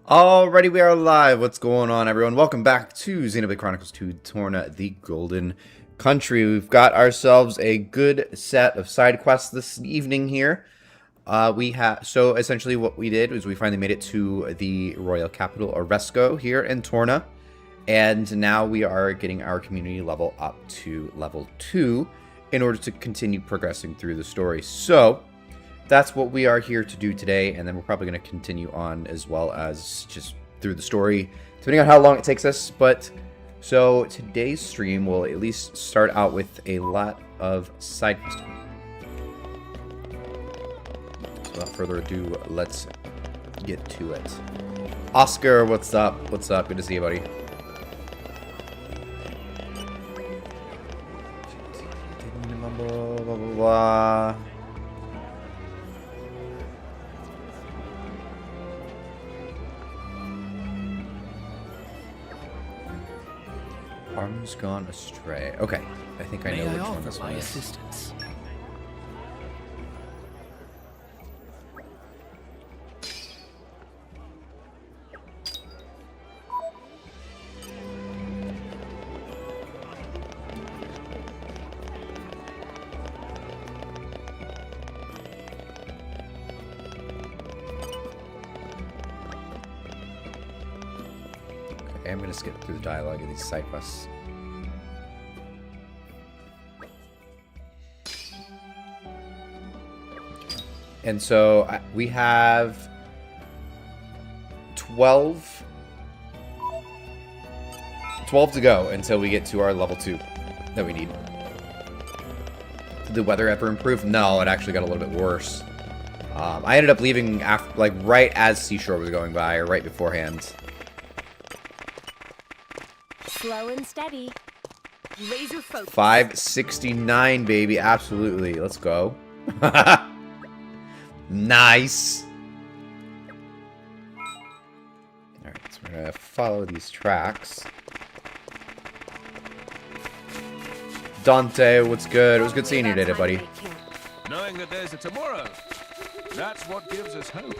Alrighty, we are live. What's going on, everyone? Welcome back to Xenoblade Chronicles 2, Torna The Golden Country. We've got ourselves a good set of side quests this evening here. So essentially what we did was we finally made it to the royal capital, Aresco, here in Torna. And now we are getting our community level up to level 2 in order to continue progressing through the story. So that's what we are here to do today, and then we're probably going to continue on as well as just through the story, depending on how long it takes us. But so today's stream will at least start out with a lot of side quests. So without further ado, let's get to it. Oscar, what's up? What's up? Good to see you, buddy. Blah, blah, blah, blah. Arm's gone astray. Okay, I think I know which one this one is. Assistance. I'm going to skip through the dialogue of these side quests. And so we have 12 to go until we get to our level 2 that we need. Did the weather ever improve? No, it actually got a little bit worse. I ended up leaving after, like, right as Seashore was going by, or right beforehand. Slow and steady. Laser focus. 569, baby. Absolutely. Let's go. Nice. Alright, so we're gonna follow these tracks. Dante, what's good? It was good seeing you today, buddy. Knowing that there's a tomorrow, that's what gives us hope.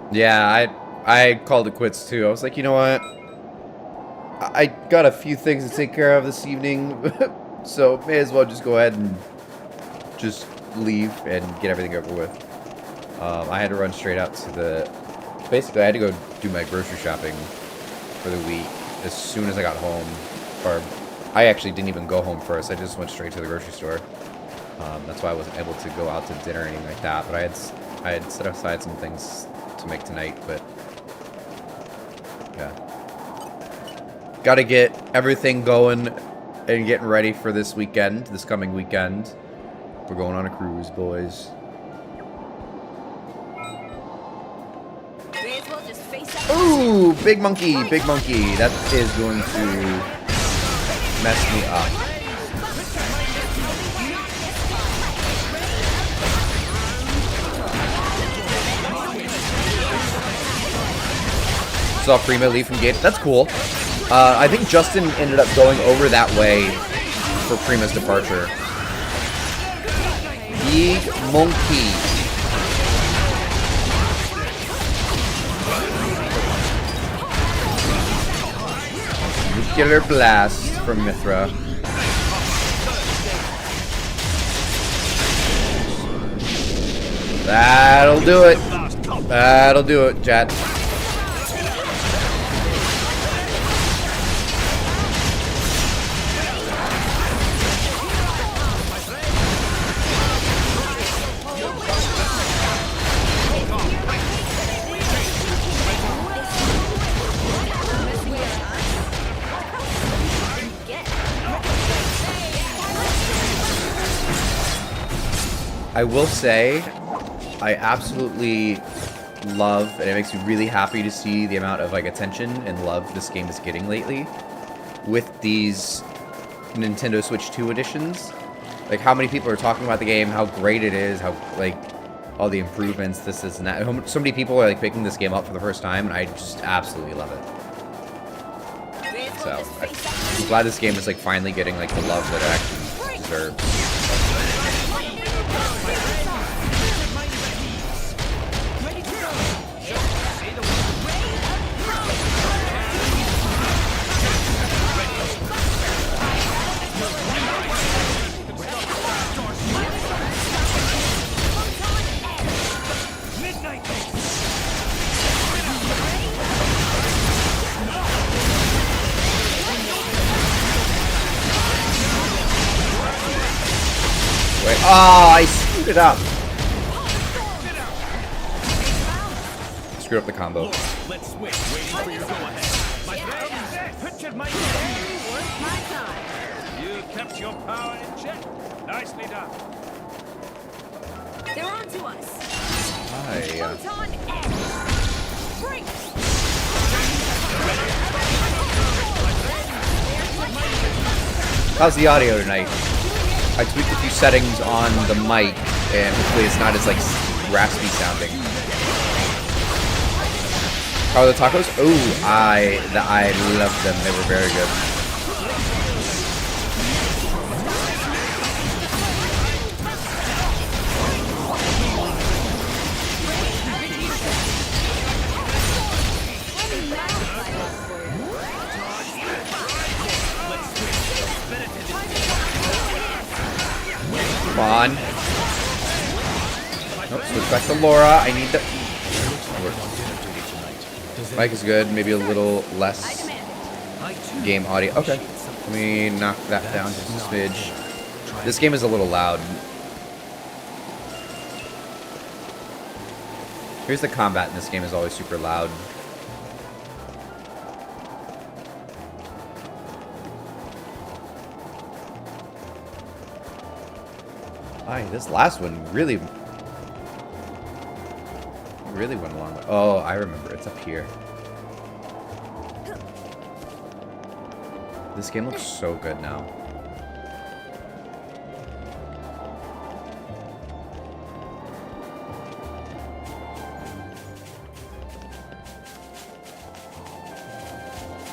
Yeah, I called it quits too. I was like, you know what? I got a few things to take care of this evening, so may as well just go ahead and just leave and get everything over with. I had to run straight out to the... Basically, I had to go do my grocery shopping for the week as soon as I got home. Or, I actually didn't even go home first. I just went straight to the grocery store. That's why I wasn't able to go out to dinner or anything like that. But I had set aside some things to make tonight, but yeah, gotta get everything going and getting ready for this coming weekend. We're going on a cruise, boys. Ooh, big monkey, that is going to mess me up. Saw Prima leave from gate. That's cool. I think Justin ended up going over that way for Prima's departure. Big monkey. Nuclear blast from Mythra. That'll do it. That'll do it, chat. I will say, I absolutely love, and it makes me really happy to see the amount of like attention and love this game is getting lately with these Nintendo Switch 2 editions. Like how many people are talking about the game, how great it is, how like all the improvements, this and that. So many people are like picking this game up for the first time, and I just absolutely love it. So I'm glad this game is like finally getting like the love that it actually deserves. Oh, I screwed it up. Screwed up the combo. Let's switch. Waiting for your go-ahead. You kept your power in check. Nicely done. They're on to us. Hi. Photon X. Break. How's the audio tonight? I tweaked a few settings on the mic, and hopefully it's not as like raspy sounding. How are the tacos? Oh, I loved them. They were very good. Come on. Nope, switch back to Lora. I need the... Mic is good. Maybe a little less game audio. Okay. Let me knock that down just a smidge. This game is a little loud. Here's the combat in this game is always super loud. Hi, this last one really went along. Oh, I remember. It's up here. This game looks so good now.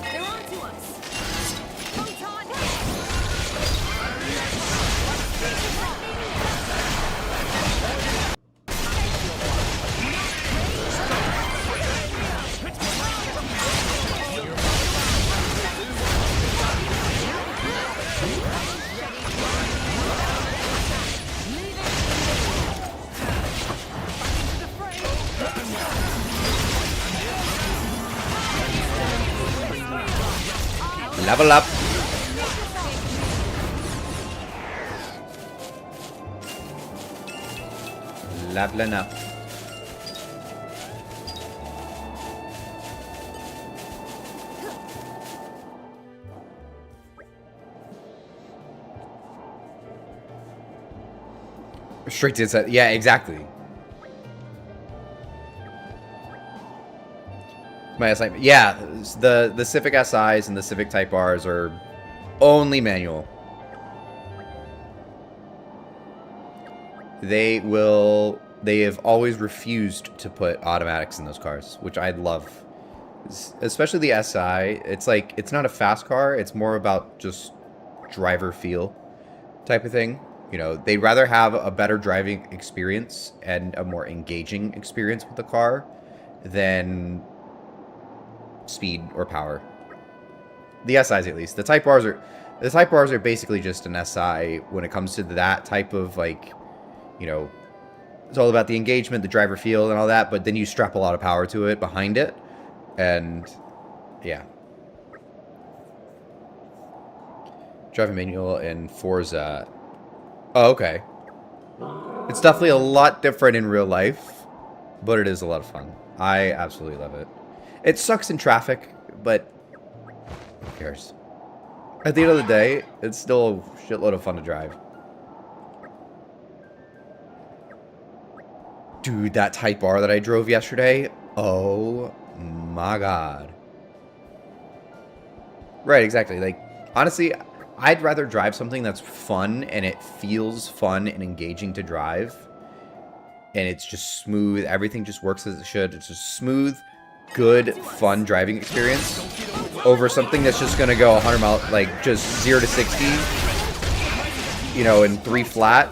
They're on to us. Photon Level up. Leveling up. Straight to inside. Yeah, exactly. My assignment. Yeah, the Civic SIs and the Civic Type Rs are only manual. They have always refused to put automatics in those cars, which I love. Especially the SI. It's like, it's not a fast car. It's more about just driver feel type of thing. You know, they'd rather have a better driving experience and a more engaging experience with the car than speed or power. The SIs, at least. The Type Rs are basically just an SI when it comes to that type of, like, you know, it's all about the engagement, the driver feel and all that, but then you strap a lot of power to it behind it, and yeah. Driving manual in Forza. Oh, okay. It's definitely a lot different in real life, but it is a lot of fun. I absolutely love it. It sucks in traffic, but who cares? At the end of the day, it's still a shitload of fun to drive. Dude, that Type R that I drove yesterday, oh my god. Right, exactly. Like, honestly, I'd rather drive something that's fun and it feels fun and engaging to drive and it's just smooth. Everything just works as it should. It's just smooth, good, fun driving experience over something that's just gonna go 100 miles, like just 0 to 60, you know, in 3 flat.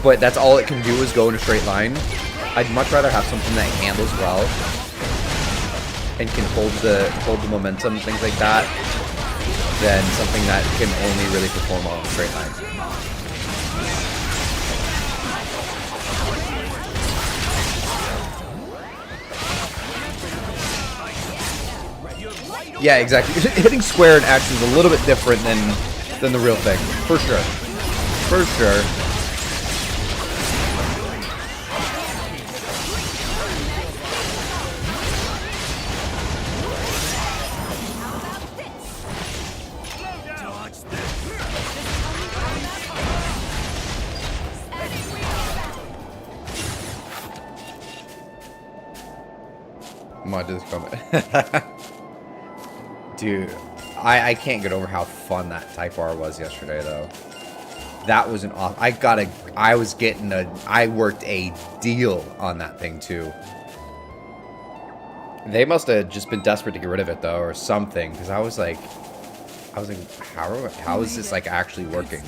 But that's all it can do is go in a straight line. I'd much rather have something that handles well and can hold the momentum, things like that, than something that can only really perform well in a straight line. Yeah, exactly. Hitting square in action is a little bit different than the real thing, for sure. For sure. Mod is coming. Dude, I can't get over how fun that Type R was yesterday, though. That was an off. I worked a deal on that thing, too. They must have just been desperate to get rid of it, though, or something, because I was like, how is this, like, actually working?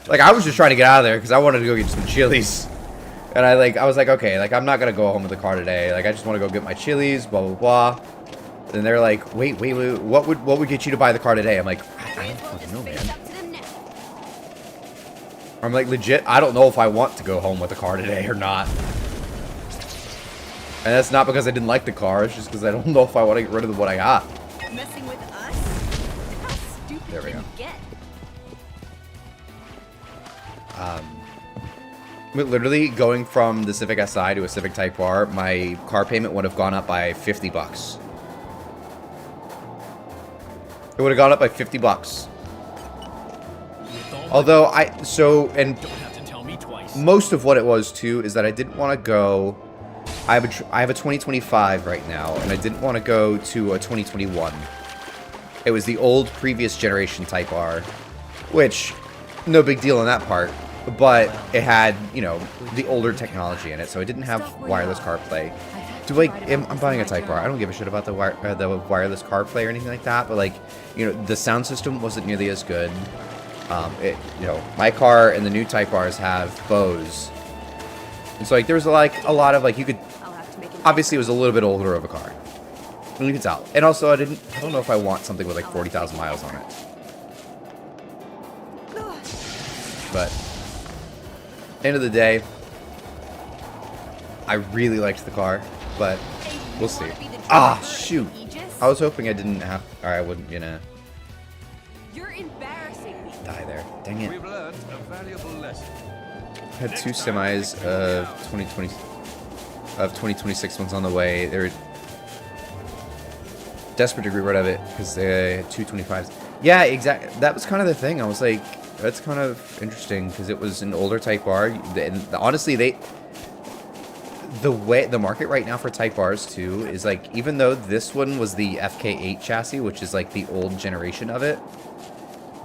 Like, I was just trying to get out of there, because I wanted to go get some chilies. And I was like, okay, like, I'm not going to go home with the car today. Like, I just want to go get my chilies, blah, blah, blah. And they're like, wait, what would get you to buy the car today? I'm like, I don't fucking know, man. I'm like, legit, I don't know if I want to go home with the car today or not. And that's not because I didn't like the car. It's just because I don't know if I want to get rid of what I got. Messing with us? How stupid There we can go. you get? But literally going from the Civic Si to a Civic Type R, my car payment would have gone up by 50 bucks. It would have gone up by 50 bucks. Although most of what it was too is that I didn't want to go. I have a 2025 right now, and I didn't want to go to a 2021. It was the old previous generation Type R, which no big deal on that part, but it had, you know, the older technology in it, so it didn't have wireless CarPlay. I'm buying a Type R. I don't give a shit about the wireless CarPlay or anything like that, but like, you know, the sound system wasn't nearly as good. You know, my car and the new Type Rs have Bose, and so like there was like a lot of like you could. Obviously, it was a little bit older of a car, and you could tell. And also, I don't know if I want something with like 40,000 miles on it. But end of the day, I really liked the car. But we'll see. Ah, shoot. I was hoping I didn't have, or I wouldn't, you know. You're embarrassing me. Die there. Dang it. We've learned a valuable lesson. I had 2 semis of 2026 ones on the way. They were desperate to get rid of it because they had 225s. Yeah, exactly. That was kind of the thing. I was like, that's kind of interesting because it was an older Type R. And honestly, the market right now for Type Rs too is like, even though this one was the FK8 chassis, which is like the old generation of it,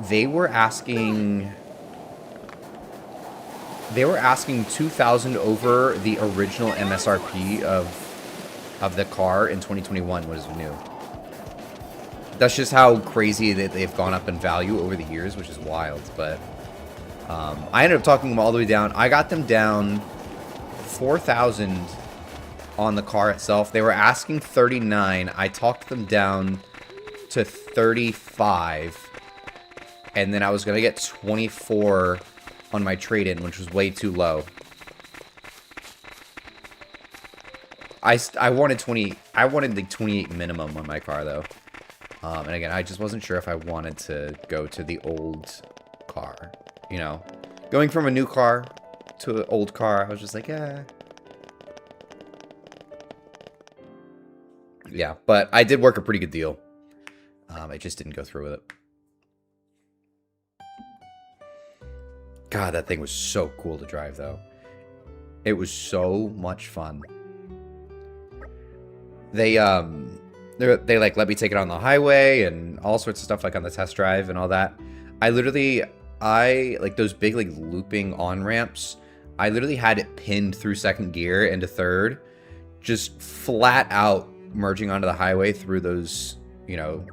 they were asking 2,000 over the original MSRP of the car in 2021 was new. That's just how crazy that they've gone up in value over the years, which is wild. But I ended up talking them all the way down. I got them down 4,000 on the car itself. They were asking 39. I talked them down to 35, and then I was gonna get 24 on my trade-in, which was way too low. I wanted 20. I wanted the 28 minimum on my car though. And again, I just wasn't sure if I wanted to go to the old car. You know, going from a new car to an old car, I was just like, yeah, but I did work a pretty good deal. I just didn't go through with it. God, that thing was so cool to drive, though. It was so much fun. They like let me take it on the highway and all sorts of stuff, like on the test drive and all that. I like those big like looping on ramps. I literally had it pinned through second gear into third, just flat out merging onto the highway through those, you know,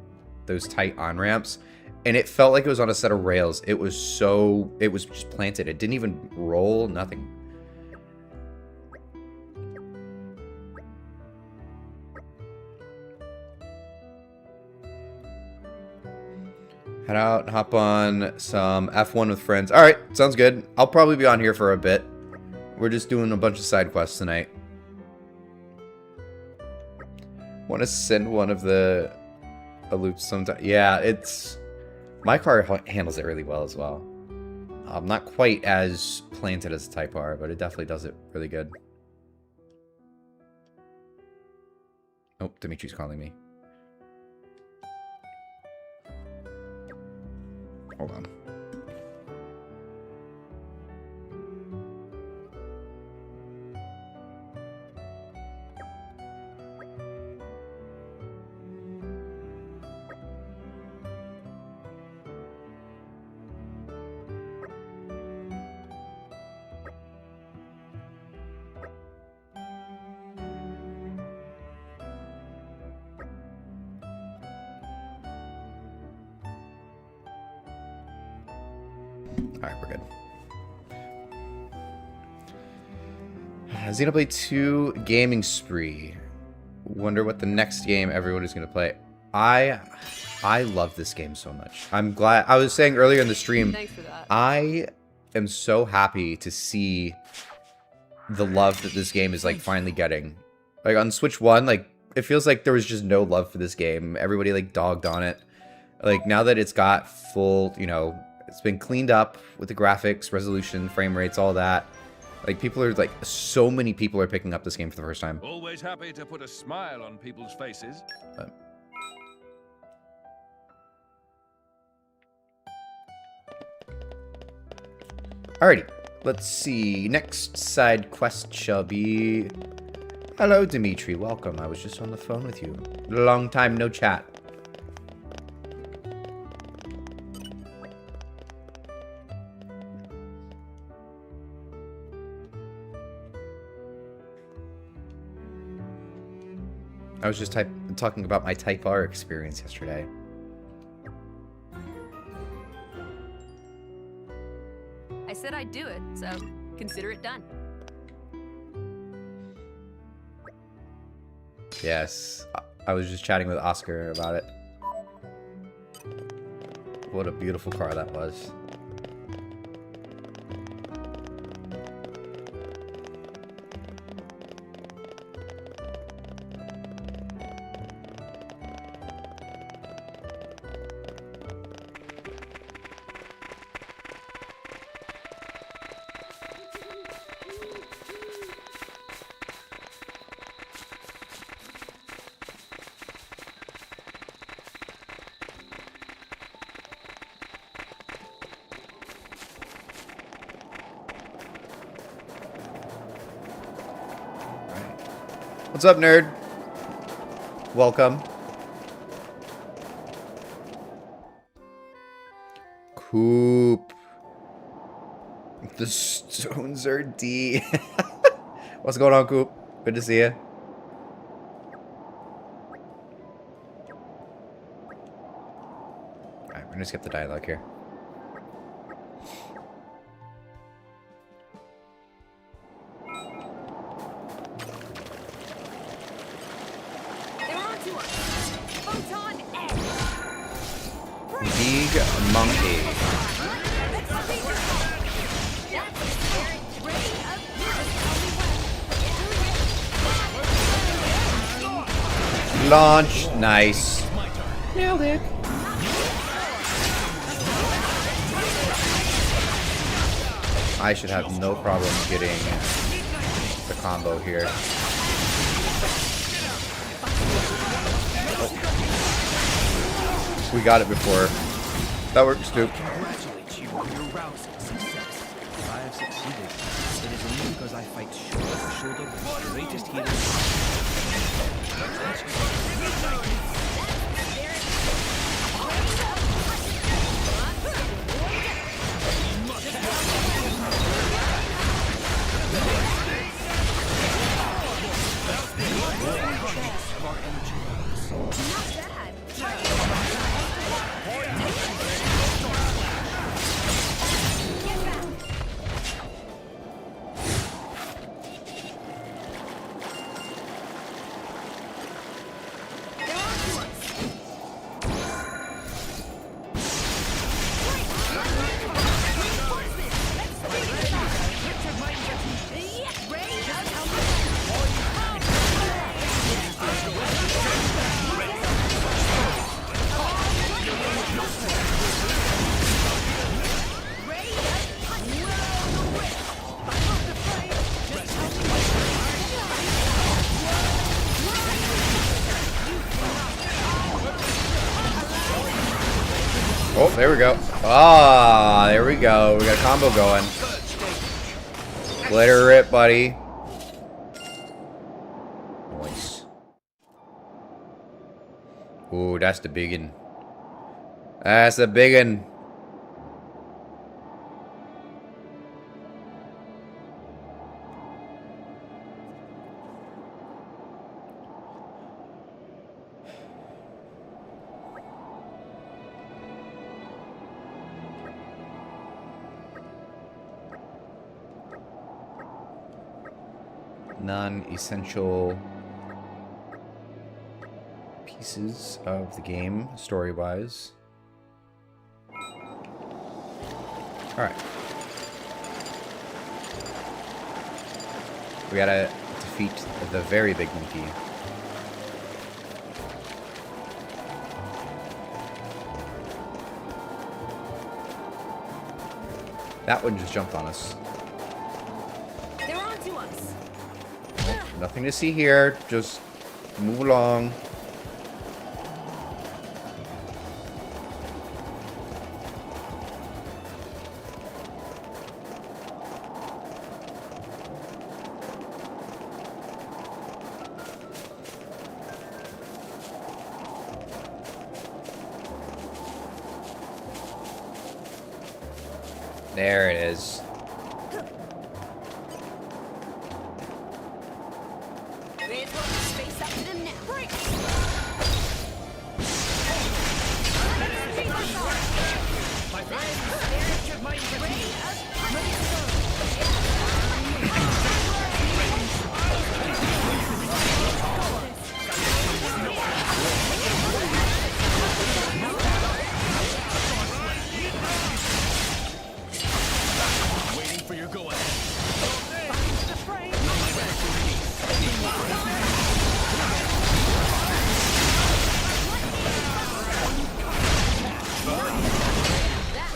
those tight on-ramps. And it felt like it was on a set of rails. It was just planted. It didn't even roll, nothing. Head out and hop on some F1 with friends. All right, sounds good. I'll probably be on here for a bit. We're just doing a bunch of side quests tonight. Want to send one of the loops sometime. Yeah, it's... My car handles it really well as well. Not quite as planted as the Type R, but it definitely does it really good. Oh, Dimitri's calling me. Hold on. Alright, we're good. Xenoblade 2 gaming spree. Wonder what the next game everyone is going to play. I love this game so much. I'm glad. I was saying earlier in the stream, Thanks for that. I am so happy to see the love that this game is like finally getting. Like on Switch 1, like it feels like there was just no love for this game. Everybody like dogged on it. Like now that it's got full, you know, it's been cleaned up with the graphics, resolution, frame rates, all that. Like people are like, so many people are picking up this game for the first time. Always happy to put a smile on people's faces. Alrighty, let's see. Next side quest shall be... Hello, Dimitri. Welcome. I was just on the phone with you. Long time no chat. I was just talking about my Type R experience yesterday. I said I'd do it, so consider it done. Yes, I was just chatting with Oscar about it. What a beautiful car that was. What's up, nerd? Welcome. Coop. The stones are D. What's going on, Coop? Good to see you. Alright, we're gonna skip the dialogue here. Monkey. Launch. Nice. Nailed it. I should have no problem getting the combo here. Oh. We got it before. That works too. Congratulate you on your rousing success. If I have succeeded, it is only because I fight shoulder to shoulder with the greatest heroes. Oh, there we go. Ah, there we go. We got a combo going. Let her rip, buddy. Nice. Ooh, that's the biggin. That's the biggin. Non-essential pieces of the game, story-wise. Alright. We gotta defeat the very big monkey. That one just jumped on us. They're on to us. Nothing to see here. Just move along. There it is.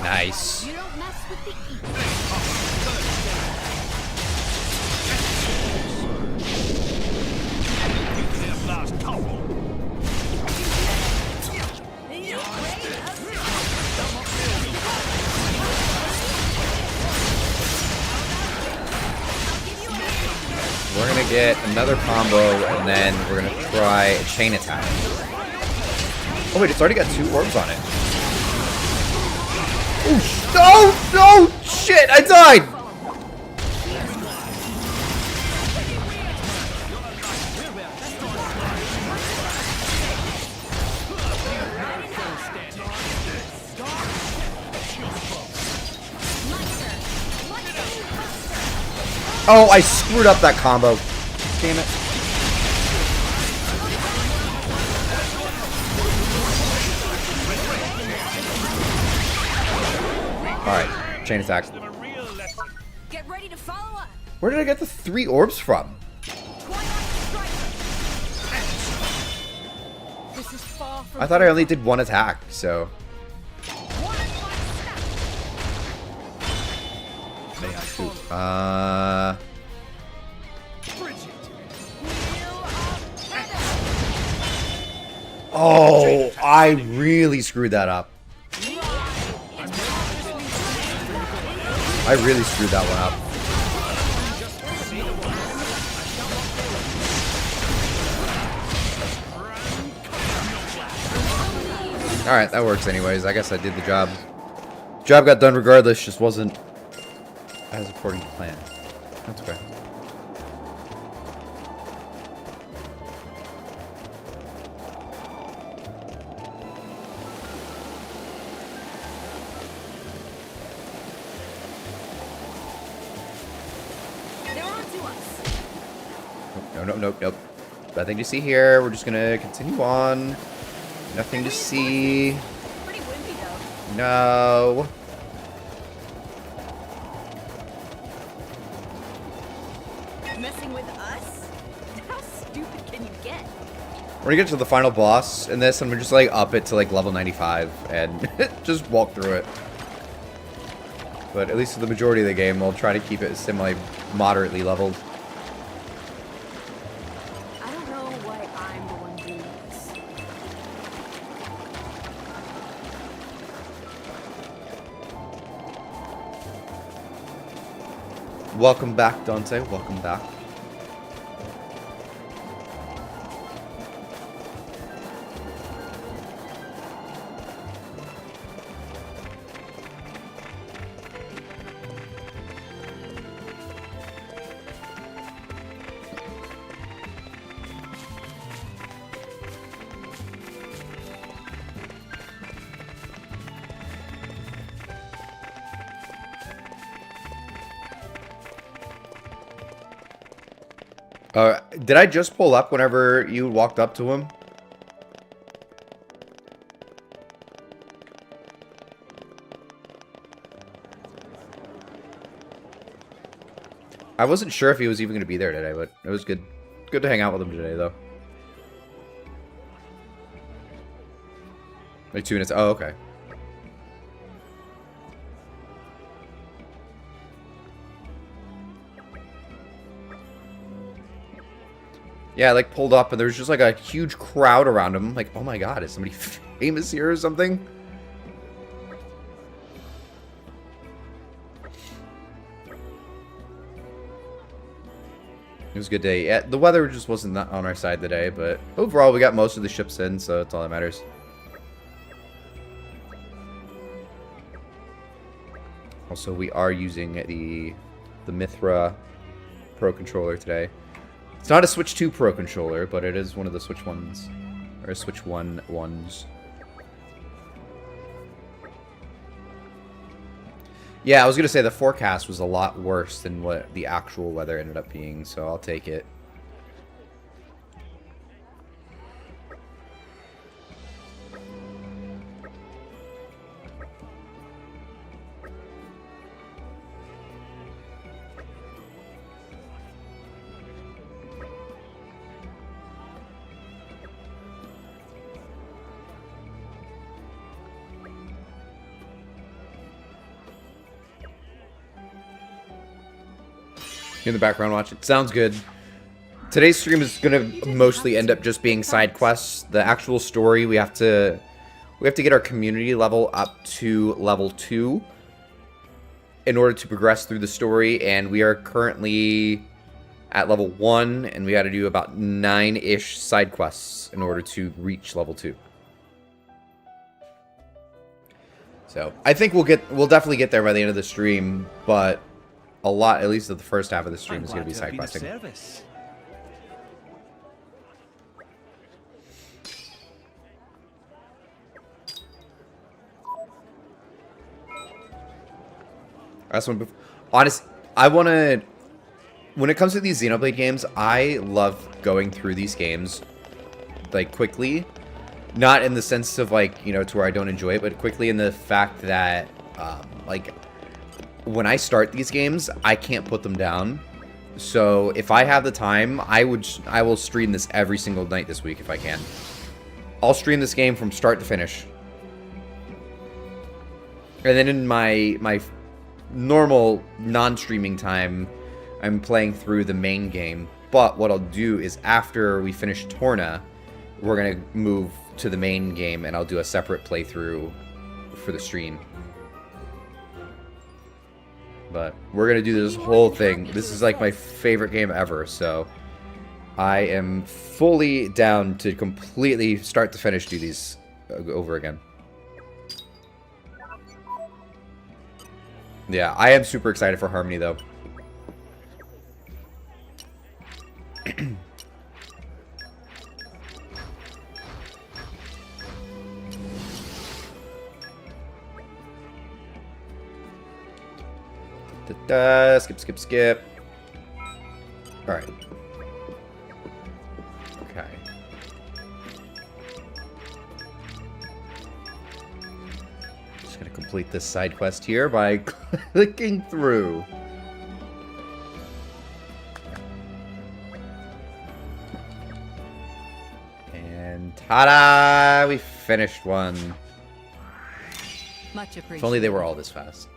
Nice. You don't mess with the We're gonna get another combo, and then we're gonna try a chain attack. Oh wait, it's already got 2 orbs on it. Oh, no, shit, I died! Oh, I screwed up that combo. Damn it. Alright, chain attack. Get ready to follow up. Where did I get the 3 orbs from? This is far from I thought I only did 1 attack, so. Oh, I really screwed that up. I really screwed that one up. Alright, that works anyways. I guess I did the job. Job got done regardless, just wasn't as according to plan. That's okay. us. Nope. Nothing to see here. We're just gonna continue on. Nothing to see. Pretty wimpy though. No. Messing with us? How stupid can you get? We're gonna get to the final boss in this, and we're just like up it to like level 95 and just walk through it. But at least for the majority of the game, we'll try to keep it moderately leveled. I don't know why I'm the one doing this. Welcome back, Dante. Welcome back. Did I just pull up whenever you walked up to him? I wasn't sure if he was even going to be there today, but it was good. Good to hang out with him today, though. Like 2 minutes. Oh, okay. Yeah, I like pulled up and there was just like a huge crowd around him. Like, oh my god, is somebody famous here or something? It was a good day. Yeah, the weather just wasn't on our side today, but overall we got most of the ships in, so that's all that matters. Also, we are using the Mythra Pro controller today. It's not a Switch 2 Pro controller, but it is one of the Switch ones. Or Switch 1 ones. Yeah, I was going to say the forecast was a lot worse than what the actual weather ended up being, so I'll take it. In the background watching. Sounds good. Today's stream is gonna mostly end up just being side quests. The actual story we have to get our community level up to level 2 in order to progress through the story, and we are currently at level 1 and we got to do about 9-ish side quests in order to reach level 2. So I think we'll definitely get there by the end of the stream, but a lot, at least of the first half of the stream, is going to be side questing. That's one. Honest, I want to. When it comes to these Xenoblade games, I love going through these games like quickly, not in the sense of like, you know, to where I don't enjoy it, but quickly in the fact that like, when I start these games, I can't put them down. So if I have the time, I will stream this every single night this week if I can. I'll stream this game from start to finish. And then in my normal non-streaming time, I'm playing through the main game. But what I'll do is after we finish Torna, we're going to move to the main game and I'll do a separate playthrough for the stream. But we're going to do this whole thing. This is like my favorite game ever, so I am fully down to completely start to finish do these over again. Yeah, I am super excited for Harmony though. Skip. Alright. Okay. Just gonna complete this side quest here by clicking through. And ta-da! We finished one. Much appreciated. If only they were all this fast.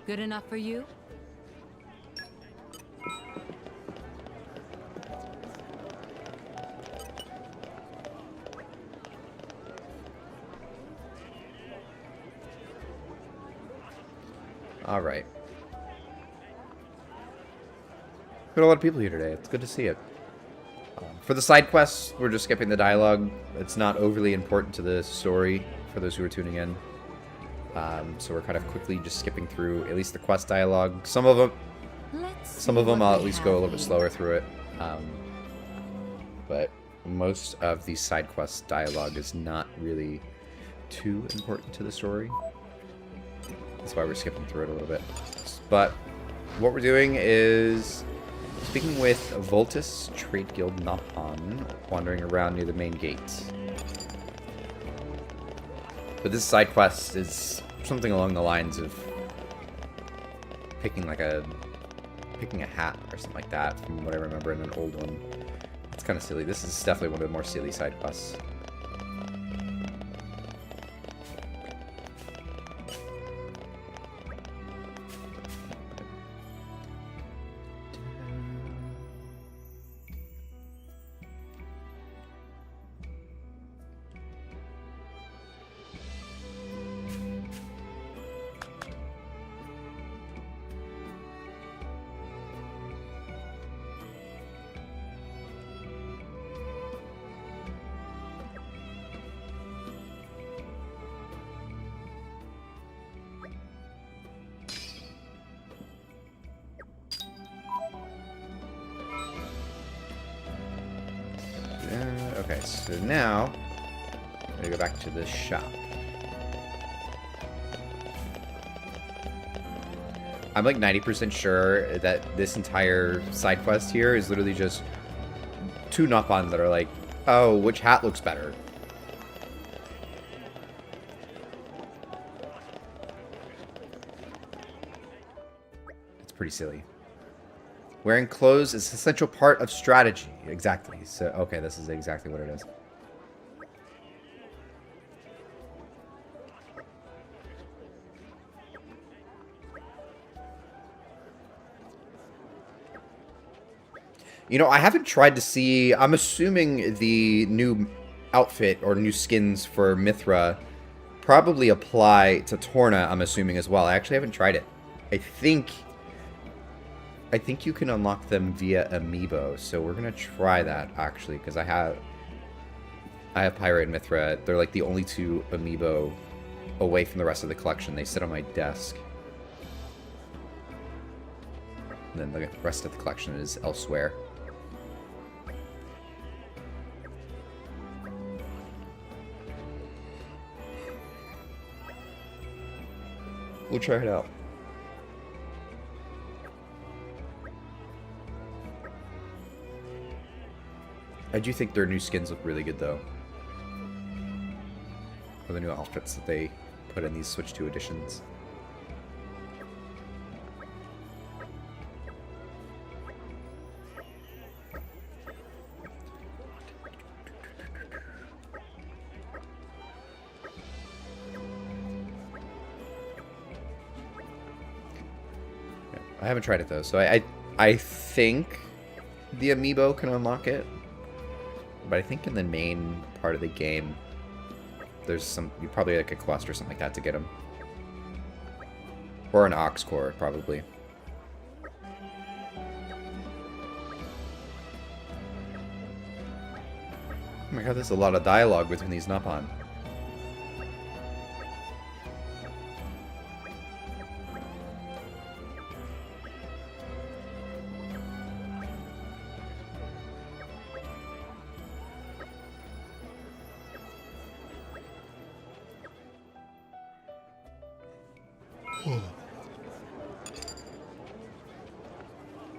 Good enough for you? All right. Got a lot of people here today. It's good to see it. For the side quests, we're just skipping the dialogue. It's not overly important to the story for those who are tuning in. So we're kind of quickly just skipping through at least the quest dialogue. Some of them I'll at least go a little bit slower through it. But most of the side quest dialogue is not really too important to the story. That's why we're skipping through it a little bit. But what we're doing is speaking with Voltus Trade Guild Napan, wandering around near the main gate. But this side quest is something along the lines of picking a hat or something like that, from what I remember in an old one. It's kind of silly. This is definitely one of the more silly side quests. Okay, so now I'm gonna go back to the shop. I'm like 90% sure that this entire side quest here is literally just two Nopons that are like, oh, which hat looks better? It's pretty silly. Wearing clothes is an essential part of strategy. Exactly. So, okay, this is exactly what it is. You know, I haven't tried to see... I'm assuming the new outfit or new skins for Mythra probably apply to Torna, I'm assuming, as well. I actually haven't tried it. I think you can unlock them via Amiibo, so we're gonna try that actually, because I have Pirate and Mythra. They're like the only two Amiibo away from the rest of the collection. They sit on my desk, and then the rest of the collection is elsewhere. We'll try it out. I do think their new skins look really good, though. Or the new outfits that they put in these Switch 2 editions. I haven't tried it, though, so I think the Amiibo can unlock it. But I think in the main part of the game, there's you probably like a quest or something like that to get them. Or an Ox Core, probably. Oh my god, there's a lot of dialogue between these Nopon.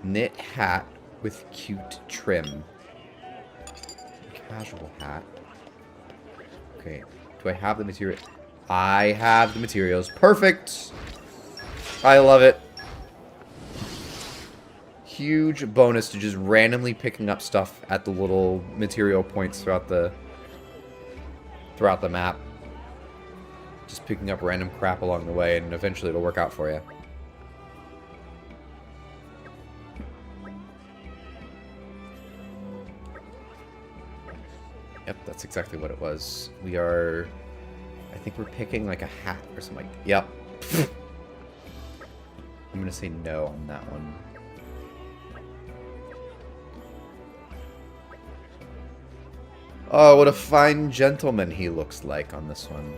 Knit hat with cute trim. Casual hat. Okay. Do I have the material? I have the materials. Perfect! I love it. Huge bonus to just randomly picking up stuff at the little material points throughout the map. Just picking up random crap along the way, and eventually it'll work out for you. Yep, that's exactly what it was. We are... I think we're picking like a hat or something. Yep. I'm gonna say no on that one. Oh, what a fine gentleman he looks like on this one.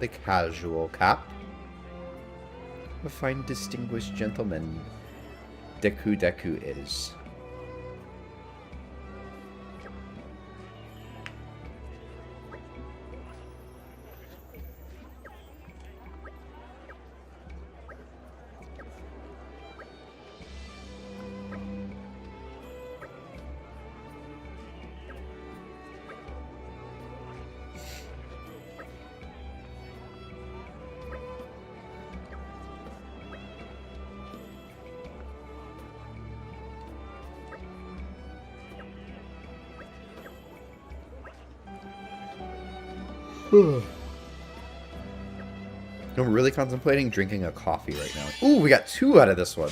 The casual cap. A fine distinguished gentleman. Deku Deku is. I'm really contemplating drinking a coffee right now. Ooh, we got 2 out of this one.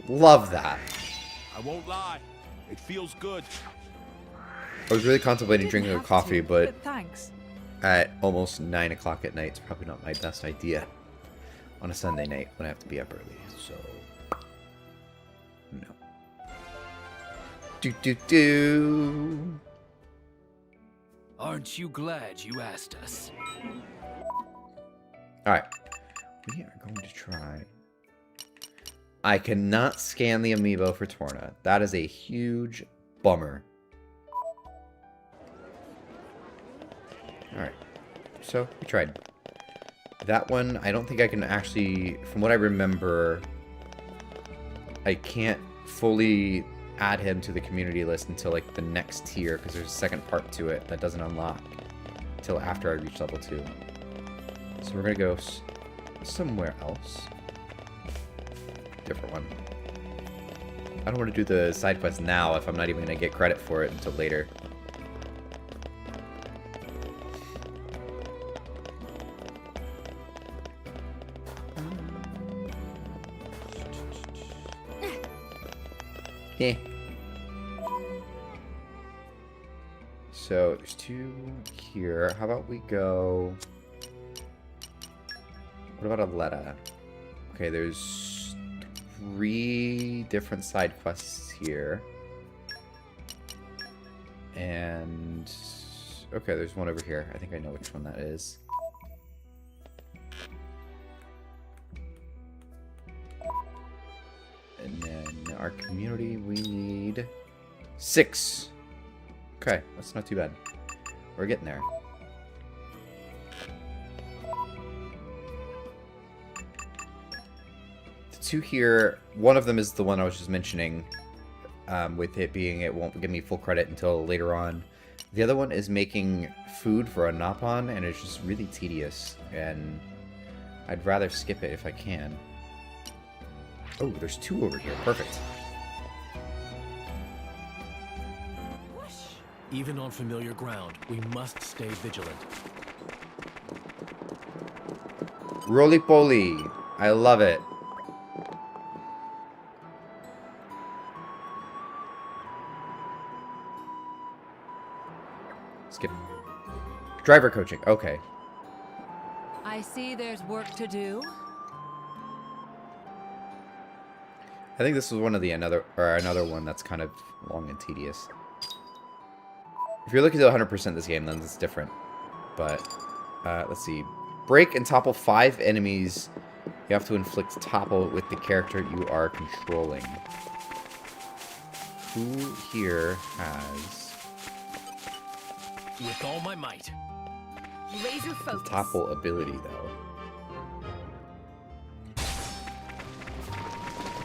Love that. I won't lie. It feels good. I was really contemplating drinking a coffee, but thanks. at almost 9 o'clock at night, it's probably not my best idea on a Sunday night when I have to be up early. So, no. Do. Aren't you glad you asked us? Alright. We are going to try. I cannot scan the amiibo for Torna. That is a huge bummer. Alright. So, we tried. That one, I don't think I can actually... From what I remember, I can't fully add him to the community list until, like, the next tier, because there's a second part to it that doesn't unlock until after I reach level 2. So we're going to go somewhere else. Different one. I don't want to do the side quest now if I'm not even going to get credit for it until later. Yeah. So there's 2 here. How about we go... What about Aletta? Okay, there's 3 different side quests here. And... Okay, there's one over here. I think I know which one that is. And then our community, we need 6. Okay, that's not too bad. We're getting there. The 2 here, one of them is the one I was just mentioning, with it being it won't give me full credit until later on. The other one is making food for a Napon, and it's just really tedious, and I'd rather skip it if I can. Oh, there's 2 over here. Perfect. Even on familiar ground, we must stay vigilant. Roly-poly. I love it. Skip. Driver coaching. Okay. I see there's work to do. I think this is one of the another one that's kind of long and tedious. If you're looking to 100% this game, then it's different. But let's see. Break and topple 5 enemies. You have to inflict topple with the character you are controlling. Who here has With all my might. Laser focus. topple ability though?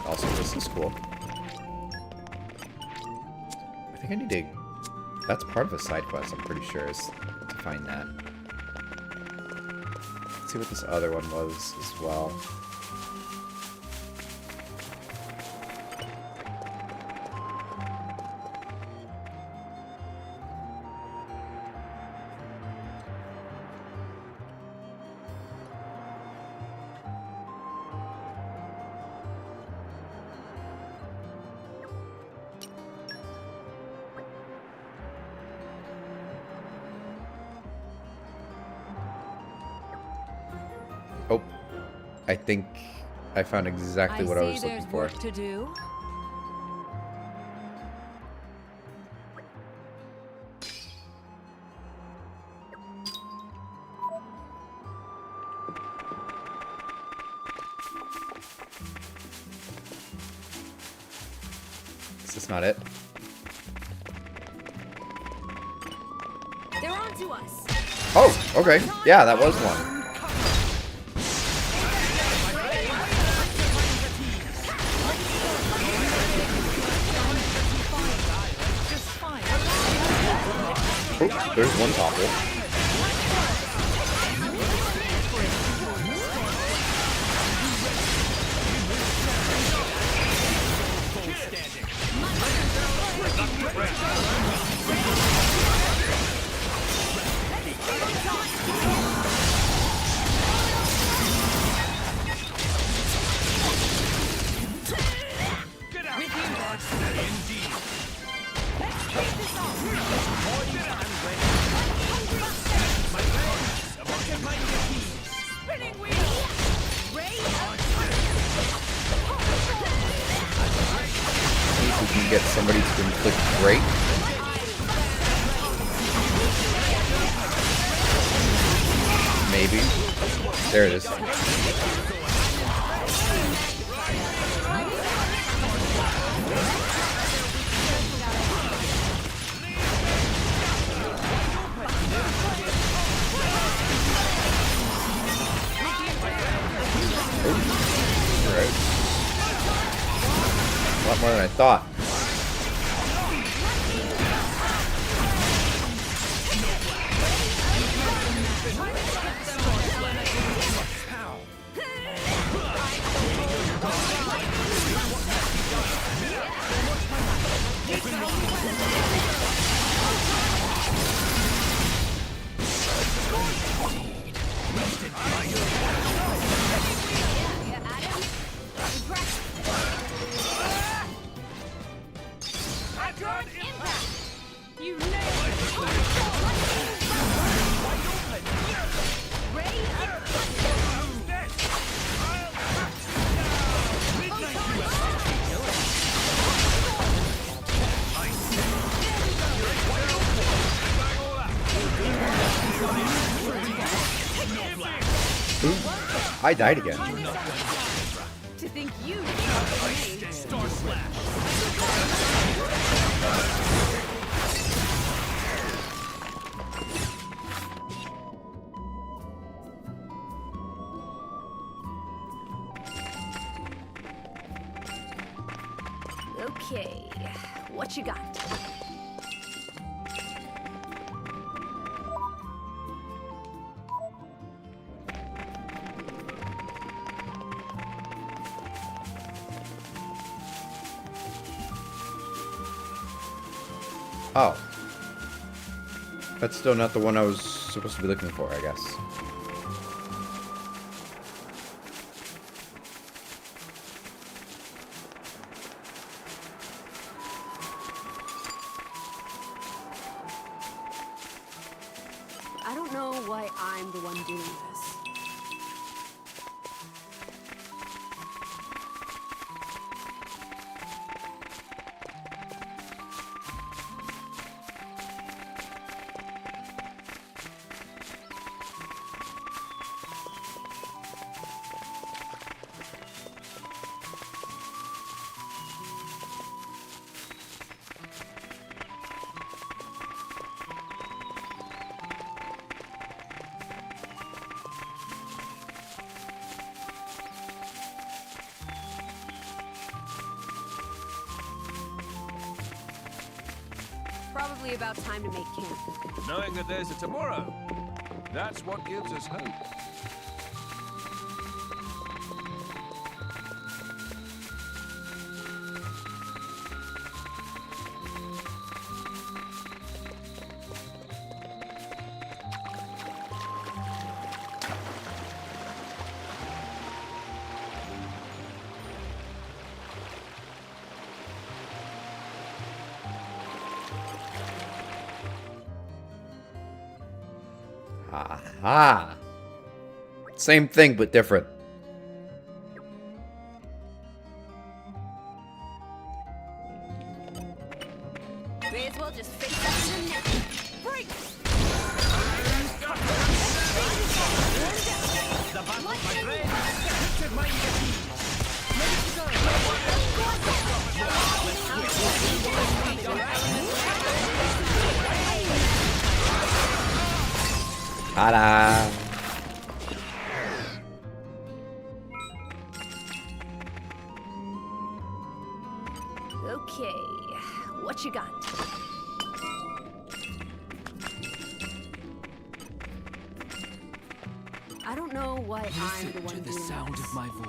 Also, this is cool. I think I need to... That's part of a side quest, I'm pretty sure, is to find that. Let's see what this other one was as well. Oh, I think I found exactly what I was looking for. To do. Is this not it? They're on to us. Oh, okay. Yeah, that was one. Oh, there's one topple. We can get somebody to inflict break. Maybe. There it is. Alright. A lot more than I thought. You nailed it. Ooh, I died again. To think you Star Slash. Okay, what you got? Oh. That's still not the one I was supposed to be looking for, I guess. I don't know why I'm the one doing this. probably about time to make camp. Knowing that there's a tomorrow, that's what gives us hope. Aha! Same thing, but different. May as well just face that in the neck. Break! The battle, my friend. Pictured mine getting. Ta-da! Okay, what you got? I don't know why I'm the Listen one to the doing sound this. of my voice.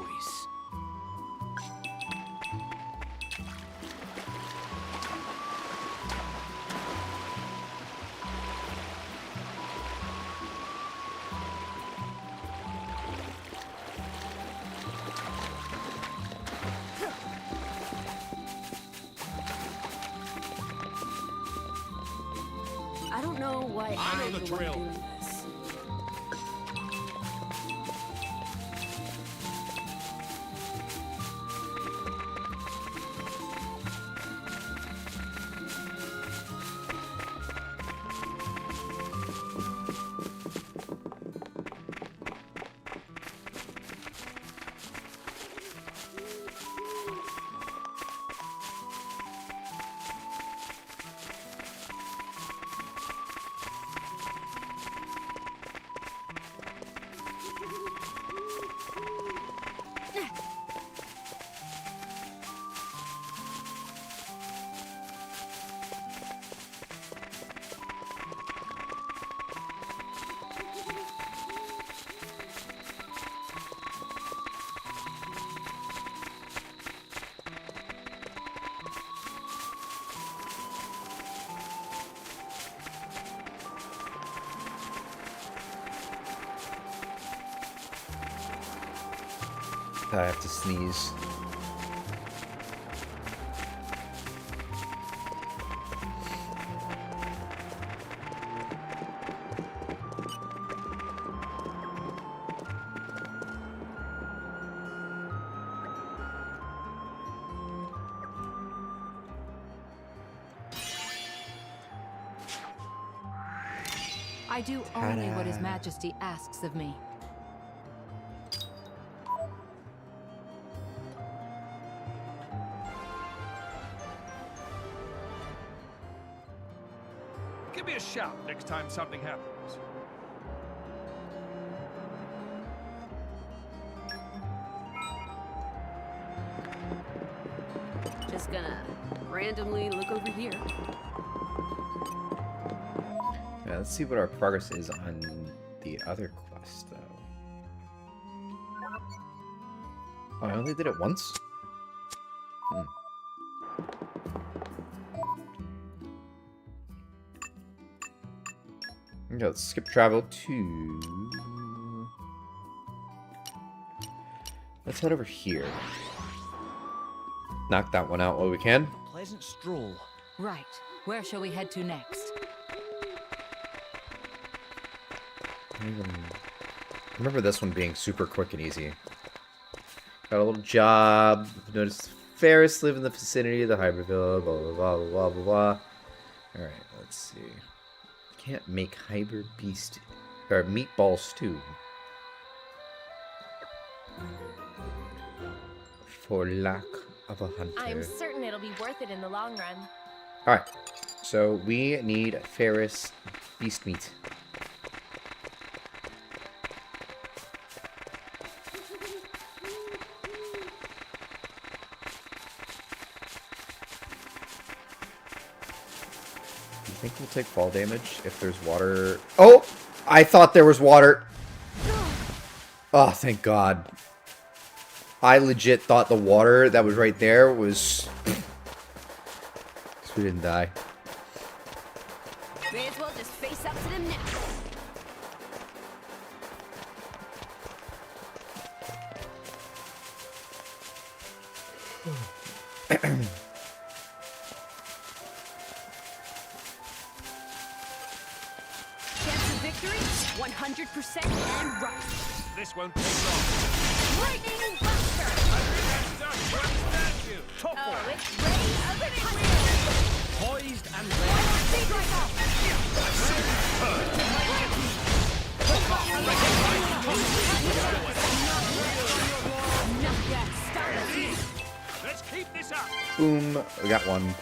I don't know why I know I'm the the drill. one doing this. I have to sneeze. I do only what His Majesty asks of me. Give me a shout next time something happens. Just gonna randomly look over here. Yeah, let's see what our progress is on the other quest, though. Oh, I only did it once? Okay, let's skip travel to... Let's head over here. Knock that one out while we can. Pleasant stroll. Right. Where shall we head to next? I remember this one being super quick and easy. Got a little job. Noticed Ferris live in the vicinity of the Hyberville. Blah blah blah blah blah blah. All right, let's see. Can't make Hyber beast or meatball stew. For lack of a hunter. I'm certain it'll be worth it in the long run. All right, so we need Ferris beast meat. think we'll take fall damage if there's water. Oh! I thought there was water. Oh, thank God. I legit thought the water that was right there was... we didn't die. May as well just face up to them now. Chance of victory, 100% and right. This won't take long. Lightning Buster! That's done. To understand you. Top Oh, one. it's ready. Opening wheel. Poised and ready. Speed rifle. Not yet. Stop it. Let's keep this up. Boom. We got one.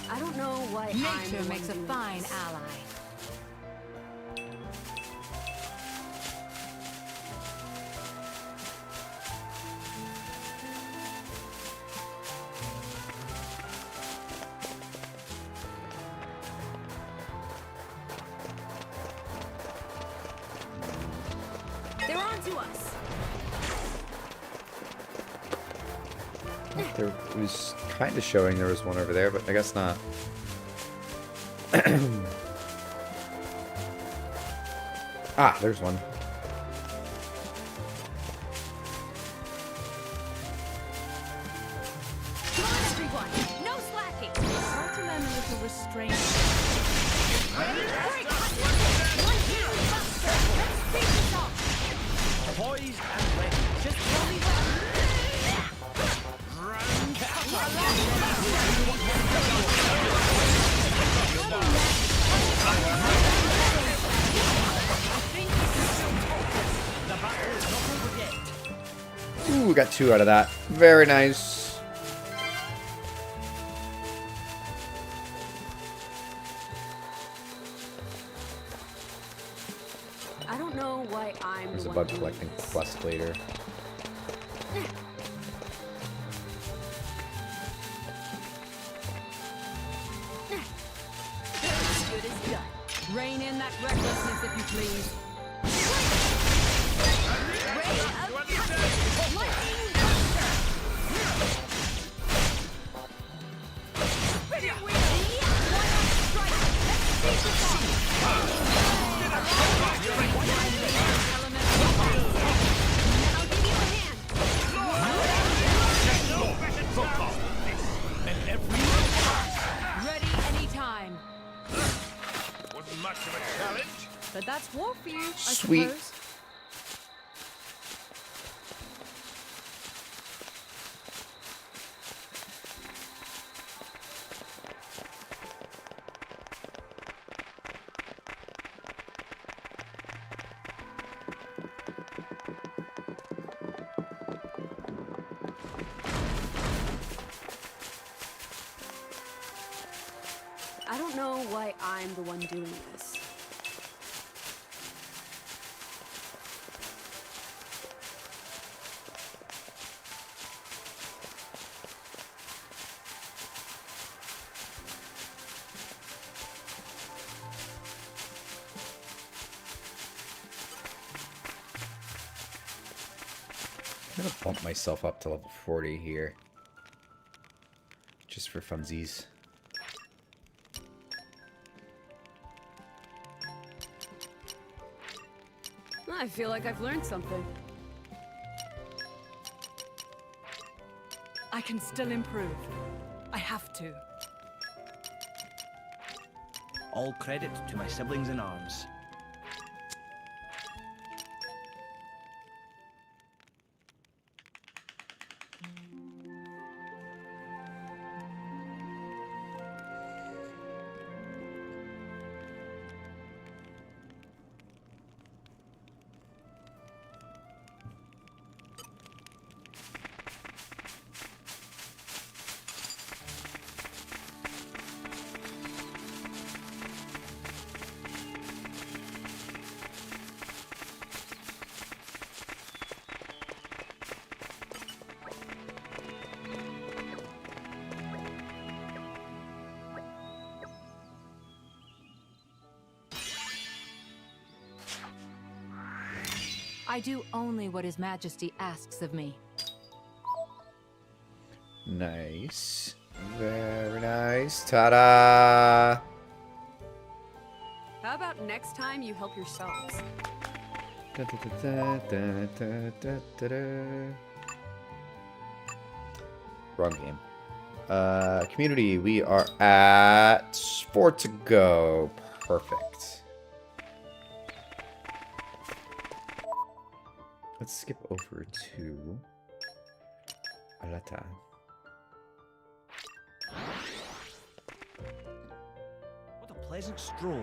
I don't know why I'm Nature the makes a one doing fine this. ally. They're on to us. There was kind of showing there was one over there, but I guess not. Ah, there's one. Come on, everyone. No slacking. Try to learn a little restraint. Ready? Break. One hero buster. Let's speed this off. Poised and ready. Just tell me what. Ooh, we got 2 out of that. Very nice. I don't know why I'm There's the a one bug doing collecting this. quest later. As good as done. Rein in that recklessness, if you please. Ray of lightning buster. Spinning wheel. One on strike. Let's speed this off. Now give you a hand. Ready anytime. Wasn't much of a challenge. But that's war for you, I Sweet. suppose. I don't know why I'm the one doing this. I'm gonna bump myself up to level 40 here. Just for funsies. I feel like I've learned something. I can still improve. I have to. All credit to my siblings in arms. I do only what His Majesty asks of me. Nice. Very nice. Ta-da! How about next time you help yourselves? Da, da, da, da, da, da, da, da. Wrong game. Community, we are at 4 to go. Perfect. Let's skip over to Alata. What a pleasant stroll.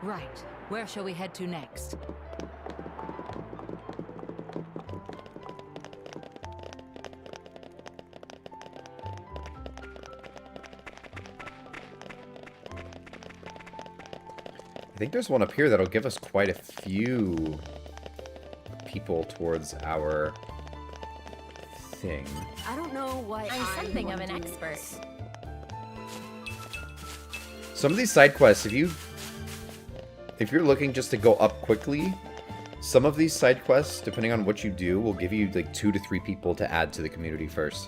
Right. Where shall we head to next? I think there's one up here that'll give us quite a few people towards our thing. I don't know why I'm something of an doing expert. this. Some of these side quests, if you're looking just to go up quickly, some of these side quests, depending on what you do, will give you like 2 to 3 people to add to the community first.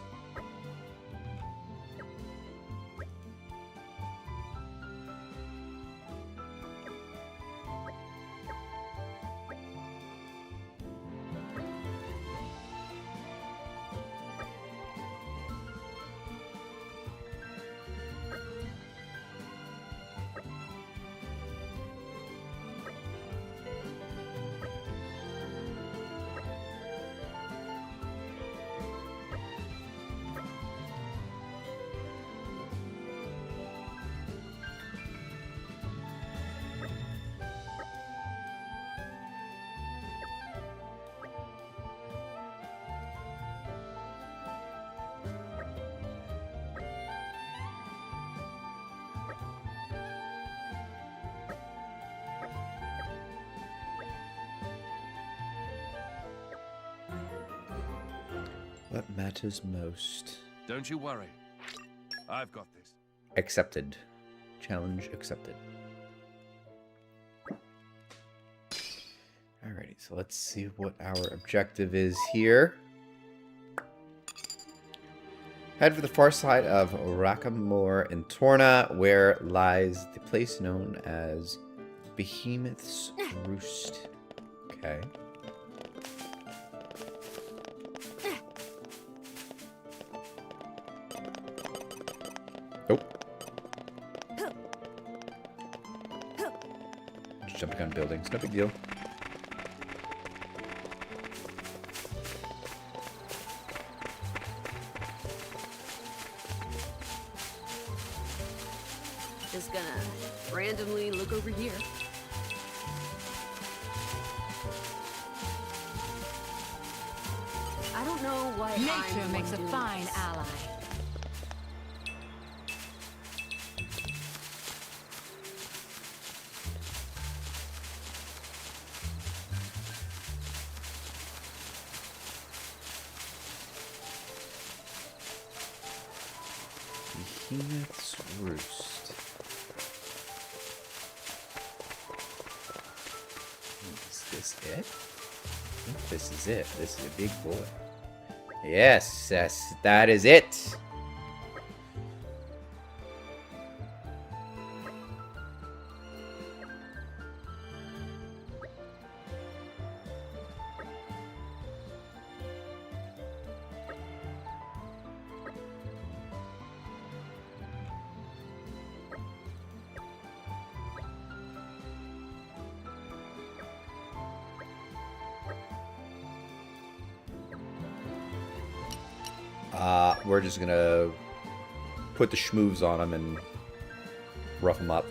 What matters most? Don't you worry. I've got this. Accepted. Challenge accepted. Alrighty, so let's see what our objective is here. Head for the far side of Rackamore in Torna, where lies the place known as Behemoth's Roost. Okay. Nope. Just jumping on buildings, no big deal. Just gonna randomly look over here. I don't know why Nature makes a fine ally. Behemoth's Roost. Is this it? I think this is it. This is a big boy. Yes, yes, that is it. We're just gonna put the schmooves on them and rough them up.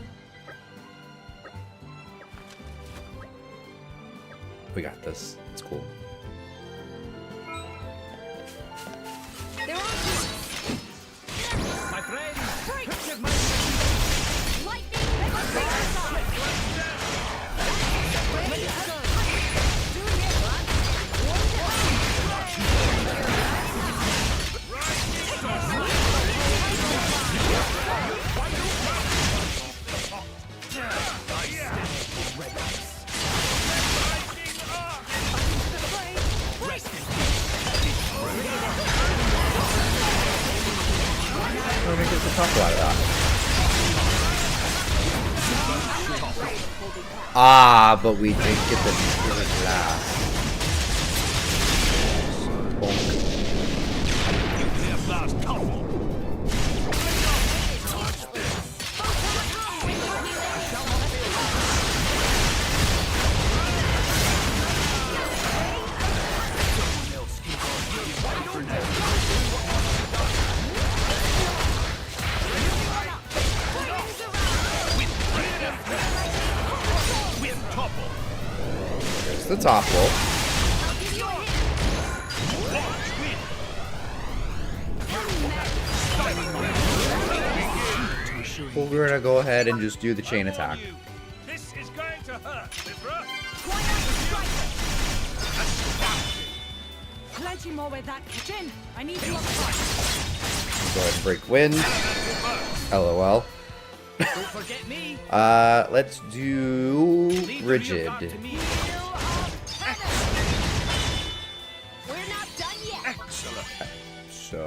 We got this. It's cool. They're on to us. My friend! Lightning! Let's take this off. Ready to go. Doing it, bud. One awful out of that. Ah, but we did get the glass. Nuclear blast topple. There's the topple. Well, we're gonna go ahead and just do the chain attack. This is going to hurt, Mythra. Plenty more with that kitchen. I need you up front. Go ahead and break wind. LOL. Don't forget me. Let's do Leave the rigid. real dark to me. We're not done yet. Excellent. So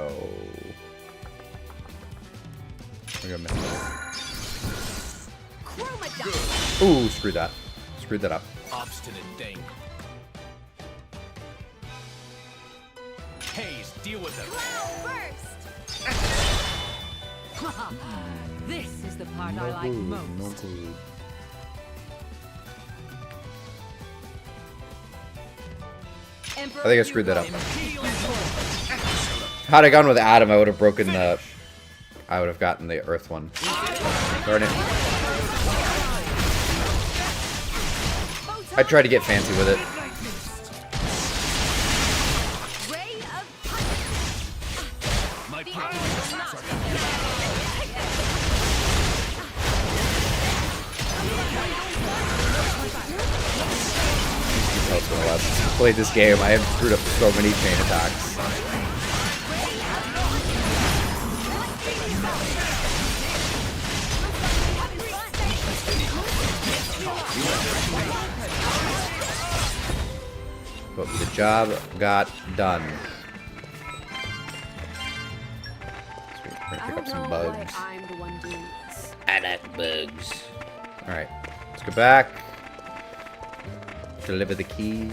we're gonna miss it. Ooh, screwed that. Screwed that up. Obstinate thing. Hayes, deal with them. This is the part I like most. No glue. I think I screwed that up. Had I gone with Addam, I would have broken the. I would have gotten the Earth one. Darn it. I tried to get fancy with it. My people. When I played this game, I have screwed up so many chain attacks. But the job got done. So we're gonna pick up some bugs. I'm the one doing this. I like bugs. Alright, let's go back. Deliver the key.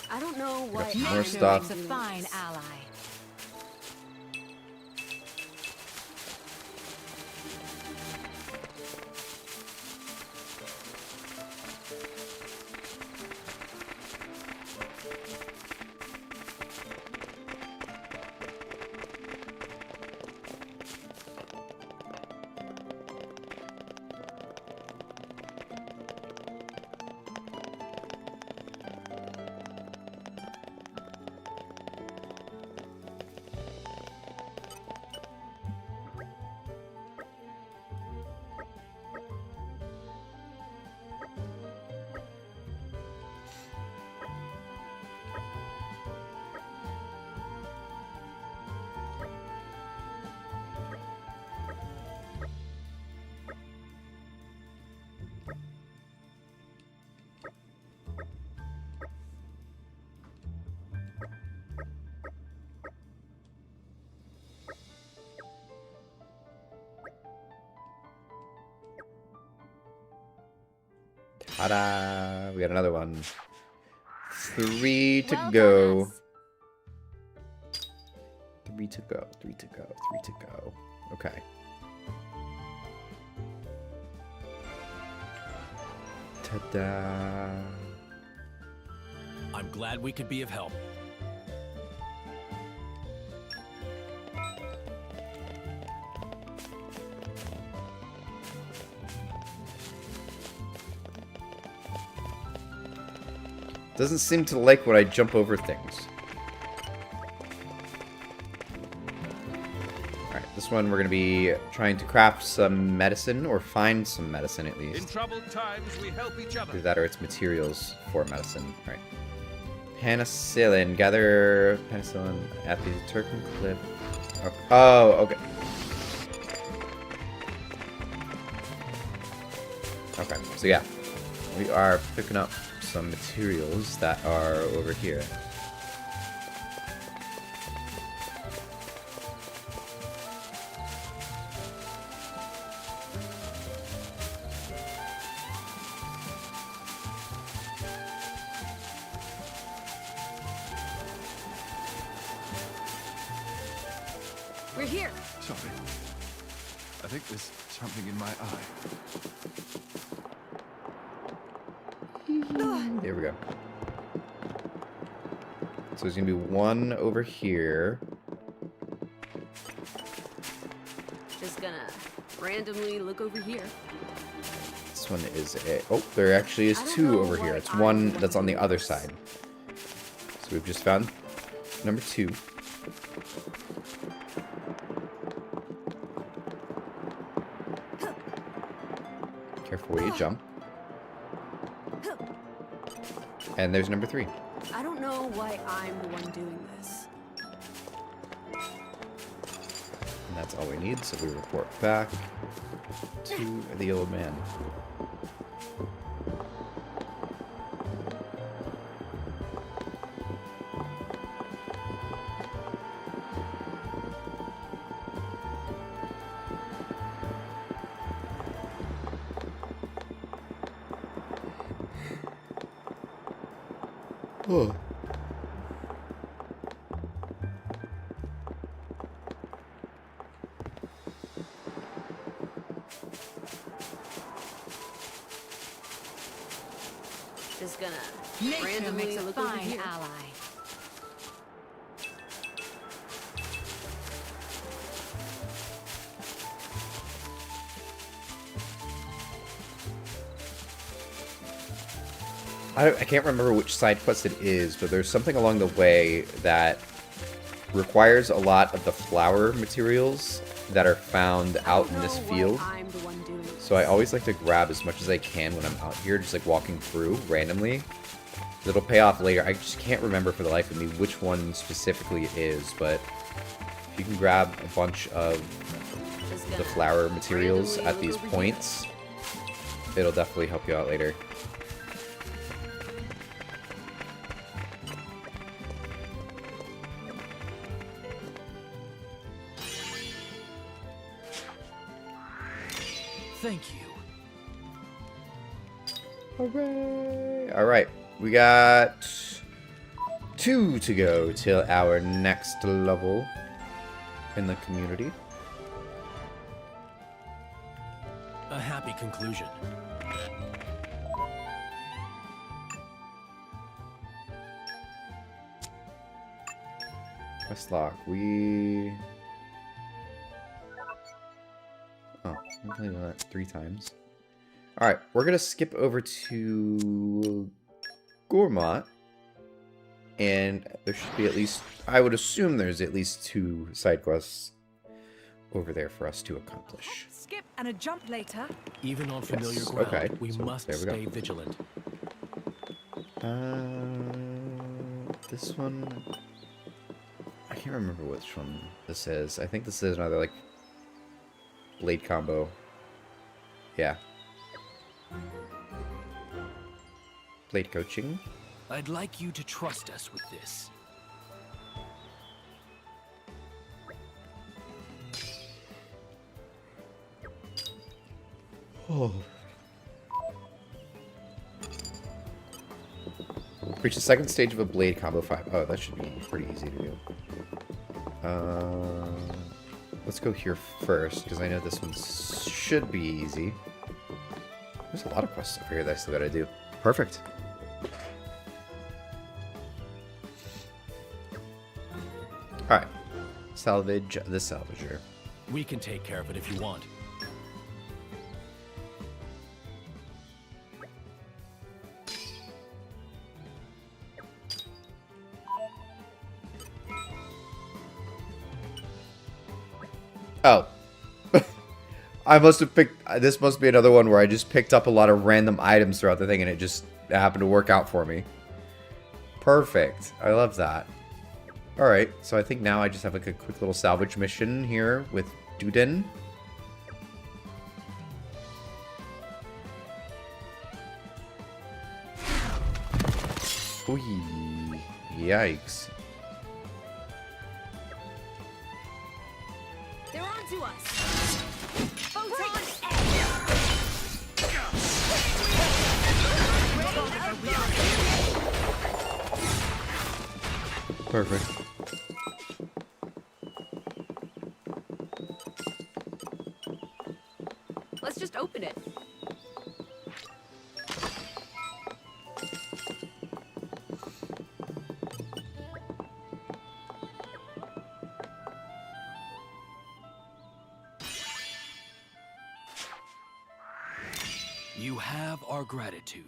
I don't know what some more makes stuff. a fine ally. Ta-da! We got another one. 3 to Well go. done, 3 to go. 3 to go. 3 to go. Okay. Ta-da! I'm glad we could be of help. Doesn't seem to like when I jump over things. Alright, this one we're going to be trying to craft some medicine, or find some medicine at In least. troubled times, we help each other. Either that or it's materials for medicine. Alright. Penicillin. Gather penicillin at the Turkin Cliff. Oh, okay. Okay, so yeah. We are picking up some materials that are over here. We're here. Sorry. I think there's something in my eye. There we go. So there's gonna be one over here. Just gonna randomly look over here. This one is a... Oh, there actually is two over here. It's one that's on the other side. So we've just found number 2. Careful where you jump. And there's number 3. I don't know why I'm the one doing this. And that's all we need, so we report back to the old man. Oh. Just gonna Nature randomly makes a look over fine here. ally. I can't remember which side quest it is, but there's something along the way that requires a lot of the flower materials that are found out in this field. I'm the one doing this. So I always like to grab as much as I can when I'm out here, just like walking through randomly. It'll pay off later. I just can't remember for the life of me which one specifically it is, but if you can grab a bunch of Just the gonna flower materials randomly at these look over points, it'll definitely help you out later. Thank you. Hooray! Alright, we got 2 to go till our next level in the community. A happy conclusion. Quest lock. We... Oh, I'm playing that 3 times. Alright, we're gonna skip over to Gourmont. And there should be at least... I would assume there's at least 2 side quests over there for us to accomplish. Skip and a jump later. Even on familiar Yes, ground, okay, we so must there we go. stay vigilant. This one... I can't remember which one this is. I think this is another, like, blade combo. Yeah. Blade coaching. I'd like you to trust us with this. Oh. Reach the second stage of a blade combo 5. Oh, that should be pretty easy to do. Let's go here first, because I know this one should be easy. There's a lot of quests over here that I still gotta do. Perfect. Alright. Salvage the salvager. We can take care of it if you want. Oh. I must have picked... This must be another one where I just picked up a lot of random items throughout the thing and it just happened to work out for me. Perfect. I love that. Alright, so I think now I just have like a quick little salvage mission here with Duden. Ooh, yikes. They're on to us. Photon Perfect. Let's just open it. You have our gratitude.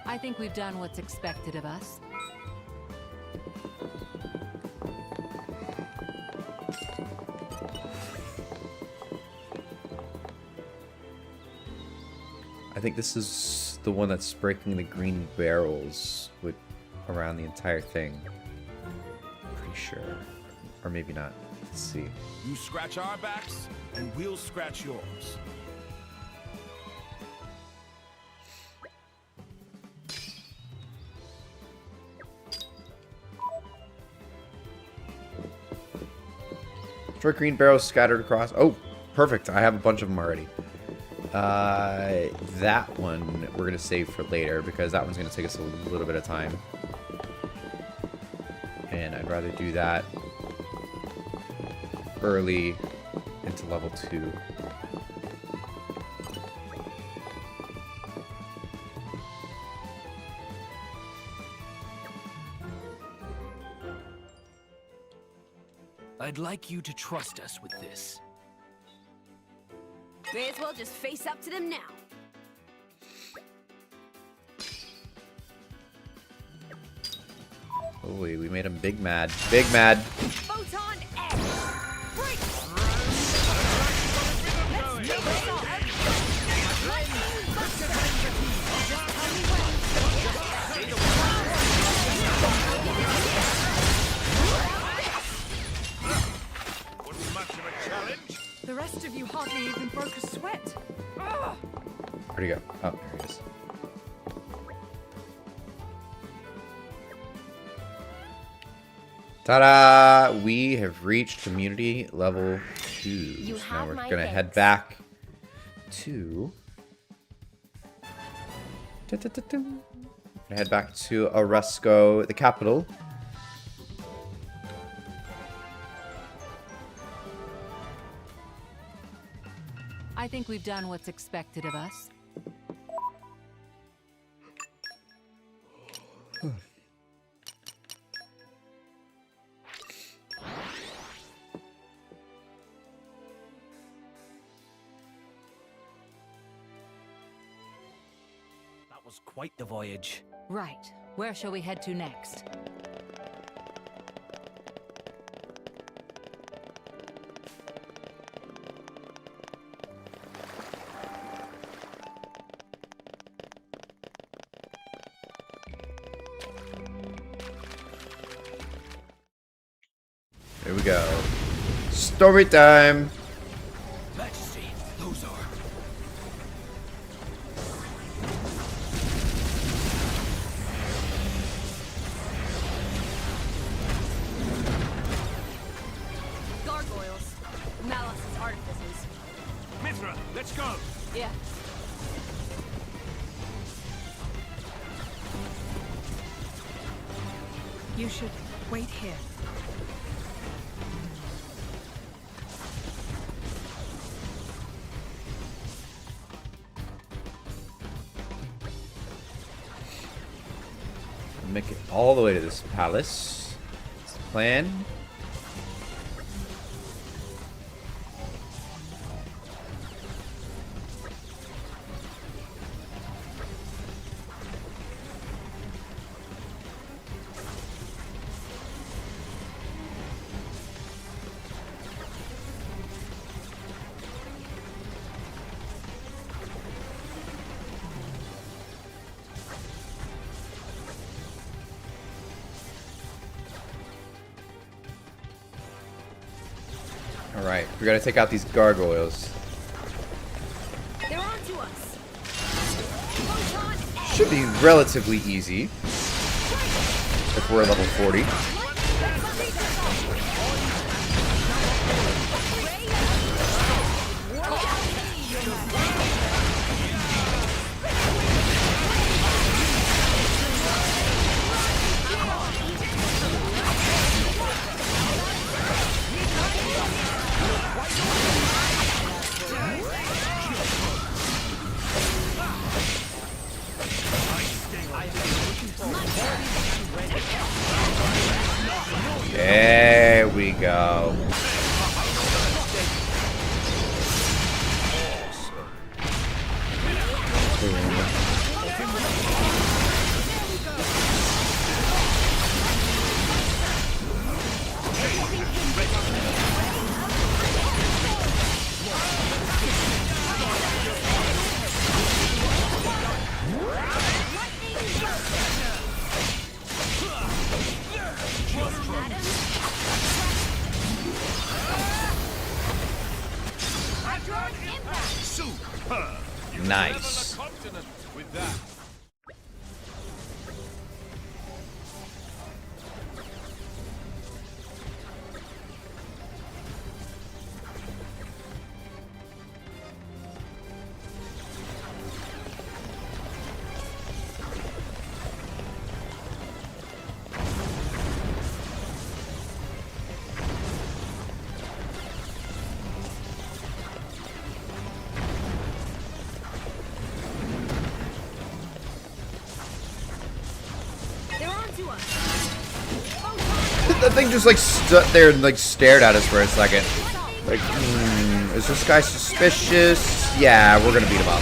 I think we've done what's expected of us. I think this is the one that's breaking the green barrels with around the entire thing. Pretty sure. Or maybe not. Let's see. You scratch our backs, and we'll scratch yours. Short green barrels scattered across. Oh, perfect. I have a bunch of them already. That one we're going to save for later because that one's going to take us a little bit of time. And I'd rather do that early into level 2. I'd like you to trust us with this. May as well just face up to them now. Holy, we made him big mad. Big mad. Photon edge. Break. Let's take this off. Lightning buster. Wasn't much of a challenge. The rest of you hardly even broke a sweat. Where'd he go? Oh, there he is. Ta-da! We have reached community level 2. So now have we're my gonna head thanks. back to... Gonna head back to Aresco, the capital. I think we've done what's expected of us. That was quite the voyage. Right. Where shall we head to next? Here we go. Story time! Majesty, those are... Gargoyles. Malice's artifices. Mythra, let's go. Yeah. You should wait here. Make it all the way to this palace. That's the plan. Alright, we gotta take out these gargoyles. They're on to us. Photon edge. Should be relatively easy if we're level 40. There we go. Nice. Continent with that. They're on to us. That thing just like stood there and like stared at us for a second. Like, is this guy suspicious? Yeah, we're gonna beat him up.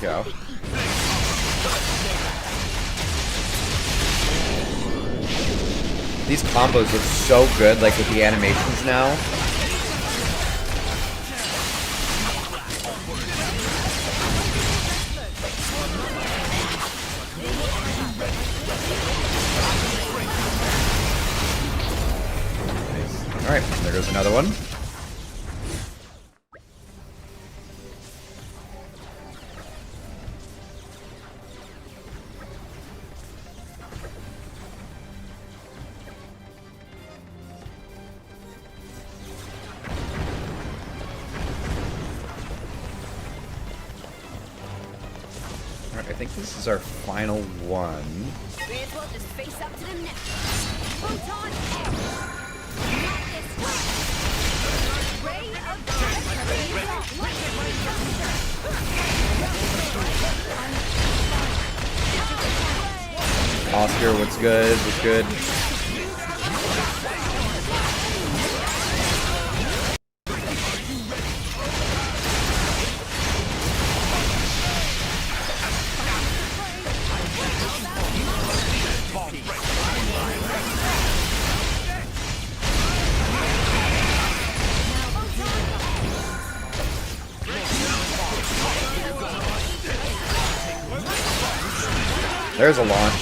Go. These combos look so good, like with the animations now. Nice. All right, there goes another one. I think this is our final one. May as well just face up to them now. Photon edge. Not this way. Ray of lightning. Oscar, what's good? What's good? There's a launch.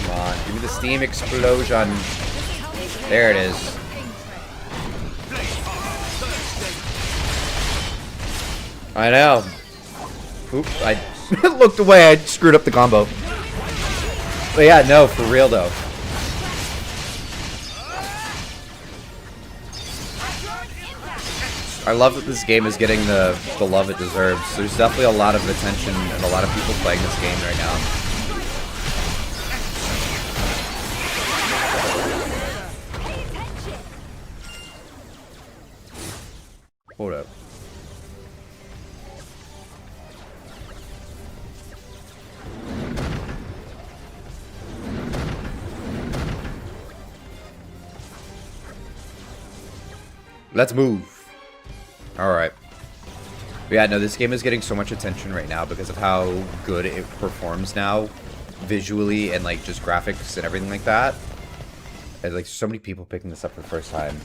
Come on, give me the steam explosion. There it is. I know. Oop, I looked away, I screwed up the combo. But yeah, no, for real though. I love that this game is getting the love it deserves. There's definitely a lot of attention and a lot of people playing this game right now. Hold up. Let's move. Alright. Yeah, no, this game is getting so much attention right now because of how good it performs now. Visually and, like, just graphics and everything like that. And, like, so many people picking this up for the first time.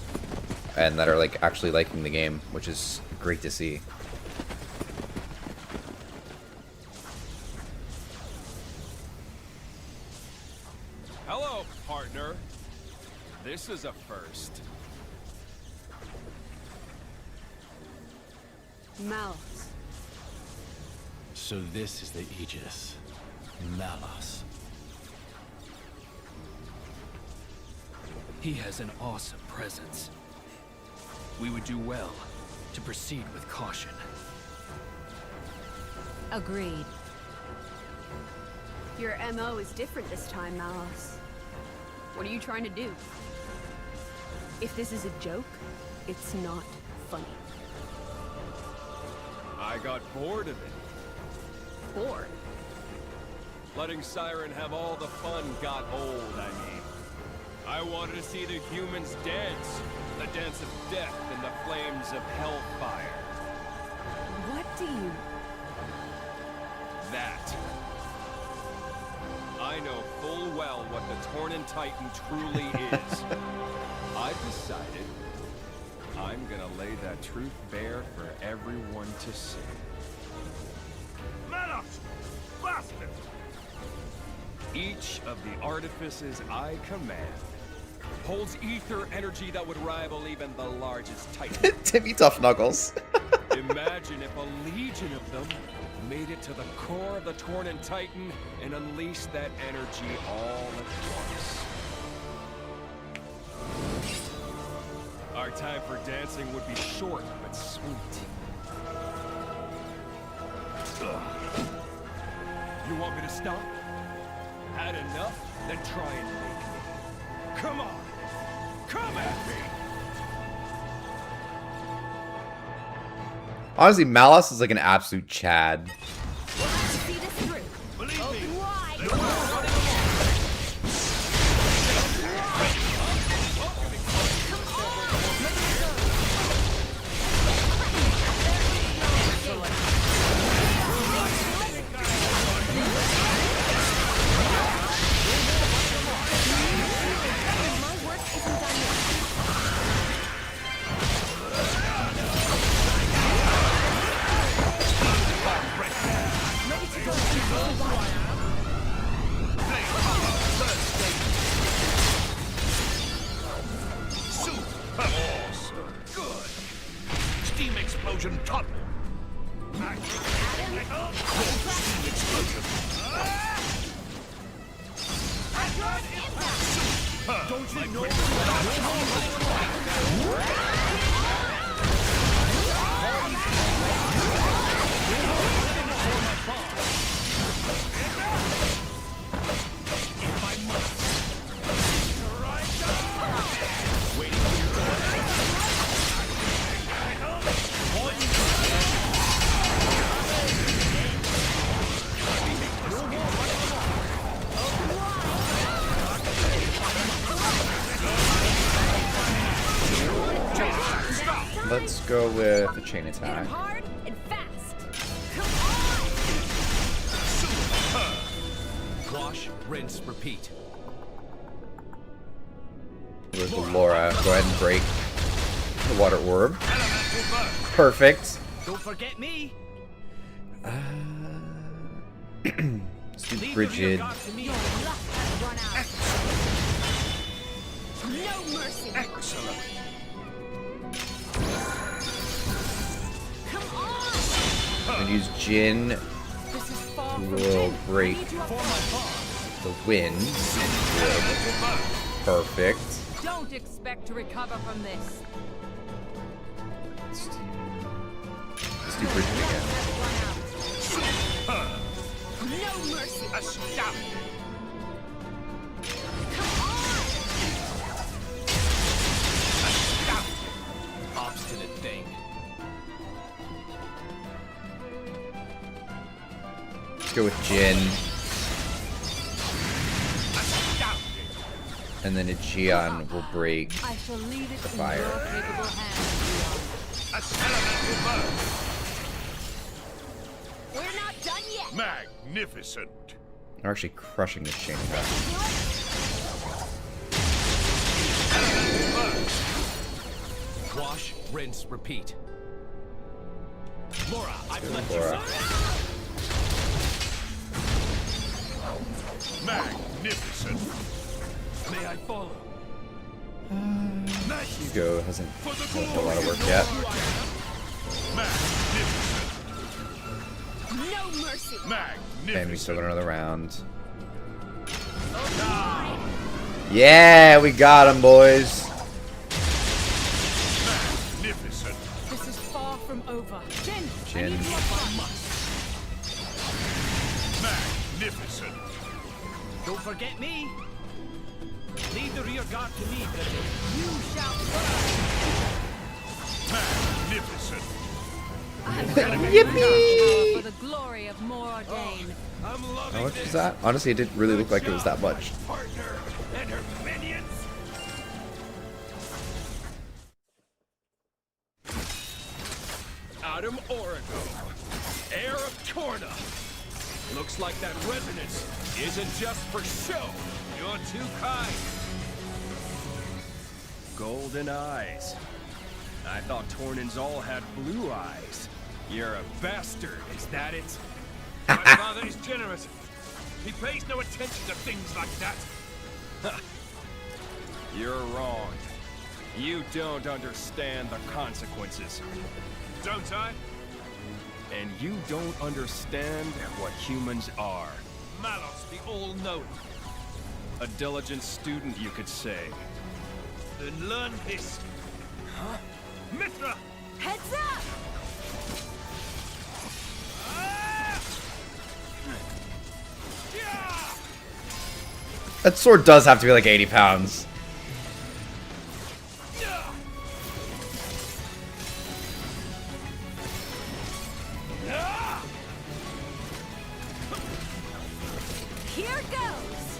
And that are, like, actually liking the game, which is great to see. Hello, partner. This is a first. Malice. So this is the Aegis. Malos. He has an awesome presence. We would do well to proceed with caution. Agreed. Your MO is different this time, Malos. What are you trying to do? If this is a joke, it's not funny. I got bored of it. Bored? Letting Siren have all the fun got old, I mean. I wanted to see the humans dance. The dance of death in the flames of hellfire. What do you... That. I know full well what the Torna Titan truly is. I've decided I'm gonna lay that truth bare for everyone to see. Manos! Bastard! Each of the artifices I command holds ether energy that would rival even the largest titan. Timmy Tough Knuckles. Imagine if a legion of them made it to the core of the Torna Titan and unleashed that energy all at once. Our time for dancing would be short but sweet. Ugh. You want me to stop? Had enough? Then try and make me. Come on! Come at me! Honestly, Malice is like an absolute Chad. We'll have to see this through. Believe me, Right. My work isn't done yet. Ready to go. awesome. Good. Steam explosion top. Steam explosion. Don't you know? Let's go with the chain Hit him attack. hard and fast. Come on! Wash, rinse, repeat. With the Lora. Go ahead and break the water orb. Perfect. Don't forget me. Let's do Leave Frigid. your guard to me. Your luck has run out. No mercy. Excellent. Come on! I'm gonna use Jin. This is far from We'll dead. break I need you up the wind. Good. Perfect. Don't expect to recover from this. Let's do Frigid again. No mercy. Astounding. Obstinate thing. Let's go with Jin. And then Aegeon will break. I shall leave it The in fire. your capable hands. A salamander burst. We're not done yet. Magnificent. They're actually crushing this chain gun. Wash, rinse, repeat. Lora, I've left Lora. Magnificent. May I follow? Hugo hasn't done a lot of work yet. Magnificent. No mercy. Magnificent. And we still got another round. Yeah, we got him, boys. Magnificent. This is far from over. Jin, Jin. I need you up front. Magnificent. Don't forget me. Leave the rear guard to me, Bridget. You shall Magnificent. burn for the glory of Moradane. I'm loving How much this. was that? Honestly, it didn't really look like it was that much. Partner and her minions. Addam heir of Torna. Looks like that resonance isn't just for show. You're too kind. Golden eyes. I thought Tornans all had blue eyes. You're a bastard, is that it? My father is generous. He pays no attention to things like that. You're wrong. You don't understand the consequences. Don't I? And you don't understand what humans are. Malos, the all-knowing. A diligent student, you could say. Then learn this. Huh? Mythra! Heads up! Ah! Yeah! That sword does have to be like 80 pounds. Here goes!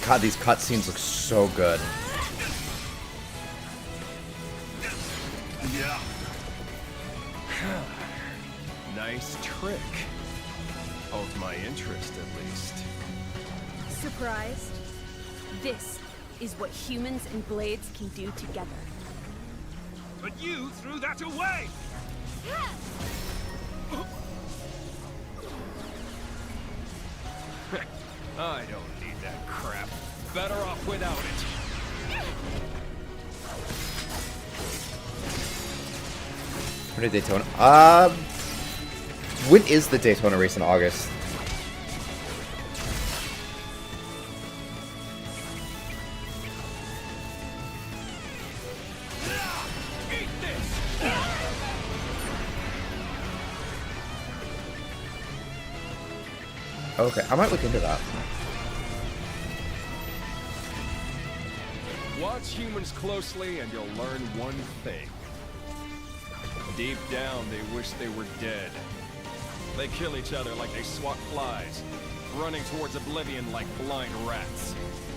God, these cutscenes look so good. Yeah. Nice trick. Hold my interest, at least. Surprised? This is what humans and blades can do together. But you threw that away! I don't need that crap. Better off without it. When did Daytona? When is the Daytona race in August? Eat this! Okay, I might look into that. Watch humans closely and you'll learn one thing. Deep down, they wish they were dead. They kill each other like they swat flies, running towards oblivion like blind rats.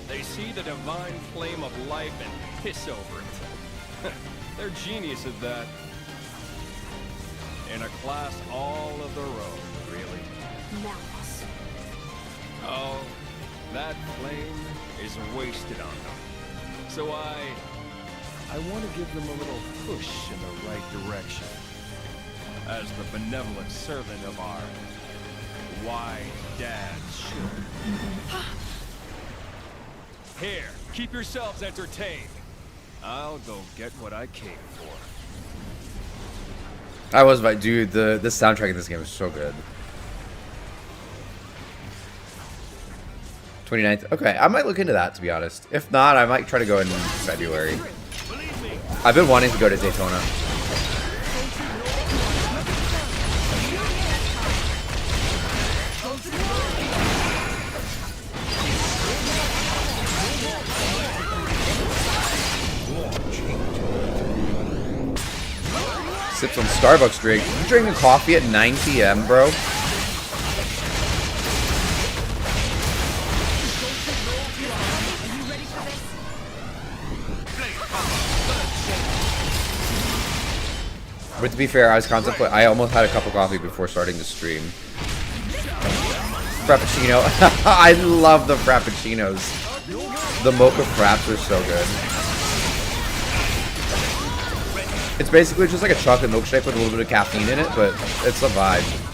They see the divine flame of life and piss over it. They're genius at that. In a class all of their own, really. Malice. Oh, that flame is wasted on them. So I want to give them a little push in the right direction. As the benevolent servant of our wise dad should. Here, keep yourselves entertained. I'll go get what I came for. I was about, dude, the soundtrack in this game is so good. 29th. Okay, I might look into that, to be honest. If not, I might try to go in February. Believe me, I've been wanting to go to Daytona. Sip some Starbucks drink. You drinking coffee at 9 p.m., bro? But to be fair, I was contemplating. I almost had a cup of coffee before starting the stream. Frappuccino. I love the frappuccinos. The mocha fraps are so good. It's basically just like a chocolate milkshake with a little bit of caffeine in it, but it's a vibe.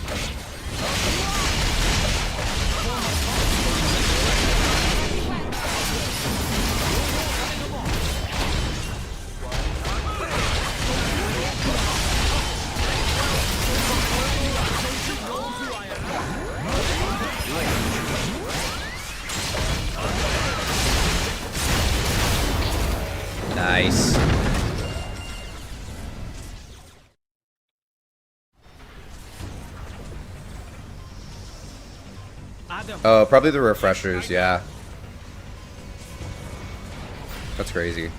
Nice. Addam. Oh, probably the refreshers, yeah. That's crazy.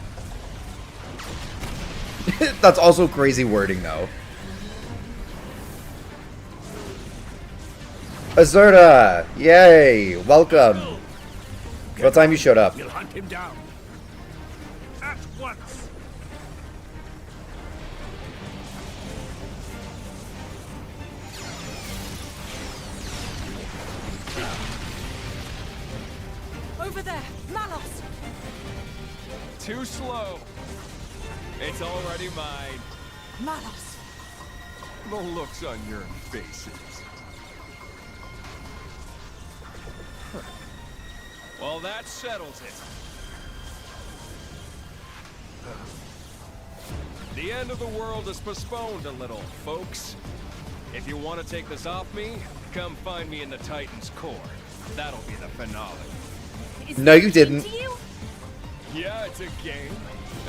That's also crazy wording, though. Azurta! Yay! Welcome! What time you showed up? We'll hunt him down. At once. Over there! Malos! Too slow. It's already mine. Malos! The looks on your faces. Well, that settles it. The end of the world is postponed a little, folks. If you want to take this off me, come find me in the Titan's core. That'll be the finale. Is No, this you a game didn't. to you? Yeah, it's a game.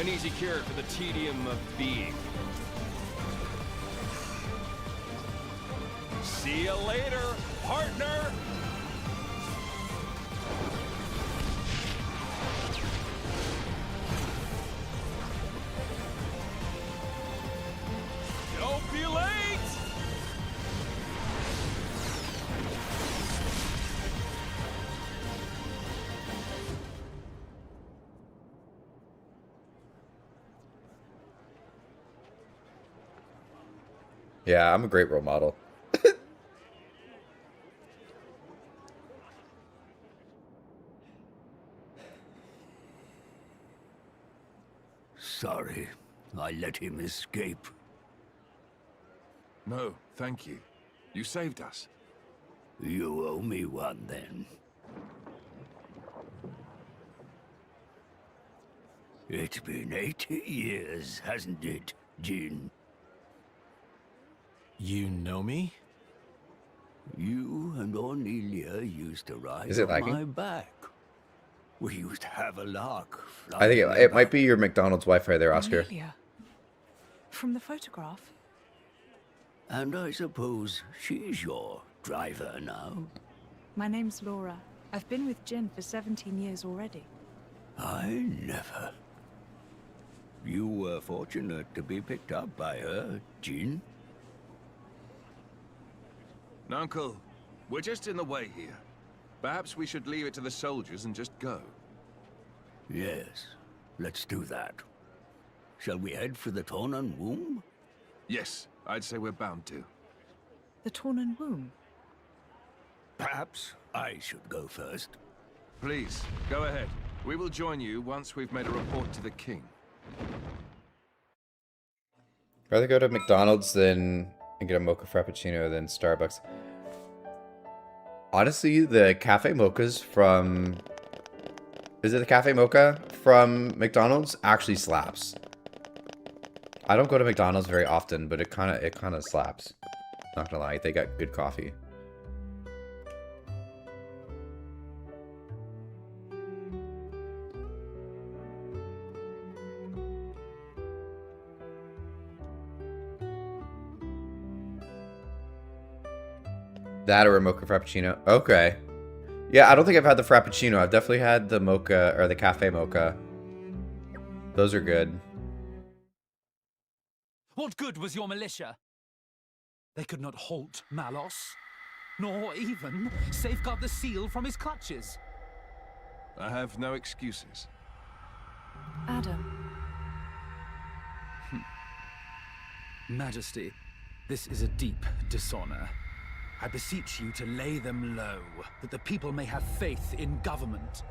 An easy cure for the tedium of being. See you later, partner! Don't be late! Yeah, I'm a great role model. Sorry, I let him escape. No, thank you. You saved us. You owe me one then. It's been 80 years, hasn't it, Jin? You know me? You and Ornelia used to ride Is it on lagging? my back. We used to have a lark. I think flying it might about. be your McDonald's Wi-Fi there, Oscar. Amelia. From the photograph? And I suppose she's your driver now? My name's Lora. I've been with Jin for 17 years already. I never. You were fortunate to be picked up by her, Jin. Uncle, we're just in the way here. Perhaps we should leave it to the soldiers and just go. Yes, let's do that. Shall we head for the Torna womb? Yes, I'd say we're bound to. The Tornan Womb? Perhaps I should go first. Please, go ahead. We will join you once we've made a report to the king. Rather go to McDonald's than and get a mocha frappuccino than Starbucks. Honestly, the cafe mochas from... Is it the cafe mocha from McDonald's? Actually slaps. I don't go to McDonald's very often, but it kind of slaps. Not gonna lie, they got good coffee. That or a mocha frappuccino. Okay. Yeah, I don't think I've had the frappuccino. I've definitely had the mocha or the cafe mocha. Those are good. What good was your militia? They could not halt Malos, nor even safeguard the seal from his clutches. I have no excuses. Addam. Majesty, this is a deep dishonor. I beseech you to lay them low, that the people may have faith in government.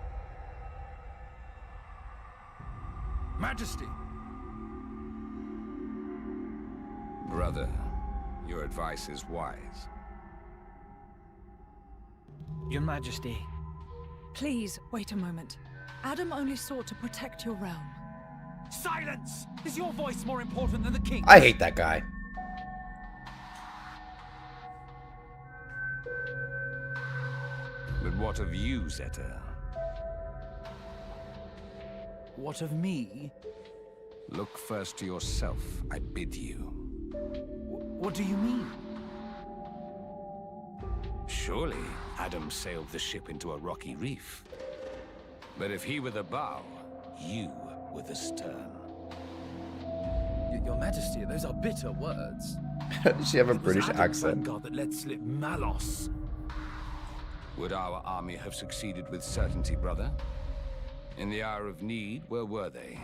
Majesty! Brother, your advice is wise. Your Majesty. Please, wait a moment. Addam only sought to protect your realm. Silence! Is your voice more important than the king? I hate that guy. But what of you, Zeta? What of me? Look first to yourself, I bid you. What do you mean? Surely, Addam sailed the ship into a rocky reef. But if he were the bow, you were the stern. Your Majesty, those are bitter words. Does she have a It was British Addam's accent? vanguard that let slip Malos. Would our army have succeeded with certainty, brother? In the hour of need, where were they?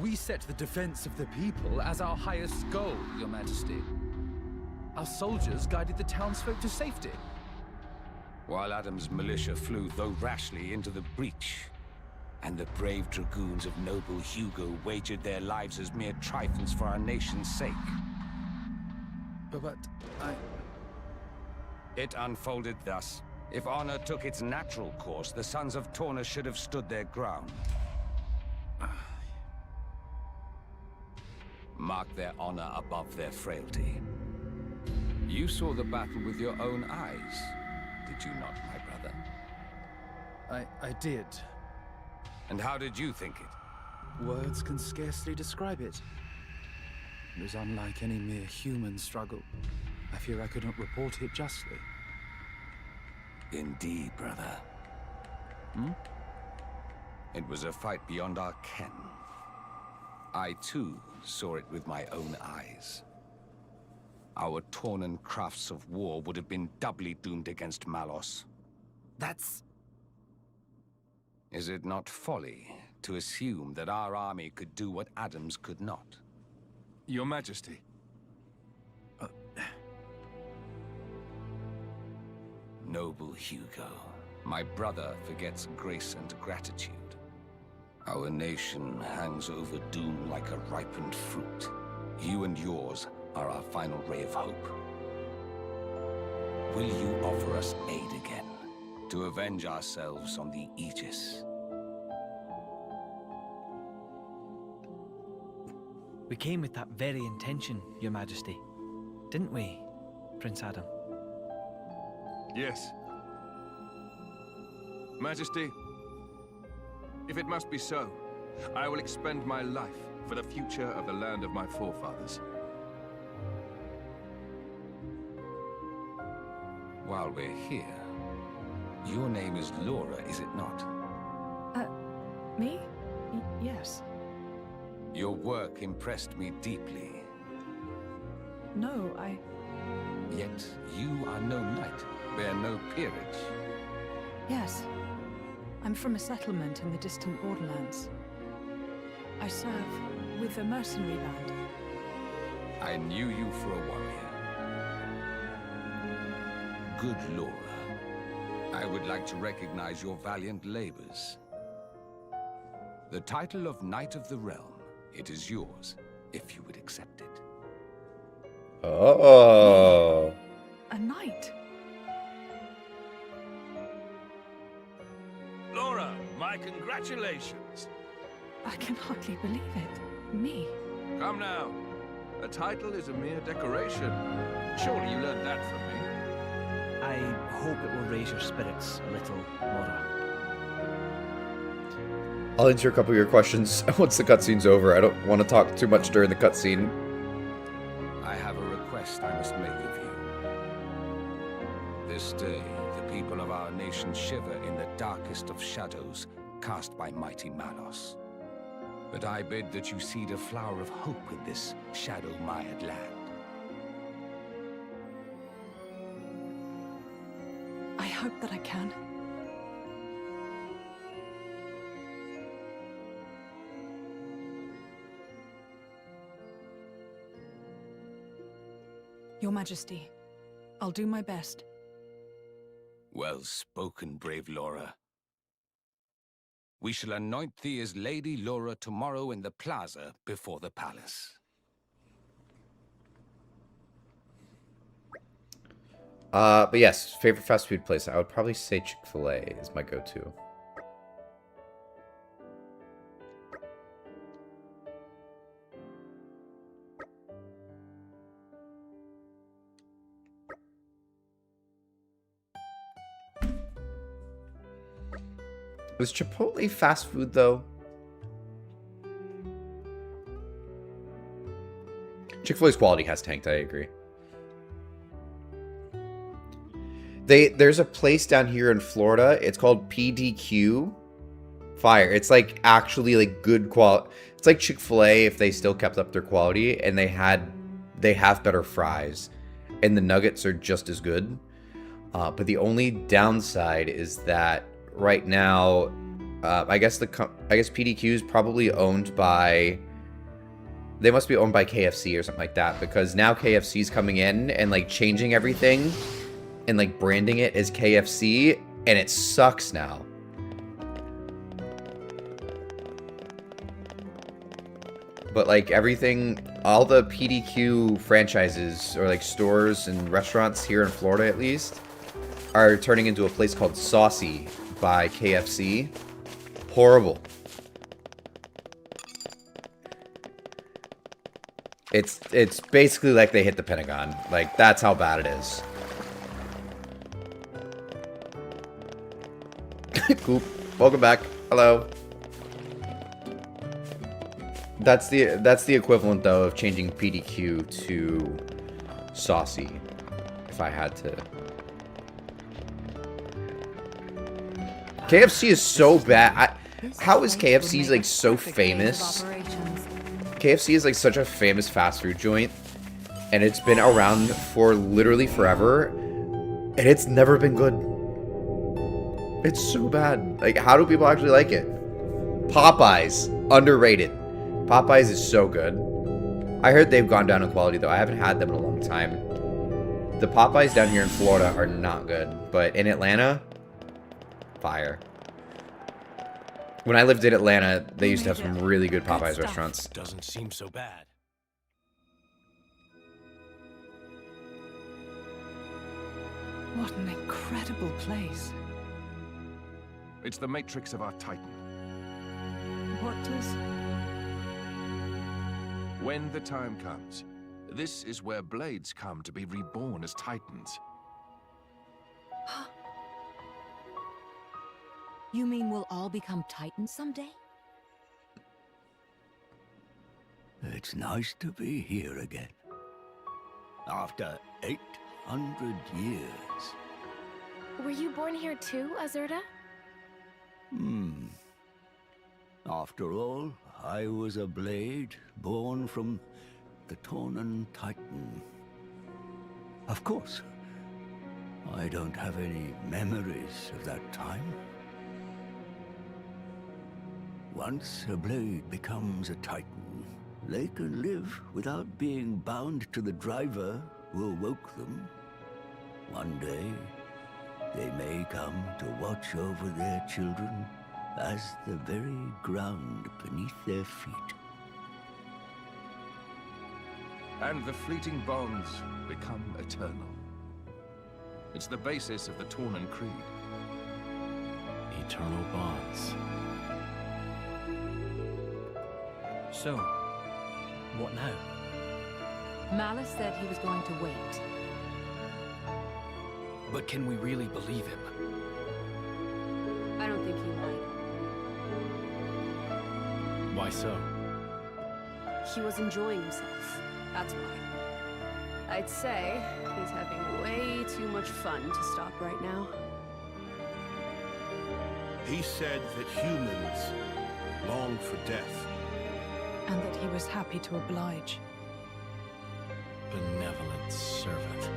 We set the defense of the people as our highest goal, Your Majesty. Our soldiers guided the townsfolk to safety. While Addam's militia flew, though rashly, into the breach, and the brave dragoons of noble Hugo wagered their lives as mere trifles for our nation's sake. But It unfolded thus. If honor took its natural course, the sons of Torna should have stood their ground. Mark their honor above their frailty. You saw the battle with your own eyes, did you not, my brother? I did. And how did you think it? Words can scarcely describe it. It was unlike any mere human struggle. I fear I couldn't report it justly. Indeed, brother. It was a fight beyond our ken. I, too, saw it with my own eyes. Our Tornan crafts of war would have been doubly doomed against Malos. That's... Is it not folly to assume that our army could do what Addam's could not? Your Majesty. Noble Hugo, my brother forgets grace and gratitude. Our nation hangs over doom like a ripened fruit. You and yours are our final ray of hope. Will you offer us aid again, to avenge ourselves on the Aegis? We came with that very intention, Your Majesty. Didn't we, Prince Addam? Yes. Majesty, if it must be so, I will expend my life for the future of the land of my forefathers. While we're here, your name is Lora, is it not? Me? Yes. Your work impressed me deeply. No, Yet you are no knight, bear no peerage. Yes. I'm from a settlement in the distant borderlands. I serve with a mercenary band. I knew you for a warrior. Good Lora, I would like to recognize your valiant labors. The title of Knight of the Realm, it is yours, if you would accept it. Oh. A knight? Lora, my congratulations. I can hardly believe it. Me? Come now. A title is a mere decoration. Surely you learned that from me. I hope it will raise your spirits a little, Lora. I'll answer a couple of your questions once the cutscene's over. I don't want to talk too much during the cutscene. I have a request I must make of you. This day, the people of our nation shiver in the darkest of shadows cast by mighty Malos. But I bid that you seed a flower of hope in this shadow-mired land. I hope that I can. Your Majesty, I'll do my best. Well spoken, brave Lora. We shall anoint thee as Lady Lora tomorrow in the plaza before the palace. But yes, favorite fast food place. I would probably say Chick-fil-A is my go-to. Was Chipotle fast food, though? Chick-fil-A's quality has tanked, I agree. There's a place down here in Florida. It's called PDQ. Fire. It's like actually like good quality. It's like Chick-fil-A if they still kept up their quality, and they have better fries, and the nuggets are just as good. But the only downside is that right now, I guess PDQ is probably owned by. They must be owned by KFC or something like that, because now KFC's coming in and like changing everything and like branding it as KFC, and it sucks now. But like everything, all the PDQ franchises or like stores and restaurants here in Florida at least are turning into a place called Saucy by KFC. Horrible. It's basically like they hit the Pentagon. Like, that's how bad it is. Coop, welcome back. Hello. That's the equivalent though of changing PDQ to Saucy, if I had to. KFC is so bad. How is KFC's like so famous? KFC is like such a famous fast food joint, and it's been around for literally forever, and it's never been good. It's so bad. Like, how do people actually like it? Popeyes, underrated. Popeyes is so good. I heard they've gone down in quality though. I haven't had them in a long time. The Popeyes down here in Florida are not good, but in Atlanta, fire. When I lived in Atlanta, they used to have some really good Popeyes restaurants. Doesn't seem so bad. What an incredible place. It's the matrix of our Titan. What does... When the time comes, this is where blades come to be reborn as Titans. You mean we'll all become Titans someday? It's nice to be here again. After 800 years. Were you born here too, Azurda? After all, I was a blade born from the Torna Titan. Of course, I don't have any memories of that time. Once a blade becomes a Titan, they can live without being bound to the driver who awoke them. One day, they may come to watch over their children as the very ground beneath their feet. And the fleeting bonds become eternal. It's the basis of the Tornan Creed. Eternal bonds. So, what now? Malice said he was going to wait. But can we really believe him? I don't think he lied. Why so? He was enjoying himself. That's why. I'd say he's having way too much fun to stop right now. He said that humans long for death. And that he was happy to oblige. Benevolent servant.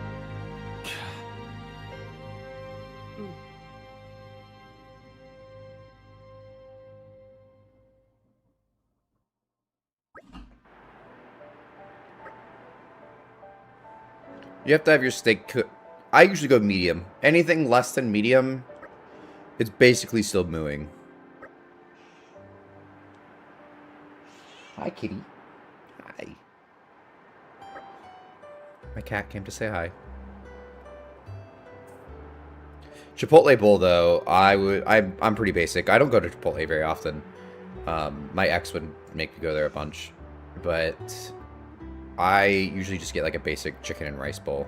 You have to have your steak cooked. I usually go medium. Anything less than medium, it's basically still mooing. Hi, kitty. Hi. My cat came to say hi. Chipotle bowl, though, I'm pretty basic. I don't go to Chipotle very often. My ex would make me go there a bunch, but I usually just get like a basic chicken and rice bowl.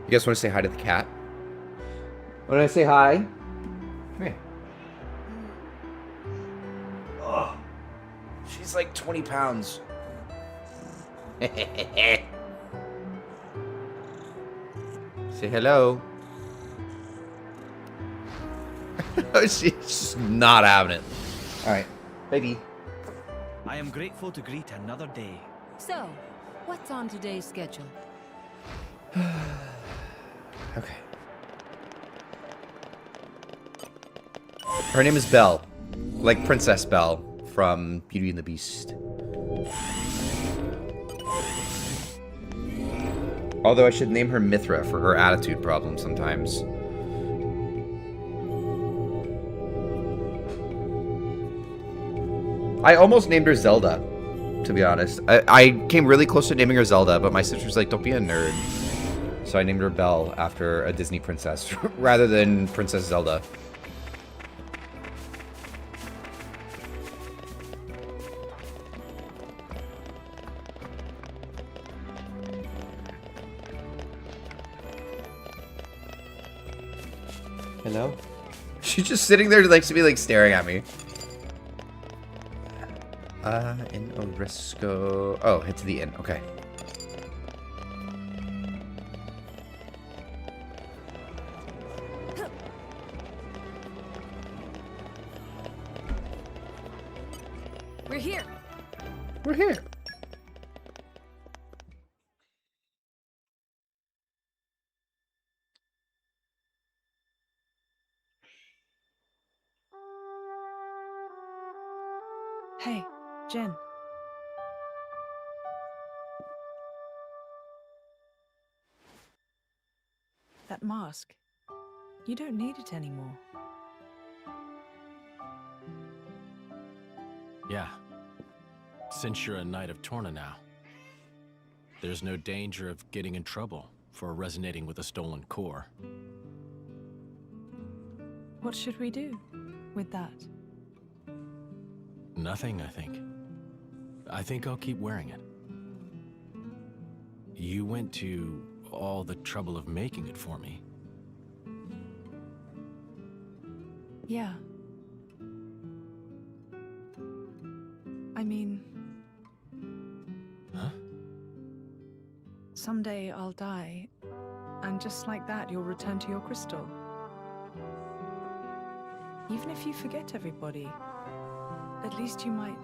You guys want to say hi to the cat? Want to say hi? Come here. Oh, she's like 20 pounds. Say hello. She's just not having it. All right, baby. I am grateful to greet another day. So, what's on today's schedule? Okay. Her name is Belle. Like Princess Belle from Beauty and the Beast. Although I should name her Mythra for her attitude problem sometimes. I almost named her Zelda, to be honest. I came really close to naming her Zelda, but my sister's like, don't be a nerd. So I named her Belle after a Disney princess, rather than Princess Zelda. Hello? She's just sitting there like to be like staring at me. In Orisco. Oh, head to the inn. Okay. We're here. We're here. Hey, Jen. That mask. You don't need it anymore. Yeah. Since you're a Knight of Torna now, there's no danger of getting in trouble for resonating with a stolen core. What should we do with that? Nothing, I think. I think I'll keep wearing it. You went to all the trouble of making it for me. Yeah. I mean... Huh? Someday I'll die, and just like that you'll return to your crystal. Even if you forget everybody, at least you might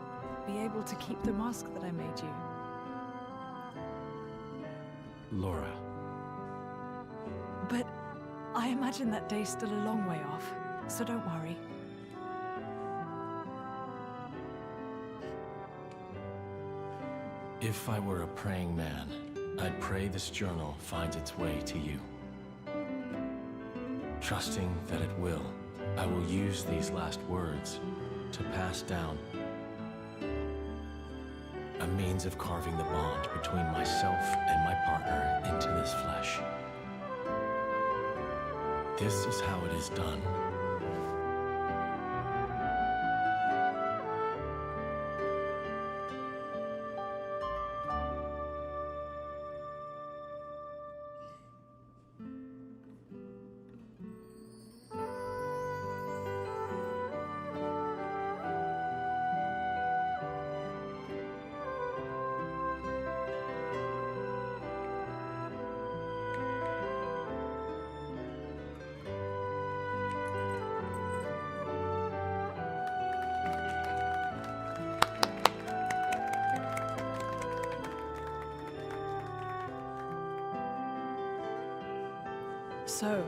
be able to keep the mask that I made you. Lora. But I imagine that day's still a long way off, so don't worry. If I were a praying man, I'd pray this journal finds its way to you. Trusting that it will, I will use these last words to pass down a means of carving the bond between myself and my partner into this flesh. This is how it is done. So,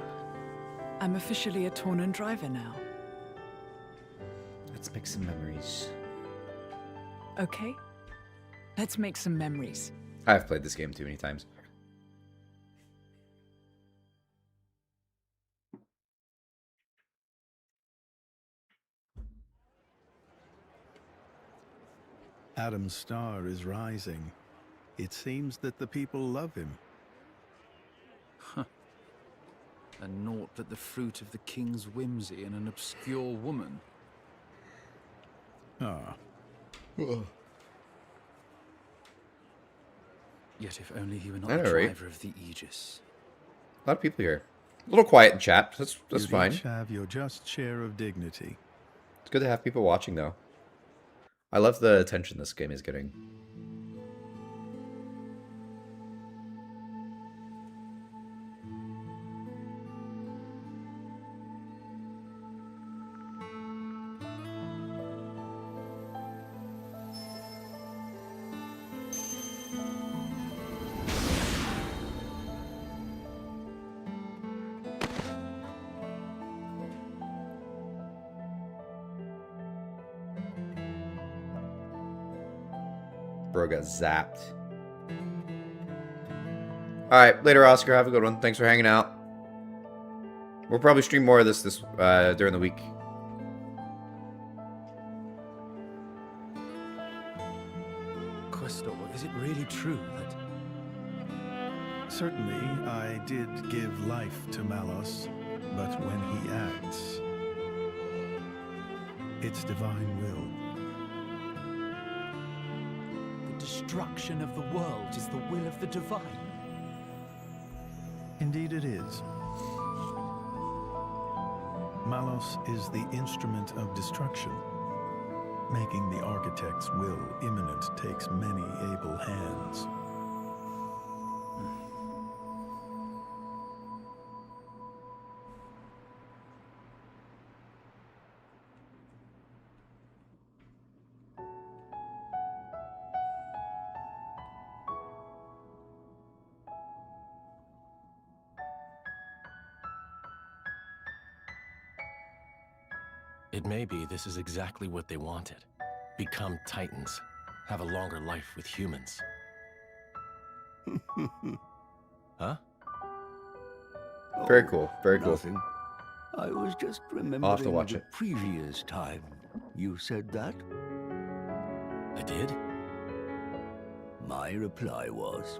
I'm officially a Tornan driver now. Let's make some memories. Okay? Let's make some memories. I've played this game too many times. Addam's star is rising. It seems that the people love him. And naught but the fruit of the king's whimsy and an obscure woman. Ah. Yet if only he were not I the know, right? driver of the Aegis. A lot of people here. A little quiet in chat. That's You fine. each have your just share of dignity. It's good to have people watching, though. I love the attention this game is getting. Bro got zapped. Alright, later, Oscar. Have a good one. Thanks for hanging out. We'll probably stream more of this during the week. Questor, is it really true that... Certainly, I did give life to Malos, but when he acts, it's divine will. destruction of the world is the will of the divine? Indeed it is. Malos is the instrument of destruction. Making the architect's will imminent takes many able hands. It may be this is exactly what they wanted. Become Titans. Have a longer life with humans. Huh? Very cool. Very cool. Nothing. I was just remembering I'll have to watch the it. previous time you said that. I did? My reply was,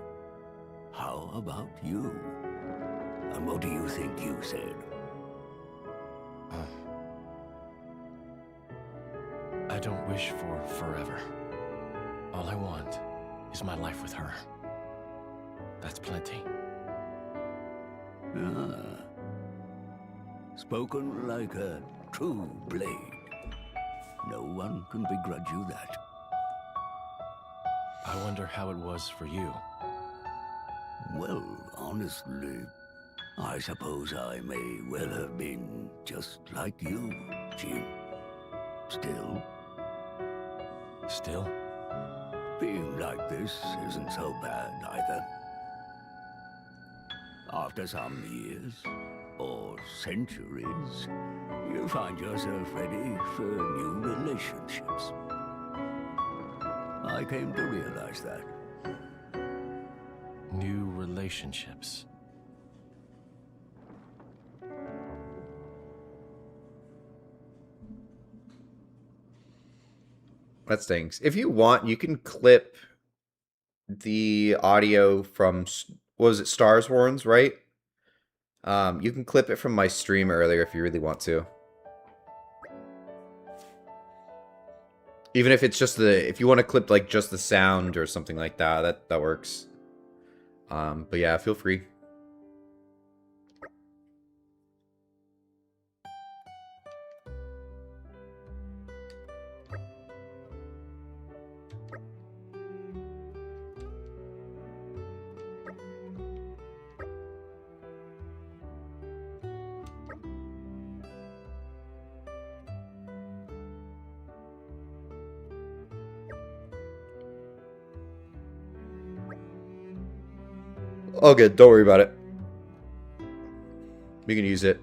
how about you? And what do you think you said? I don't wish for forever. All I want is my life with her. That's plenty. Ah. Spoken like a true blade. No one can begrudge you that. I wonder how it was for you. Well, honestly, I suppose I may well have been just like you, Jim. Still, being like this isn't so bad either. After some years, or centuries, you find yourself ready for new relationships. I came to realize that. New relationships. That stinks. If you want, you can clip the audio from, what was it, Stars Horns, right? You can clip it from my stream earlier if you really want to. Even if it's just if you want to clip like just the sound or something like that, that works. But yeah, feel free. All good. Don't worry about it. We can use it.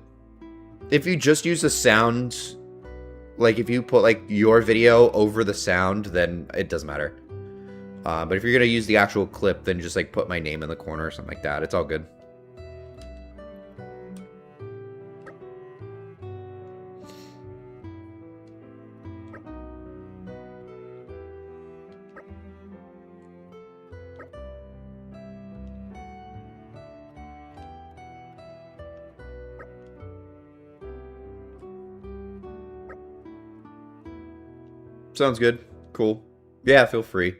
if you just use the sound, like if you put like your video over the sound, then it doesn't matter. But if you're gonna use the actual clip, then just like put my name in the corner or something like that. It's all good. Sounds good. Cool. Yeah, feel free.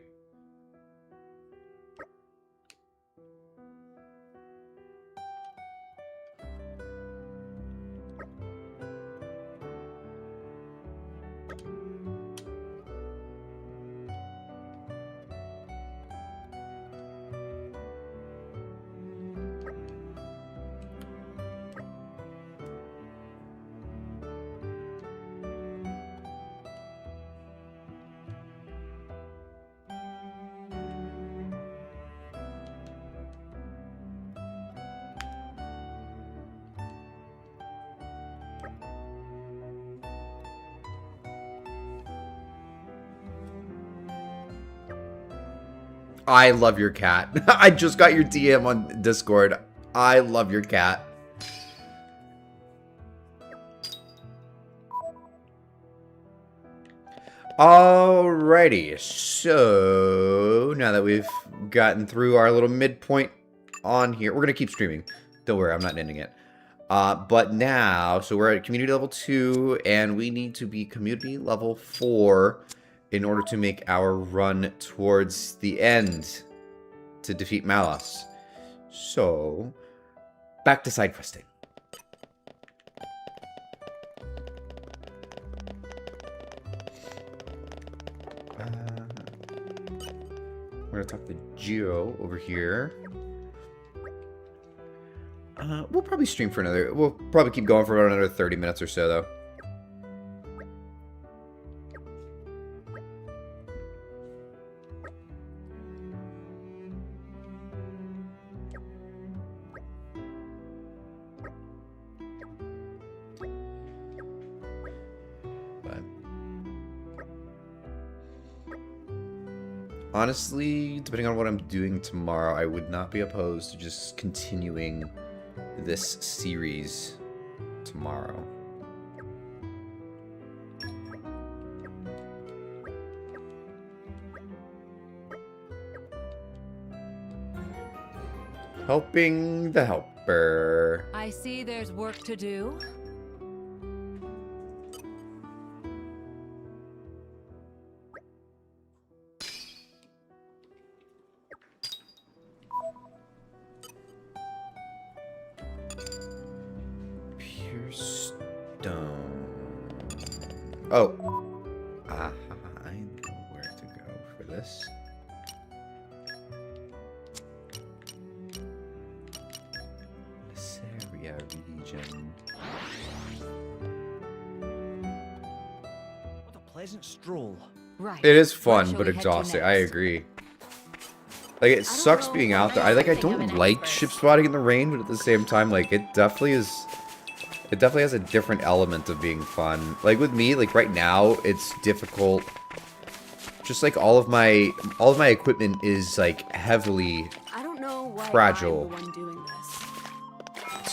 I love your cat. I just got your DM on Discord. I love your cat. Alrighty, so now that we've gotten through our little midpoint on here, we're gonna keep streaming. Don't worry, I'm not ending it. But now, so we're at community level 2, and we need to be community level 4 in order to make our run towards the end to defeat Malos. So, back to side questing. We're gonna talk to Gio over here. We'll probably stream for another... We'll probably keep going for about another 30 minutes or so, though. Honestly, depending on what I'm doing tomorrow, I would not be opposed to just continuing this series tomorrow. Helping the helper. I see there's work to do. Oh. I know where to go for this. This area region. What a pleasant stroll. Right. It is fun, but exhausting. I agree. Like, it sucks being out there. I don't like ship spotting in the rain, but at the same time, like, it definitely is... It definitely has a different element of being fun. Like with me, like right now, it's difficult. Just like all of my equipment is like heavily fragile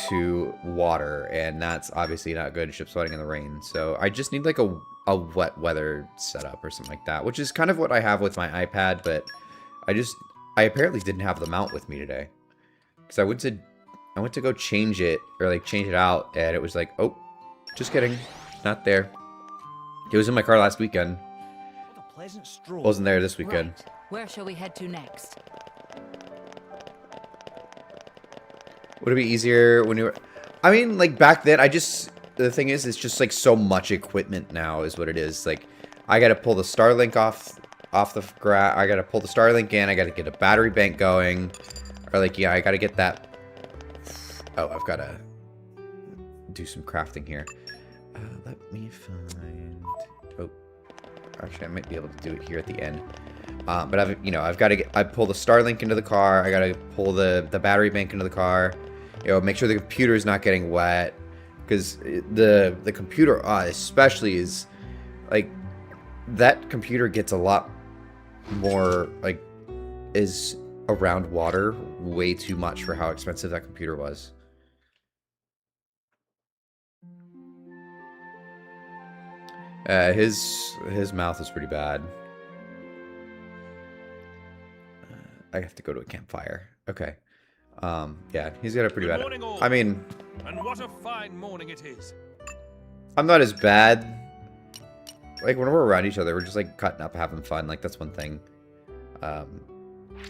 to water, and that's obviously not good ship spotting in the rain. So I just need like a wet weather setup or something like that, which is kind of what I have with my iPad. But I apparently didn't have the mount with me today because I went to go change it, or like change it out, and it was like, oh, just kidding, not there. It was in my car last weekend. What a pleasant stroll. Wasn't there this weekend. Right. Where shall we head to next? Would it be easier when you were... I mean, like back then, the thing is, it's just like so much equipment now is what it is. Like, I gotta pull the Starlink off the I gotta pull the Starlink in, I gotta get a battery bank going, or like, yeah, I gotta get that. Oh, I've got to do some crafting here. Let me find... Oh, actually, I might be able to do it here at the end. But I've got to I pull the Starlink into the car. I got to pull the battery bank into the car. Make sure the computer is not getting wet. because the computer especially is like that computer gets a lot more like is around water way too much for how expensive that computer was. His mouth is pretty bad. I have to go to a campfire. Okay. Yeah, he's got a pretty bad. I mean, and what a fine morning it is. I'm not as bad. Like when we're around each other, we're just like cutting up, having fun. Like that's one thing. But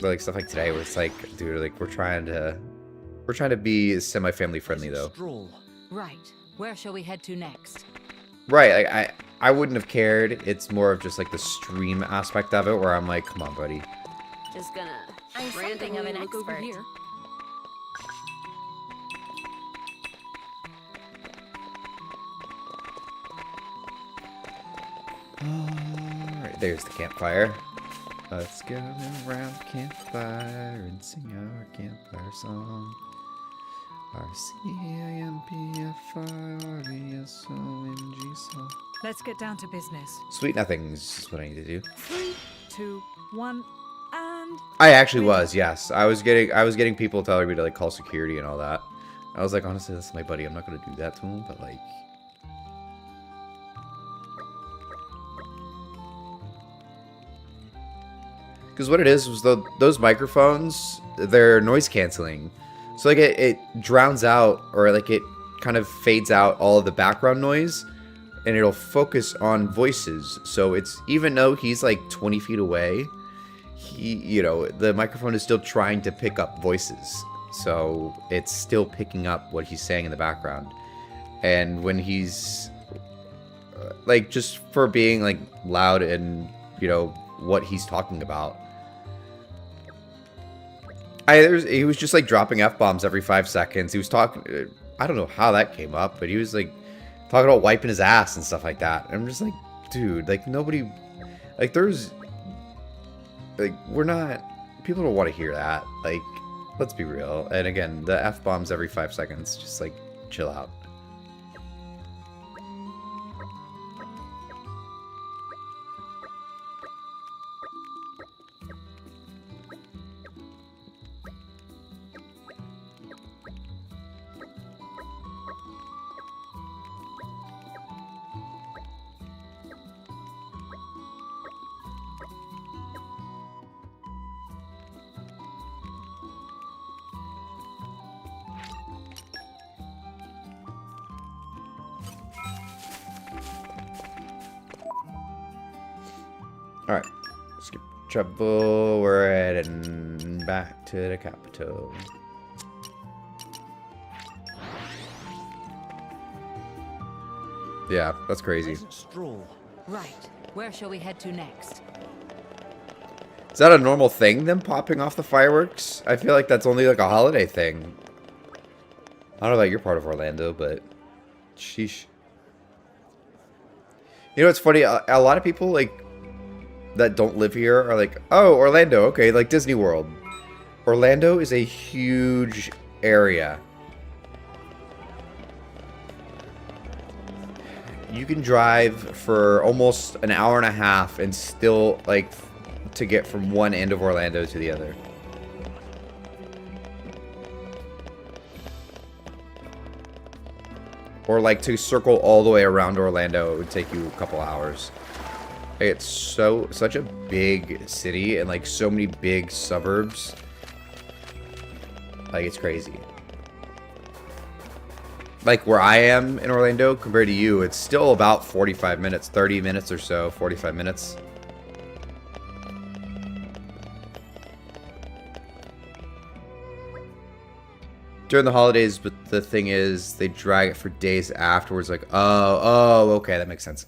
like stuff like today, where it's like, dude, like we're trying to be semi-family friendly though. Stroll. Right. Where shall we head to next? Right. Like I wouldn't have cared. It's more of just like the stream aspect of it, where I'm like, come on, buddy. Just gonna I'm something of an look over expert. here. Alright, there's the campfire. Let's go around the campfire and sing our campfire song. RCAMPFIRESONG song. Let's get down to business. Sweet nothings is what I need to do. 3, 2, 1, and... I actually was, yes. I was getting people telling me to like call security and all that. I was like, honestly, that's my buddy. I'm not gonna do that to him, but like. Because what it is was those microphones, they're noise canceling. So like it drowns out, or like it kind of fades out all of the background noise, and it'll focus on voices. So it's, even though he's like 20 feet away, the microphone is still trying to pick up voices. So it's still picking up what he's saying in the background. And when he's like, just for being like loud and what he's talking about, he was just like dropping F-bombs every 5 seconds. He was talking, I don't know how that came up, but he was like talking about wiping his ass and stuff like that. And I'm just like, dude, like nobody, like there's, like people don't want to hear that. Like, let's be real. And again, the F-bombs every 5 seconds, just like chill out. Alright, skip trouble, we're heading back to the capital. Yeah, that's crazy. Stroll. Right. Where shall we head to next? Is that a normal thing, them popping off the fireworks? I feel like that's only like a holiday thing. I don't know about your part of Orlando, but sheesh. You know what's funny? A lot of people like that don't live here are like, oh, Orlando, okay, like Disney World. Orlando is a huge area. You can drive for almost an hour and a half and still like to get from one end of Orlando to the other. Or like to circle all the way around Orlando, it would take you a couple hours. It's such a big city and like so many big suburbs. Like it's crazy. Like where I am in Orlando compared to you, it's still about 45 minutes, 30 minutes or so, 45 minutes. During the holidays, but the thing is, they drag it for days afterwards. Like, oh, okay, that makes sense.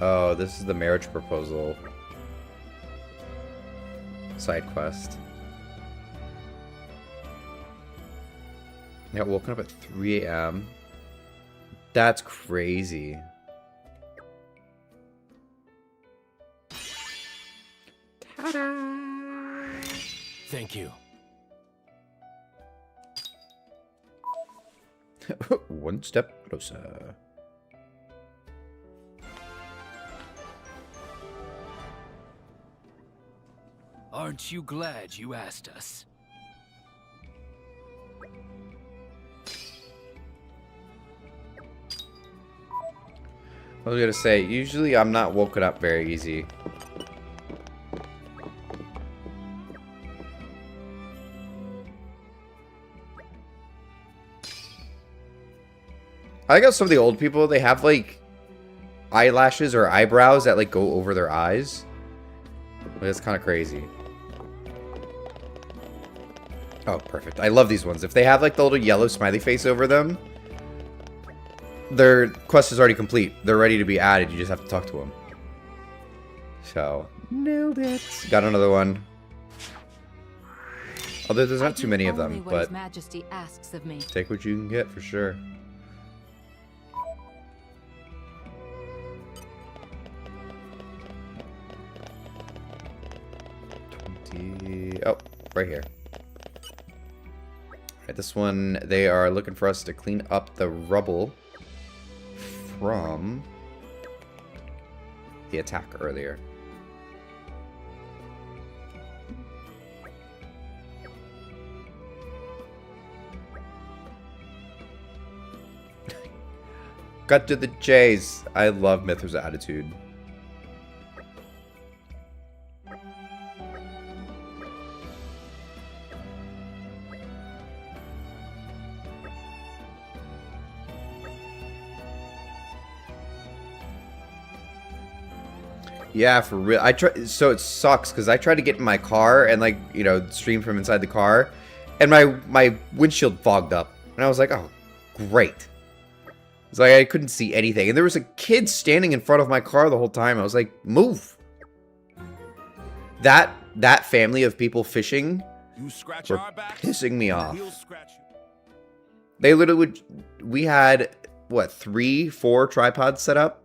Oh, this is the marriage proposal side quest. I got woken up at 3 a.m. That's crazy. Ta-da! Thank you. One step closer. Aren't you glad you asked us? I was gonna say, usually I'm not woken up very easy. I think how some of the old people, they have like eyelashes or eyebrows that like go over their eyes. It's kind of crazy. Oh, perfect. I love these ones. If they have like the little yellow smiley face over them, their quest is already complete. They're ready to be added. You just have to talk to them. So, nailed it. Got another one. Although there's not too many of them, but His Majesty asks of me. take what you can get for sure. Oh, right here. Alright, this one, they are looking for us to clean up the rubble from the attack earlier. Cut to the chase. I love Mythra's attitude. Yeah, for real. So it sucks because I tried to get in my car and like, you know, stream from inside the car, and my windshield fogged up, and I was like, oh, great. It's like I couldn't see anything, and there was a kid standing in front of my car the whole time. I was like, move. That family of people fishing were pissing me off. They literally would. We had what, 3, 4 tripods set up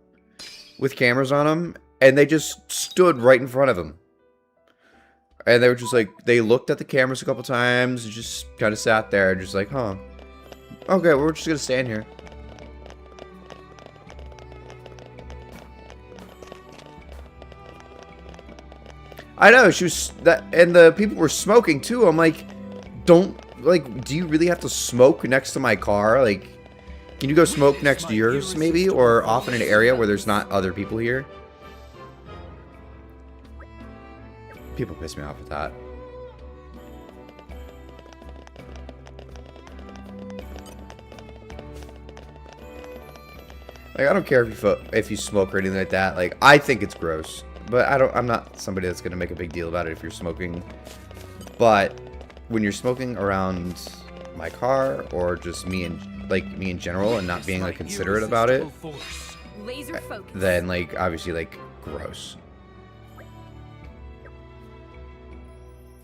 with cameras on them. And they just stood right in front of him. And they were just like, they looked at the cameras a couple times, and just kind of sat there, just like, huh. Okay, we're just going to stand here. I know, she was, and the people were smoking too. I'm like, do you really have to smoke next to my car? Like, can you go smoke next to yours, maybe? Or off in an area where there's not other people here? People piss me off with that. Like, I don't care if you smoke or anything like that. Like, I think it's gross, but I'm not somebody that's gonna make a big deal about it if you're smoking. But when you're smoking around my car or just me in general and not being like considerate about it, then like obviously like gross.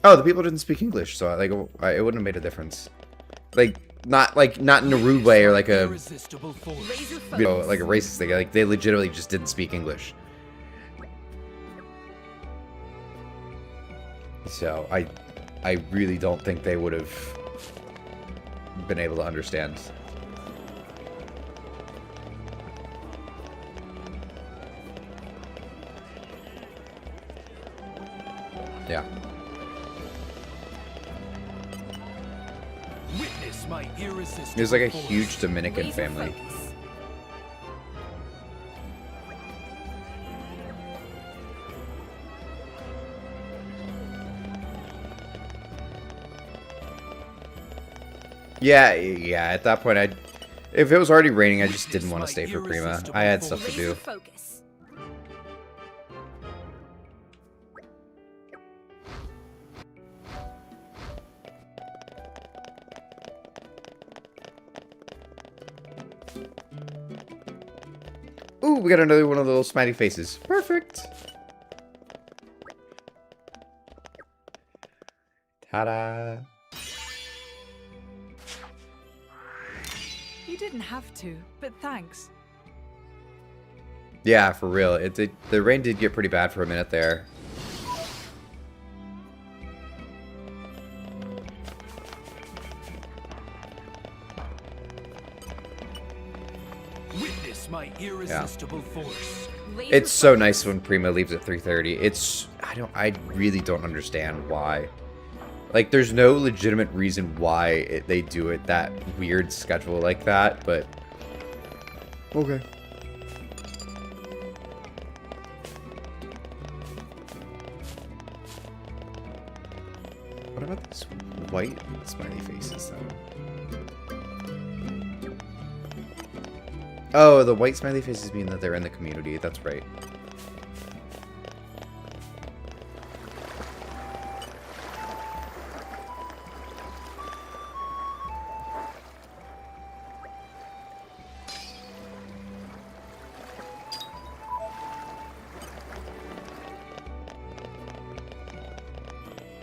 Oh, the people didn't speak English, so like it wouldn't have made a difference. Like not in a rude way or like a, you know, like a racist thing. Like they legitimately just didn't speak English. So I really don't think they would have been able to understand. Yeah. There's like a huge Dominican family. Yeah, at that point, if it was already raining, I just didn't want to stay for Prima. I had stuff to do. Ooh, we got another one of those smiley faces. Perfect. Ta-da. You didn't have to, but thanks. Yeah, for real. The rain did get pretty bad for a minute there. Witness my irresistible force. It's so nice when Prima leaves at 3:30. I really don't understand why. Like, there's no legitimate reason why they do it that weird schedule like that, but okay. What about this white smiley faces though? Oh, the white smiley faces mean that they're in the community. That's right.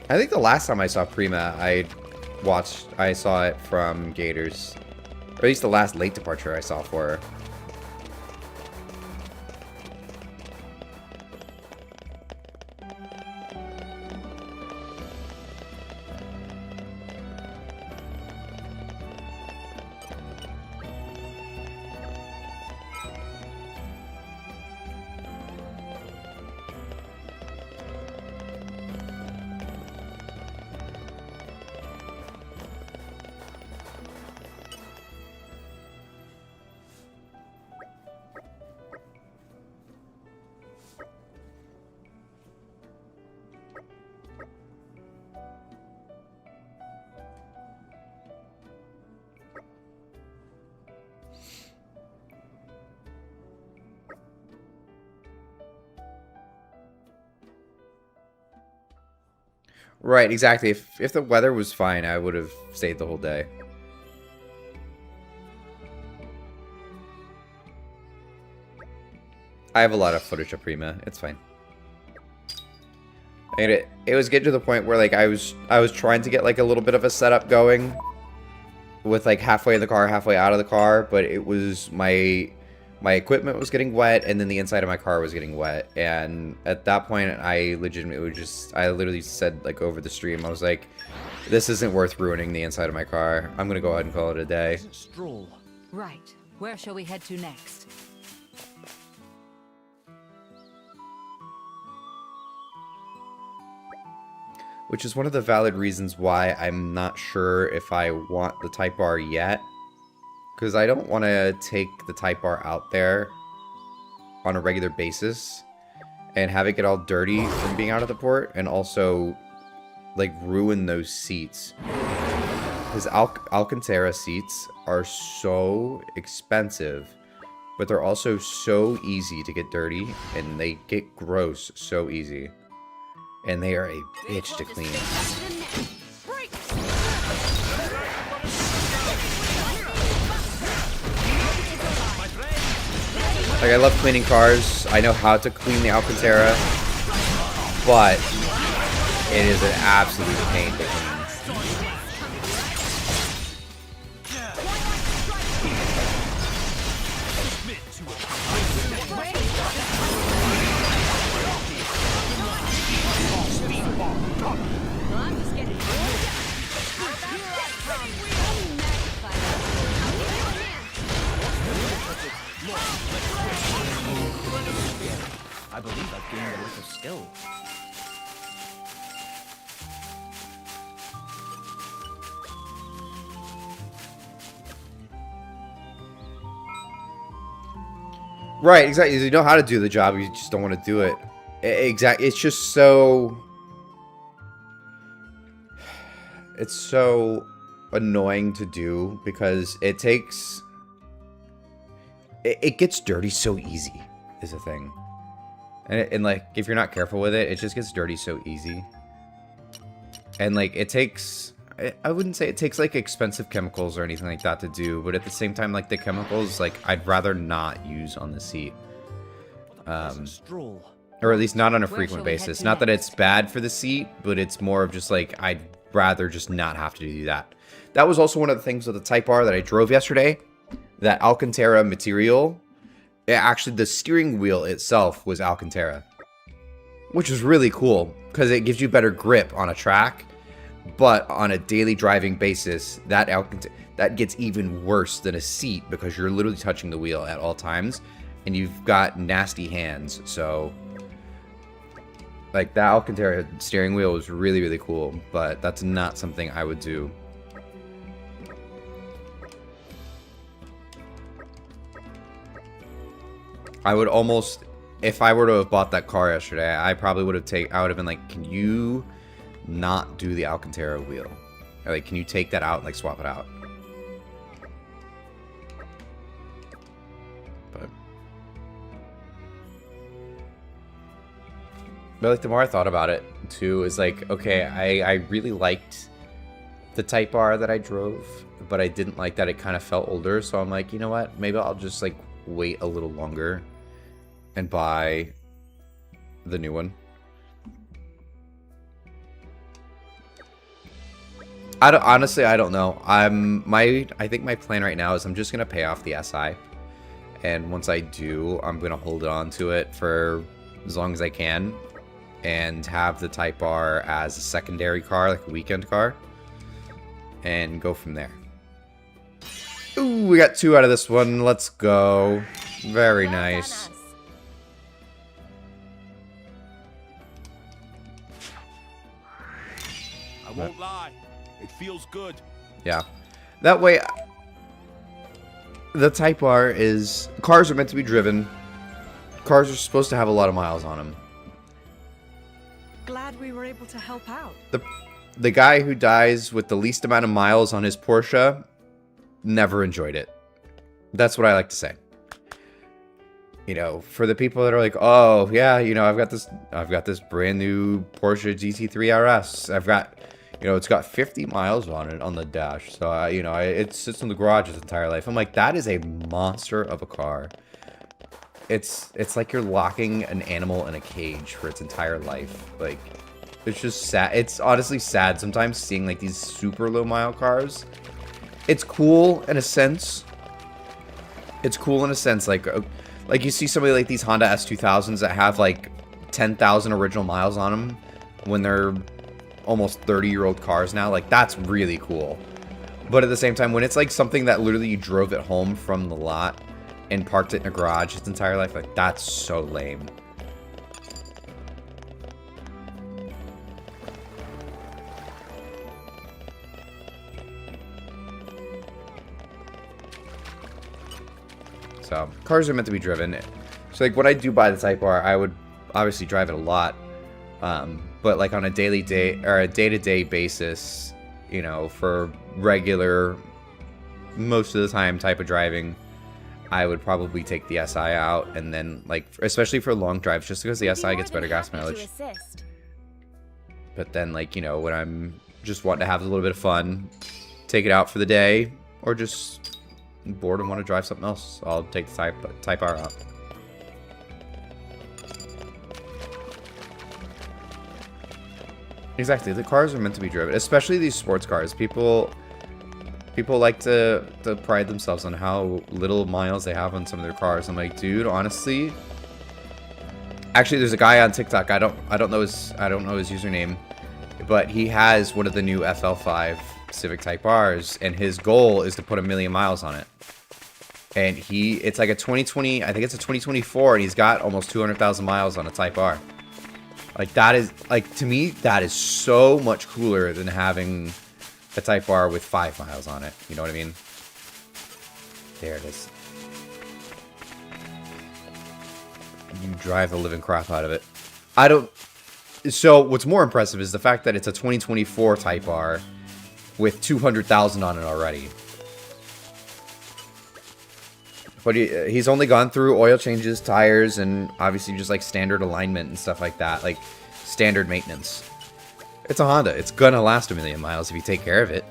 I think the last time I saw Prima, I saw it from Gators. Or at least the last late departure I saw for her. Right, exactly. If the weather was fine, I would have stayed the whole day. I have a lot of footage of Prima. It's fine. And it was getting to the point where like I was trying to get like a little bit of a setup going with like halfway in the car, halfway out of the car, but it was my equipment was getting wet, and then the inside of my car was getting wet. And at that point, I literally said, like, over the stream, I was like, this isn't worth ruining the inside of my car. I'm gonna go ahead and call it a day. Stroll. Right. Where shall we head to next? Which is one of the valid reasons why I'm not sure if I want the Type R yet. Because I don't want to take the Type R out there on a regular basis and have it get all dirty from being out of the port, and also like ruin those seats. Because Alcantara seats are so expensive, but they're also so easy to get dirty, and they get gross so easy. And they are a bitch to clean. Like, I love cleaning cars. I know how to clean the Alcantara, but it is an absolute pain to clean. I believe I've gained a little skill. Right, exactly. You know how to do the job, you just don't want to do it. Exactly. It's just so... It's so annoying to do because it takes... It gets dirty so easy, is the thing. And like, if you're not careful with it, it just gets dirty so easy. And like, it takes... I wouldn't say it takes like expensive chemicals or anything like that to do, but at the same time, like the chemicals, like I'd rather not use on the seat. Stroll. Or at least not on a Where frequent shall we head basis. to Not that next? it's bad for the seat, but it's more of just like, I'd rather just not have to do that. That was also one of the things with the Type R that I drove yesterday. That Alcantara material, actually the steering wheel itself was Alcantara. Which is really cool, because it gives you better grip on a track. But on a daily driving basis, that gets even worse than a seat, because you're literally touching the wheel at all times. And you've got nasty hands, so... Like, that Alcantara steering wheel was really, really cool, but that's not something I would do. I would almost, if I were to have bought that car yesterday, I probably would have I would have been like, can you not do the Alcantara wheel? Or like, can you take that out and like swap it out? But like, the more I thought about it too, is like, okay, I really liked the Type R that I drove, but I didn't like that it kind of felt older. So I'm like, you know what? Maybe I'll just like wait a little longer and buy the new one. Honestly, I don't know. I think my plan right now is I'm just gonna pay off the SI, and once I do, I'm gonna hold on to it for as long as I can, and have the Type R as a secondary car, like a weekend car, and go from there. Ooh, we got 2 out of this one. Let's go. Very nice. I won't lie. It feels good. Yeah. That way, the Type R is... Cars are meant to be driven. Cars are supposed to have a lot of miles on them. Glad we were able to help out. The guy who dies with the least amount of miles on his Porsche never enjoyed it. That's what I like to say. You know, for the people that are like, oh yeah, you know, I've got this brand new Porsche GT3 RS. I've got, you know, it's got 50 miles on it on the dash. So you know, it sits in the garage its entire life. I'm like, that is a monster of a car. It's like you're locking an animal in a cage for its entire life. Like, it's just sad. It's honestly sad sometimes seeing like these super low mile cars. It's cool in a sense. It's cool in a sense, like you see somebody like these Honda S2000s that have like 10,000 original miles on them when they're almost 30-year-old cars now. Like, that's really cool. But at the same time, when it's like something that literally you drove it home from the lot and parked it in a garage its entire life, like, that's so lame. So, cars are meant to be driven. So, like, when I do buy the Type R, I would obviously drive it a lot. But, like, on a day-to-day basis, you know, for regular, most of the time type of driving, I would probably take the SI out. And then, like, especially for long drives, just because the SI gets better gas mileage. But then, like, you know, when I'm just wanting to have a little bit of fun, take it out for the day, or just bored and want to drive something else, I'll take the Type R out. Exactly, the cars are meant to be driven, especially these sports cars. People like to pride themselves on how little miles they have on some of their cars. I'm like, dude, honestly, actually, there's a guy on TikTok. I don't know his username, but he has one of the new FL5 Civic Type R's, and his goal is to put 1 million miles on it. And it's like a 2020, I think it's a 2024, and he's got almost 200,000 miles on a Type R. Like, that is, like, to me, that is so much cooler than having a Type R with 5 miles on it. You know what I mean? There it is. You drive the living crap out of it. So, what's more impressive is the fact that it's a 2024 Type R with 200,000 on it already. But he's only gone through oil changes, tires, and obviously just like standard alignment and stuff like that. Like standard maintenance. It's a Honda. It's gonna last 1 million miles if you take care of it.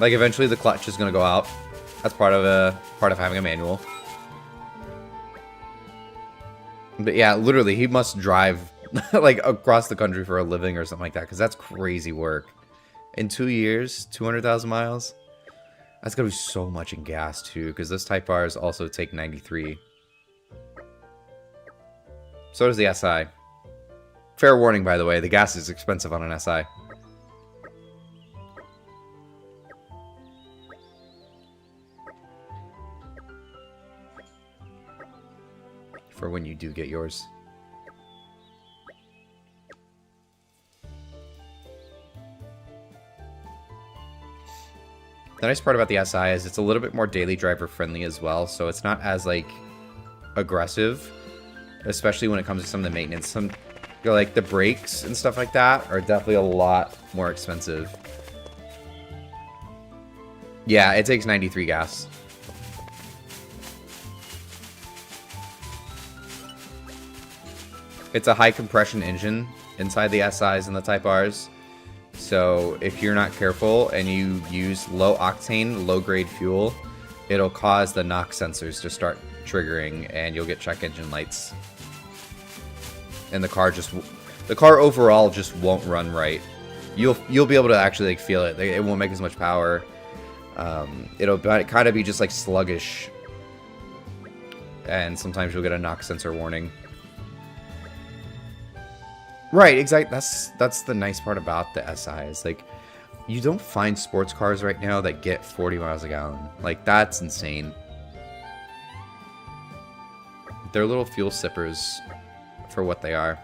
Like, eventually the clutch is gonna go out. That's part of having a manual. But yeah, literally, he must drive like across the country for a living or something like that, because that's crazy work. In 2 years, 200,000 miles. That's gonna be so much in gas too, because those Type Rs also take 93. So does the SI. Fair warning, by the way, the gas is expensive on an SI. For when you do get yours. The nice part about the SI is it's a little bit more daily driver friendly as well, so it's not as like aggressive, especially when it comes to some of the maintenance. Some, you know, like the brakes and stuff like that are definitely a lot more expensive. Yeah, it takes 93 gas. It's a high compression engine inside the SIs and the Type Rs. So if you're not careful and you use low octane, low grade fuel, it'll cause the knock sensors to start triggering and you'll get check engine lights. And the car overall just won't run right. You'll be able to actually like feel it. It won't make as much power. It'll kind of be just like sluggish. And sometimes you'll get a knock sensor warning. Right, exactly. That's the nice part about the SI is like you don't find sports cars right now that get 40 miles a gallon. Like that's insane. They're little fuel sippers for what they are.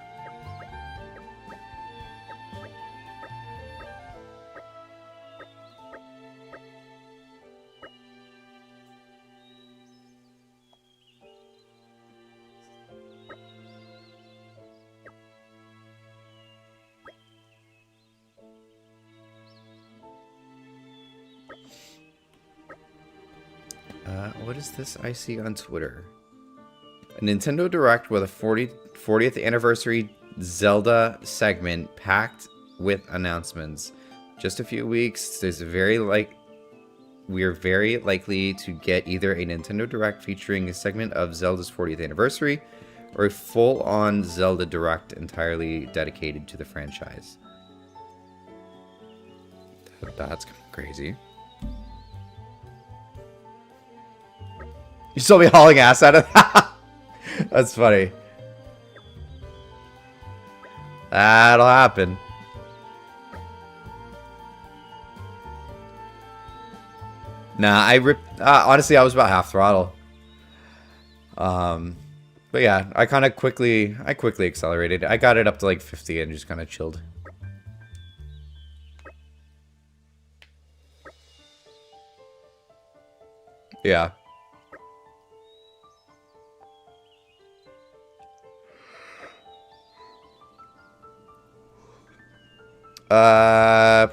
What is this I see on Twitter? A Nintendo Direct with a 40th anniversary Zelda segment packed with announcements. Just a few weeks. We are very likely to get either a Nintendo Direct featuring a segment of Zelda's 40th anniversary or a full-on Zelda Direct entirely dedicated to the franchise. That's crazy. You still be hauling ass out of that? That's funny. That'll happen. Nah, I ripped... honestly, I was about half throttle. But yeah, I quickly accelerated. I got it up to like 50 and just kind of chilled. Yeah.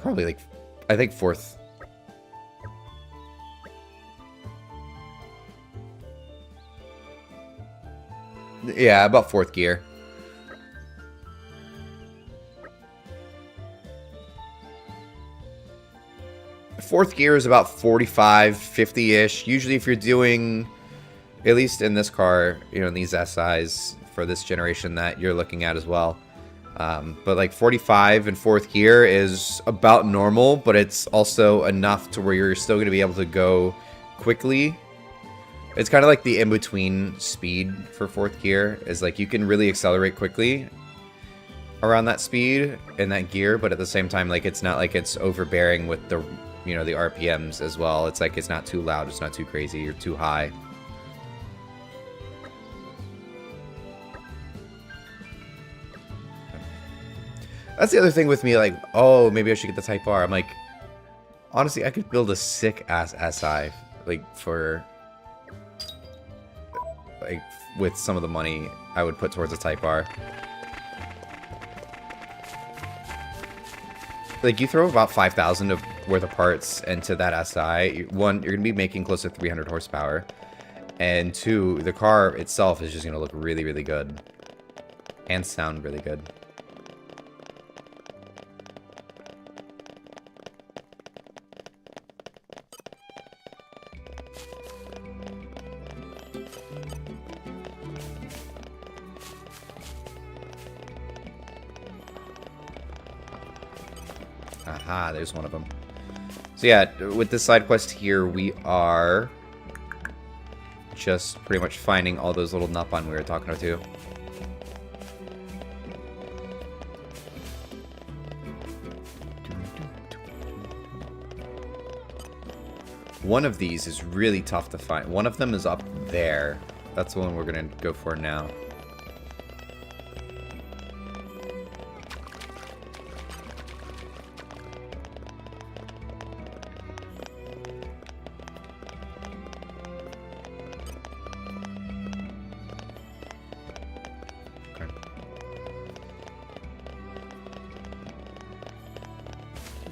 Probably like, I think 4th. Yeah, about 4th gear. Fourth gear is about 45, 50-ish. Usually if you're doing, at least in this car, you know, in these SIs for this generation that you're looking at as well. But like 45 in 4th gear is about normal, but it's also enough to where you're still going to be able to go quickly. It's kind of like the in-between speed for 4th gear is like you can really accelerate quickly around that speed in that gear, but at the same time, like it's not like it's overbearing with the, you know, the RPMs as well. It's like it's not too loud, it's not too crazy or too high. That's the other thing with me, like, oh, maybe I should get the Type R. I'm like, honestly, I could build a sick-ass SI, like, for, like, with some of the money I would put towards a Type R. Like, you throw about 5,000 worth of parts into that SI, one, you're going to be making close to 300 horsepower, and two, the car itself is just going to look really, really good, and sound really good. Aha, there's one of them. So yeah, with this side quest here, we are just pretty much finding all those little Nupon we were talking about too. One of these is really tough to find. One of them is up there. That's the one we're gonna go for now.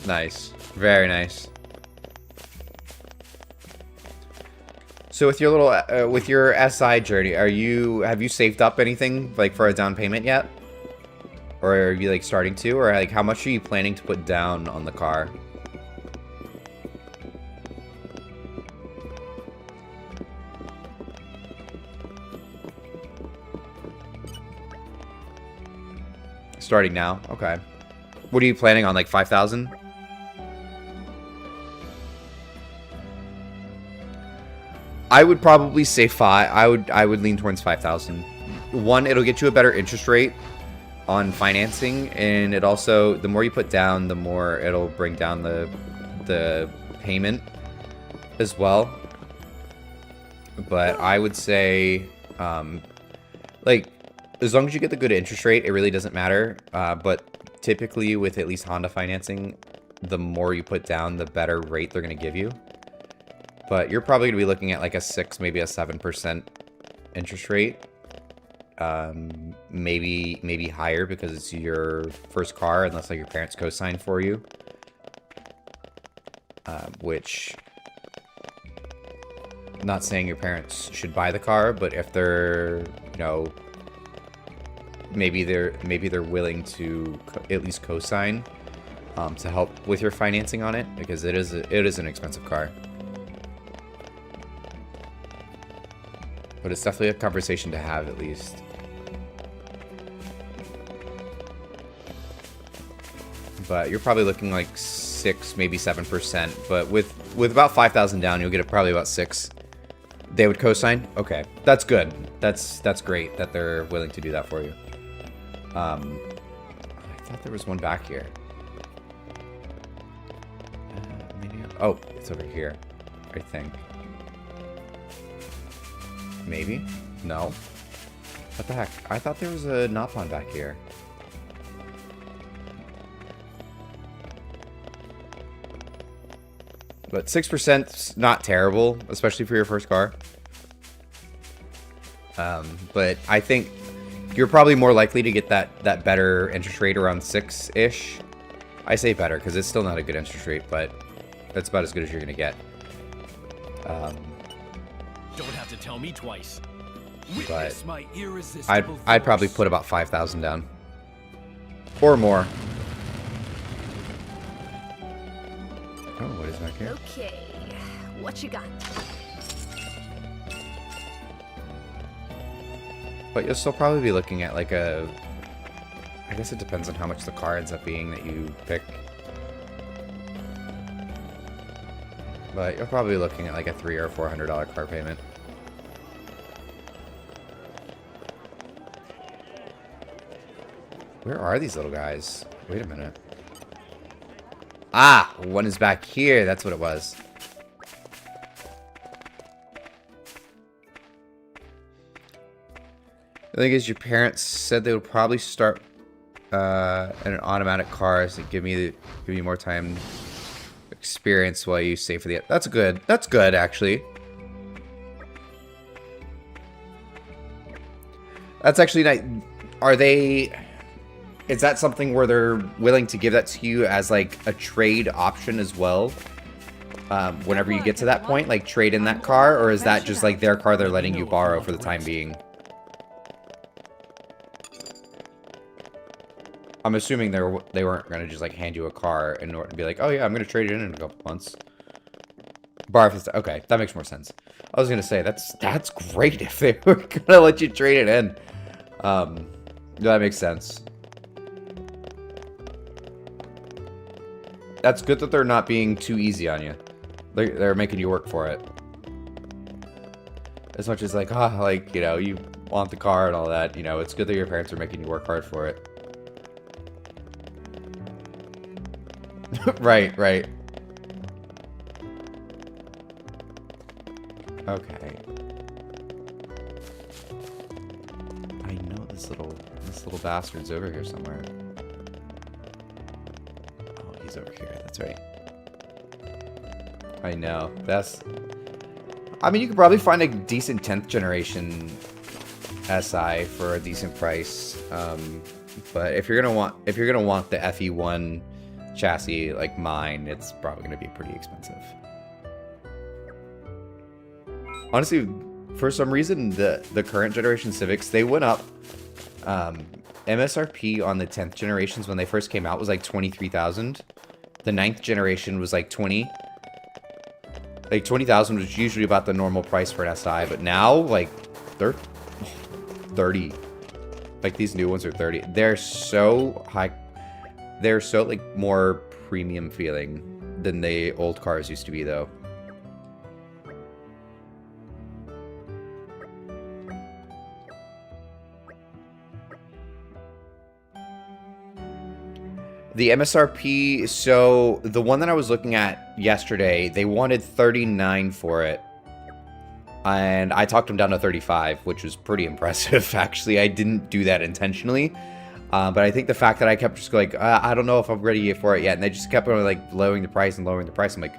Nice. Very nice. So with your little with your SI journey, have you saved up anything like for a down payment yet? Or are you like starting to, or like how much are you planning to put down on the car? Starting now. Okay. What are you planning on, like 5,000? I would probably say I would lean towards 5,000. One, it'll get you a better interest rate on financing, and it also, the more you put down, the more it'll bring down the payment as well. But I would say, like, as long as you get the good interest rate, it really doesn't matter. But typically with at least Honda financing, the more you put down, the better rate they're going to give you. But you're probably going to be looking at like a 6, maybe a 7% interest rate. Maybe higher because it's your first car, unless like your parents co-sign for you. Which, not saying your parents should buy the car, but if they're, you know, maybe they're willing to at least co-sign to help with your financing on it, because it is an expensive car. But it's definitely a conversation to have, at least. But you're probably looking like 6, maybe 7%. But with about 5,000 down, you'll get probably about 6. They would co-sign? Okay, that's good. That's great that they're willing to do that for you. I thought there was one back here. Oh, it's over here, I think. Maybe? No. What the heck? I thought there was a Nopon back here. But 6%'s not terrible, especially for your first car. But I think you're probably more likely to get that better interest rate around 6-ish. I say better because it's still not a good interest rate, but that's about as good as you're going to get. Don't have to tell me twice. But My irresistible I'd probably put about 5,000 down. Or more. Oh, what is back here? Okay, what you got? But you'll still probably be looking at like a... I guess it depends on how much the car ends up being that you pick. But you're probably looking at like a $300 or $400 car payment. Where are these little guys? Wait a minute. Ah, one is back here. That's what it was. The thing is, your parents said they would probably start in an automatic car to give me more time experience while you save for the... That's good. That's good, actually. That's actually nice. Are they... Is that something where they're willing to give that to you as like a trade option as well? Whenever you get to that point, like trade in that car, or is that just like their car they're letting you borrow for the time being? I'm assuming they weren't gonna just like hand you a car and be like, oh yeah, I'm gonna trade it in a couple months. Borrow for the... Okay, that makes more sense. I was gonna say that's great if they were gonna let you trade it in. That makes sense. that's good that they're not being too easy on you. They're making you work for it. As much as like, like, you know, you want the car and all that, you know, it's good that your parents are making you work hard for it. Right, right. Okay. I know this little bastard's over here somewhere. Oh, he's over here. That's right. I know. I mean, you could probably find a decent 10th generation SI for a decent price. But if you're gonna want the FE1 chassis like mine, it's probably gonna be pretty expensive. Honestly, for some reason, the current generation Civics, they went up. MSRP on the 10th generations when they first came out was like 23,000. The 9th generation was like 20. Like 20,000 was usually about the normal price for an SI, but now like they're 30. Like these new ones are 30. They're so high. They're so like more premium feeling than the old cars used to be though. The MSRP, so the one that I was looking at yesterday, they wanted 39 for it. And I talked them down to 35, which was pretty impressive, actually. I didn't do that intentionally. But I think the fact that I kept just going, I don't know if I'm ready for it yet. And they just kept on like lowering the price and lowering the price. I'm like,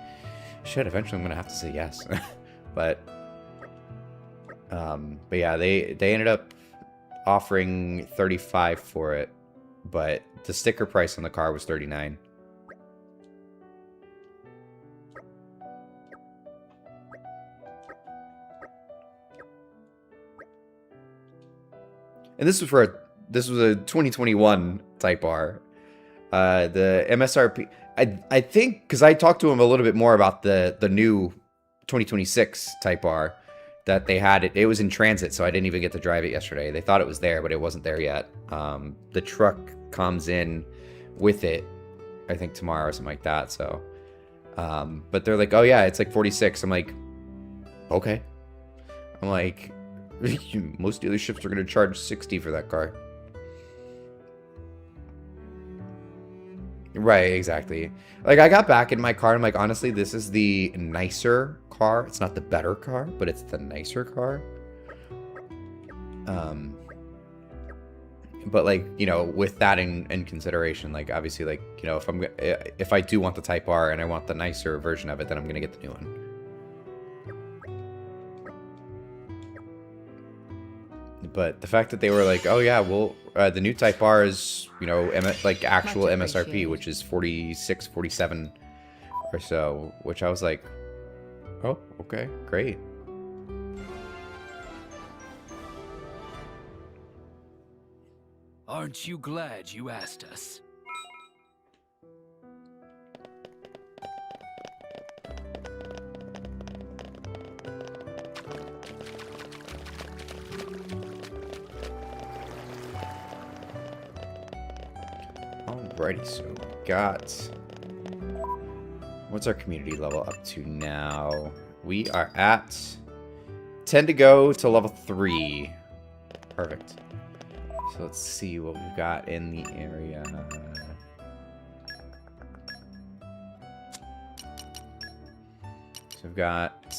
shit, eventually I'm going to have to say yes. But yeah, they ended up offering 35 for it. But the sticker price on the car was 39. And this was a 2021 Type R. The MSRP, I think, because I talked to him a little bit more about the new 2026 Type R that they had. It was in transit, so I didn't even get to drive it yesterday. They thought it was there, but it wasn't there yet. The truck comes in with it, I think tomorrow or something like that. So, but they're like, oh yeah, it's like 46. I'm like, okay. I'm like, most dealerships are going to charge 60 for that car. Right, exactly. Like, I got back in my car, and I'm like, honestly, this is the nicer car. It's not the better car, but it's the nicer car. But, like, you know, with that in consideration, like, obviously, like, you know, if I do want the Type R and I want the nicer version of it, then I'm going to get the new one. But the fact that they were like, oh yeah, well, the new Type R is, you know, like actual MSRP, which is 46, 47 or so, which I was like, oh, okay, great. Aren't you glad you asked us? Alrighty, so we got... What's our community level up to now? We are at 10 to go to level 3. Perfect. So let's see what we've got in the area. So we've got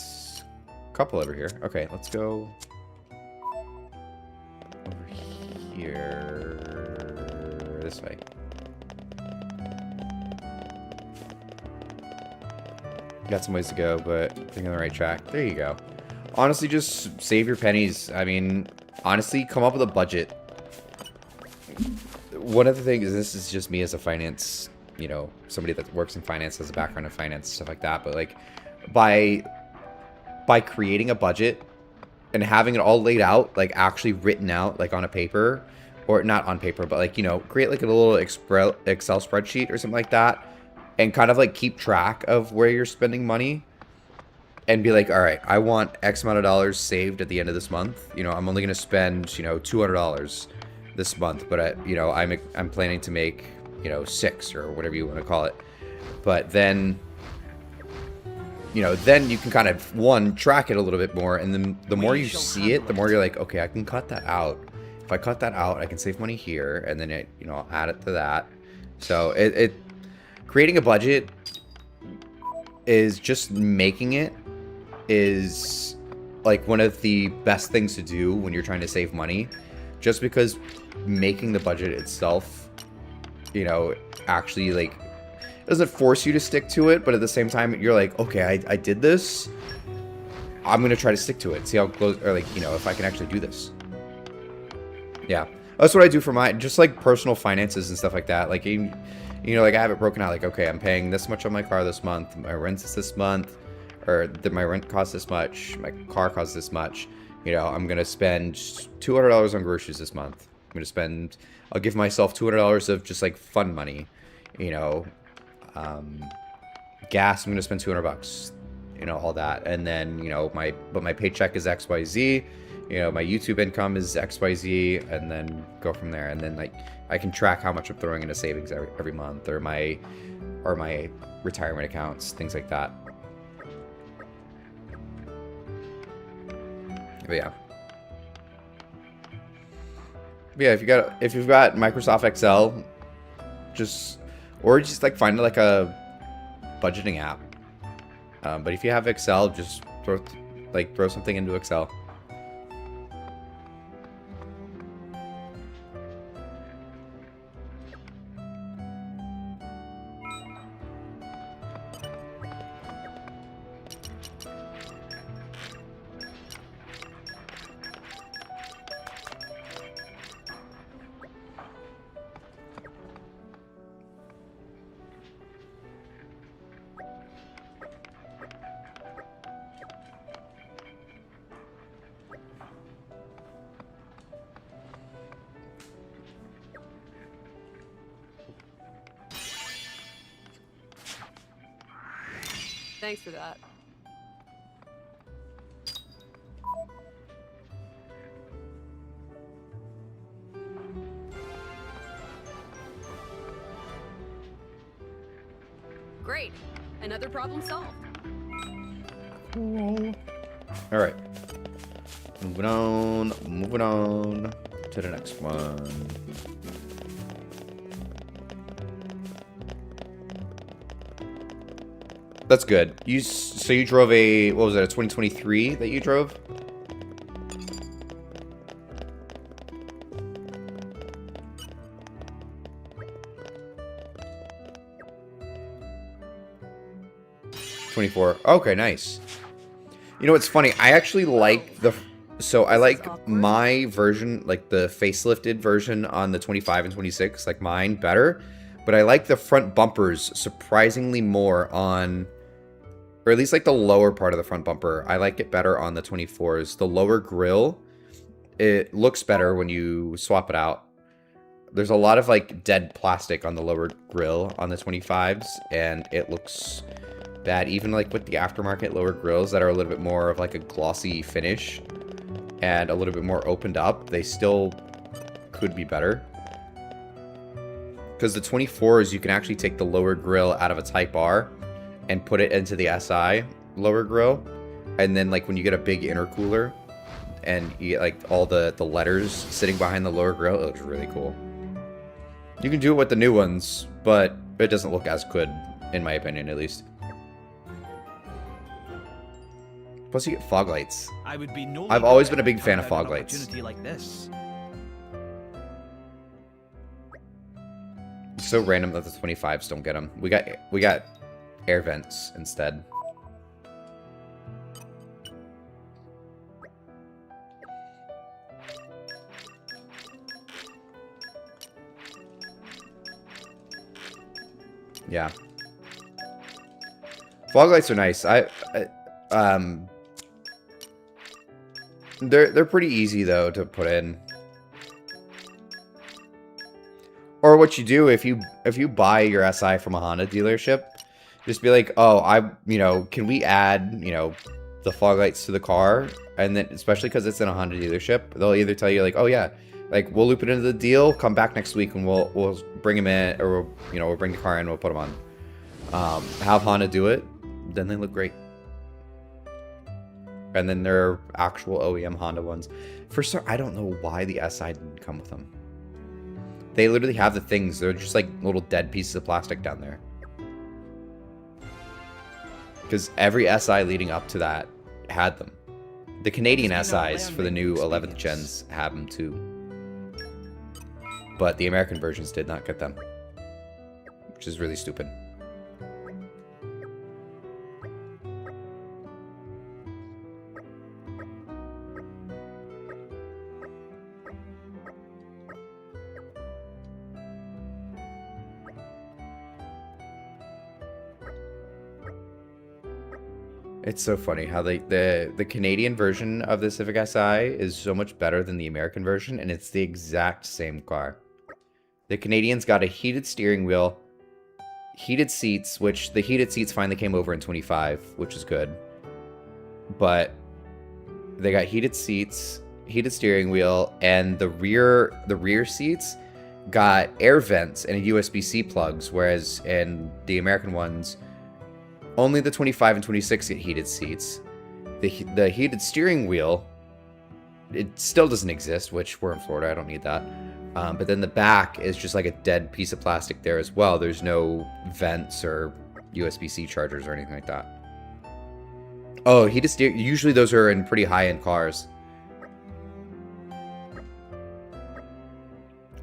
a couple over here. Okay, let's go over here. This way. Got some ways to go, but I think on the right track. There you go. Honestly, just save your pennies. I mean, honestly, come up with a budget. One of the things, this is just me as a finance, you know, somebody that works in finance, has a background in finance, stuff like that. But like, by creating a budget and having it all laid out, like actually written out, like on a paper, or not on paper, but like, you know, create like a little Excel spreadsheet or something like that. And kind of like keep track of where you're spending money and be like, all right, I want X amount of dollars saved at the end of this month. You know, I'm only going to spend, you know, $200 this month, but you know, I'm planning to make, you know, $6 or whatever you want to call it. But then, you know, then you can kind of, one, track it a little bit more, and then the more you see it, the more you're like, okay, I can cut that out. If I cut that out, I can save money here, and then it, you know, I'll add it to that. So it creating a budget is just making it is like one of the best things to do when you're trying to save money, just because making the budget itself, you know, actually like doesn't force you to stick to it, but at the same time you're like, okay, I did this, I'm gonna try to stick to it, see how close, or like, you know, if I can actually do this. Yeah, that's what I do for my just like personal finances and stuff like that. Like, you know, like I have it broken out, like, okay, I'm paying this much on my car this month, my rent is this month, or my rent costs this much, my car costs this much. You know, I'm gonna spend $200 on groceries this month. I'm gonna spend, I'll give myself $200 of just like fun money, you know. Gas, I'm gonna spend $200, you know, all that. And then, you know, my paycheck is XYZ, you know, my YouTube income is XYZ, and then go from there. And then like I can track how much I'm throwing into savings every month, or my retirement accounts, things like that. But yeah. But yeah, if you've got Microsoft Excel, just like find like a budgeting app. But if you have Excel, just throw something into Excel. Thanks for that. Great. Another problem solved. Cool. All right. Moving on to the next one. That's good. So you drove a, what was it, a 2023 that you drove? '24. Okay, nice. You know what's funny? I actually like I like my version, like the facelifted version on the 25 and 26, like mine, better. But I like the front bumpers surprisingly more on, or at least like the lower part of the front bumper. I like it better on the 24s. The lower grille, it looks better when you swap it out. There's a lot of like dead plastic on the lower grille on the 25s, and it looks bad. Even like with the aftermarket lower grills that are a little bit more of like a glossy finish and a little bit more opened up, they still could be better. Because the 24s, you can actually take the lower grille out of a Type R and put it into the SI lower grille. And then like when you get a big intercooler and you get like all the letters sitting behind the lower grille, it looks really cool. You can do it with the new ones, but it doesn't look as good, in my opinion, at least. Plus, you get fog lights. I've always been a big fan of fog lights. Like this. It's so random that the 25s don't get them. We got air vents instead. Yeah. Fog lights are nice. They're pretty easy though to put in. Or what you do if you buy your SI from a Honda dealership, just be like, oh, can we add, the fog lights to the car? And then, especially because it's in a Honda dealership, they'll either tell you like, oh yeah, like we'll loop it into the deal, come back next week and we'll bring them in, or we'll bring the car in, we'll put them have Honda do it, then they look great. And then there are actual OEM Honda ones. I don't know why the SI didn't come with them. They literally have the things. They're just like little dead pieces of plastic down there. Because every SI leading up to that had them. The Canadian SIs for the new 11th gens have them too. But the American versions did not get them. Which is really stupid. It's so funny how the Canadian version of the Civic Si is so much better than the American version, and it's the exact same car. The Canadian's got a heated steering wheel, heated seats, which the heated seats finally came over in 25, which is good. But they got heated seats, heated steering wheel, and the rear seats got air vents and USB-C plugs, whereas in the American ones, only the 25 and 26 get heated seats. The heated steering wheel, it still doesn't exist, which we're in Florida, I don't need that. But then the back is just like a dead piece of plastic there as well. There's no vents or USB-C chargers or anything like that. Oh, heated steering, usually those are in pretty high-end cars.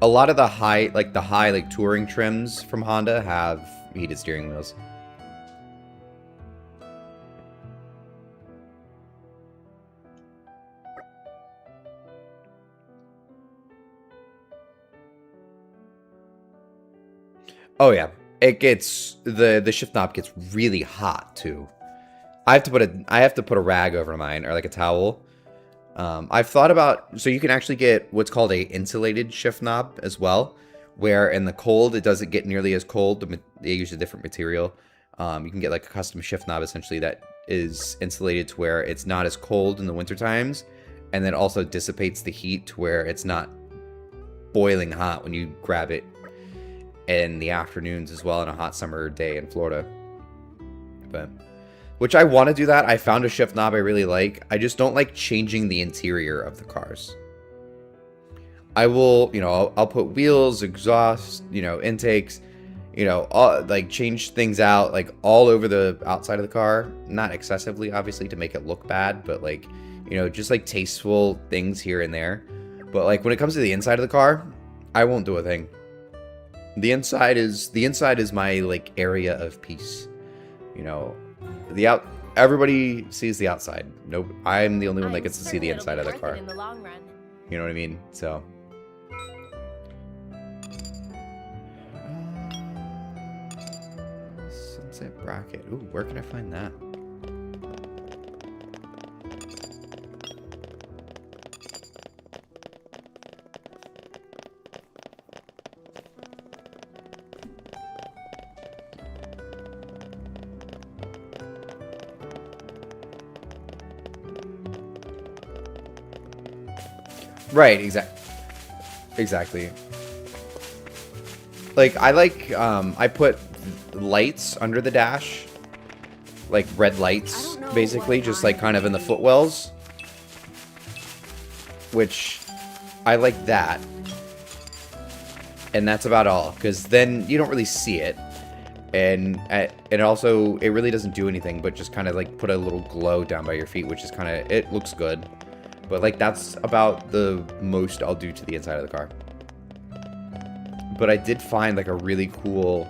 A lot of the high touring trims from Honda have heated steering wheels. Oh yeah, it gets the shift knob gets really hot too. I have to put a rag over mine, or like a towel. I've thought about, so you can actually get what's called a insulated shift knob as well, where in the cold it doesn't get nearly as cold. They use a different material. You can get like a custom shift knob essentially that is insulated to where it's not as cold in the winter times, and then also dissipates the heat to where it's not boiling hot when you grab it in the afternoons as well on a hot summer day in Florida. But which I want to do that. I found a shift knob I really like. I just don't like changing the interior of the cars. I will, I'll put wheels, exhaust, intakes, like change things out like all over the outside of the car. Not excessively, obviously, to make it look bad, but like, just like tasteful things here and there. But like when it comes to the inside of the car, I won't do a thing. The inside is my like area of peace. Everybody sees the outside. Nope, I'm the only one that gets to see the inside of the car. In the long run. You know what I mean? So sunset bracket. Ooh, where can I find that? Right, exactly. Like, I put lights under the dash. Like, red lights, basically, just like kind of in the footwells. Which, I like that. And that's about all, because then you don't really see it. And also, it really doesn't do anything, but just kind of like put a little glow down by your feet, which is kind of, it looks good. But like that's about the most I'll do to the inside of the car. But I did find like a really cool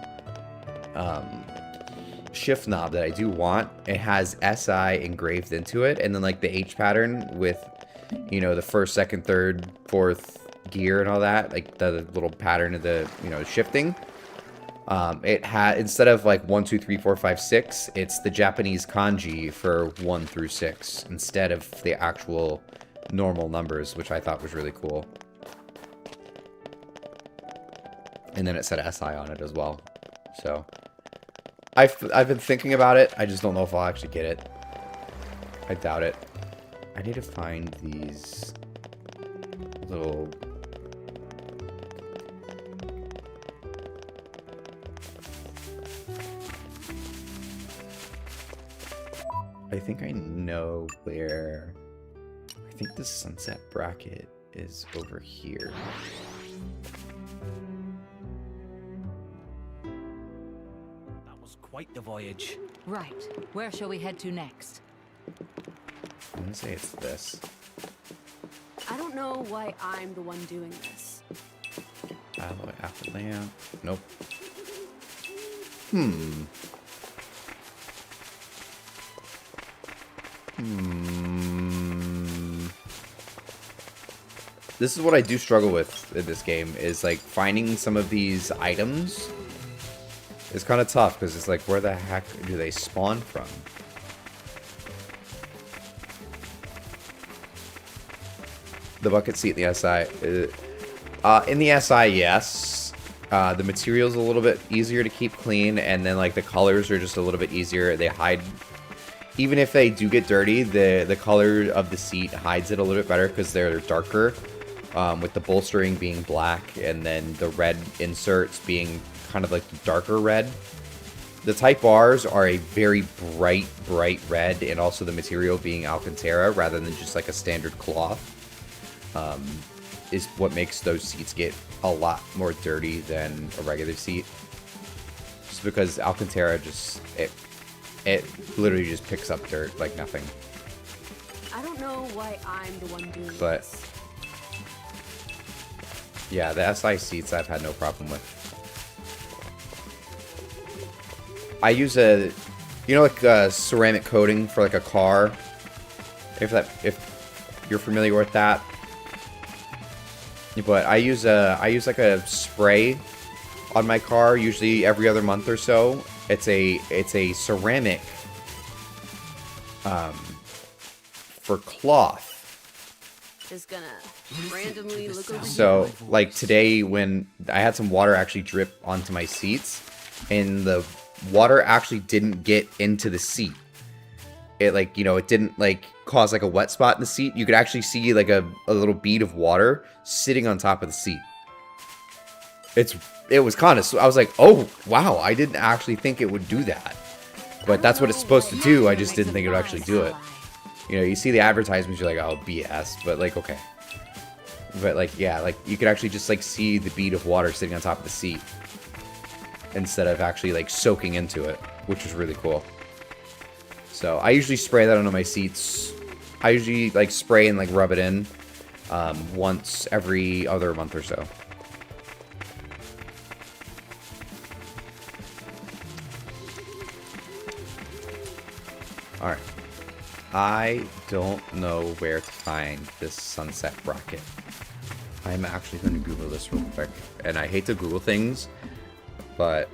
shift knob that I do want. It has SI engraved into it, and then like the H pattern with, the first, second, third, fourth gear and all that, like the little pattern of the, shifting. It had, instead of like 1, 2, 3, 4, 5, 6, it's the Japanese kanji for 1 through 6 instead of the actual normal numbers, which I thought was really cool. And then it said SI on it as well. So I've been thinking about it. I just don't know if I'll actually get it. I doubt it. I need to find these little I think I know where... I think the sunset bracket is over here. That was quite the voyage. Right. Where shall we head to next? I'm gonna say it's this. I don't know why I'm the one doing this. Alloy after lamp. Nope. Hmm. This is what I do struggle with in this game, is like finding some of these items is kind of tough, because it's like, where the heck do they spawn from? The bucket seat in the SI. In the SI, yes. The material's a little bit easier to keep clean, and then like the colors are just a little bit easier. They hide, even if they do get dirty, the color of the seat hides it a little bit better because they're darker, with the bolstering being black and then the red inserts being kind of like the darker red. The Type R's are a very bright red, and also the material being Alcantara rather than just like a standard cloth. Is what makes those seats get a lot more dirty than a regular seat. Just because Alcantara just, it literally just picks up dirt like nothing. I don't know why I'm the one doing But this. yeah, the SI seats I've had no problem with. I use a, you know, like a ceramic coating for like a car. If you're familiar with that. But I use like a spray on my car, usually every other month or so. It's a ceramic for cloth. Just gonna randomly look over. So like today, when I had some water actually drip onto my seats, and the water actually didn't get into the seat. It like, you know, it didn't like cause like a wet spot in the seat. You could actually see like a little bead of water sitting on top of the seat. It was kind of, I was like, oh wow, I didn't actually think it would do that. But that's what it's supposed to do. I just didn't think it would actually do it. You know, you see the advertisements, you're like, oh, BS, but like, okay. But like, yeah, like you could actually just like see the bead of water sitting on top of the seat instead of actually like soaking into it, which was really cool. So I usually spray that onto my seats. I usually like spray and like rub it in once every other month or so. Alright. I don't know where to find this sunset bracket. I'm actually going to Google this real quick. And I hate to Google things, but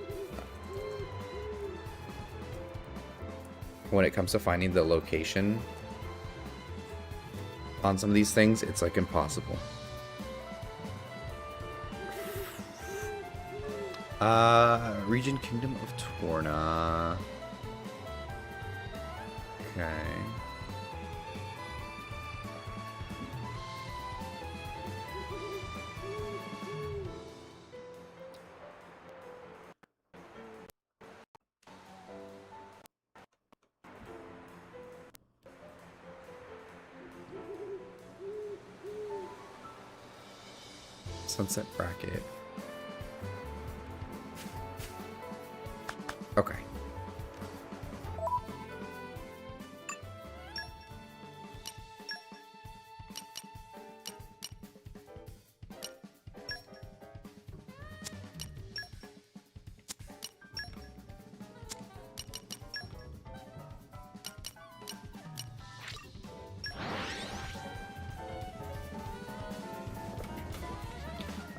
when it comes to finding the location on some of these things, it's like impossible. Region Kingdom of Torna. Okay. Sunset bracket. Okay.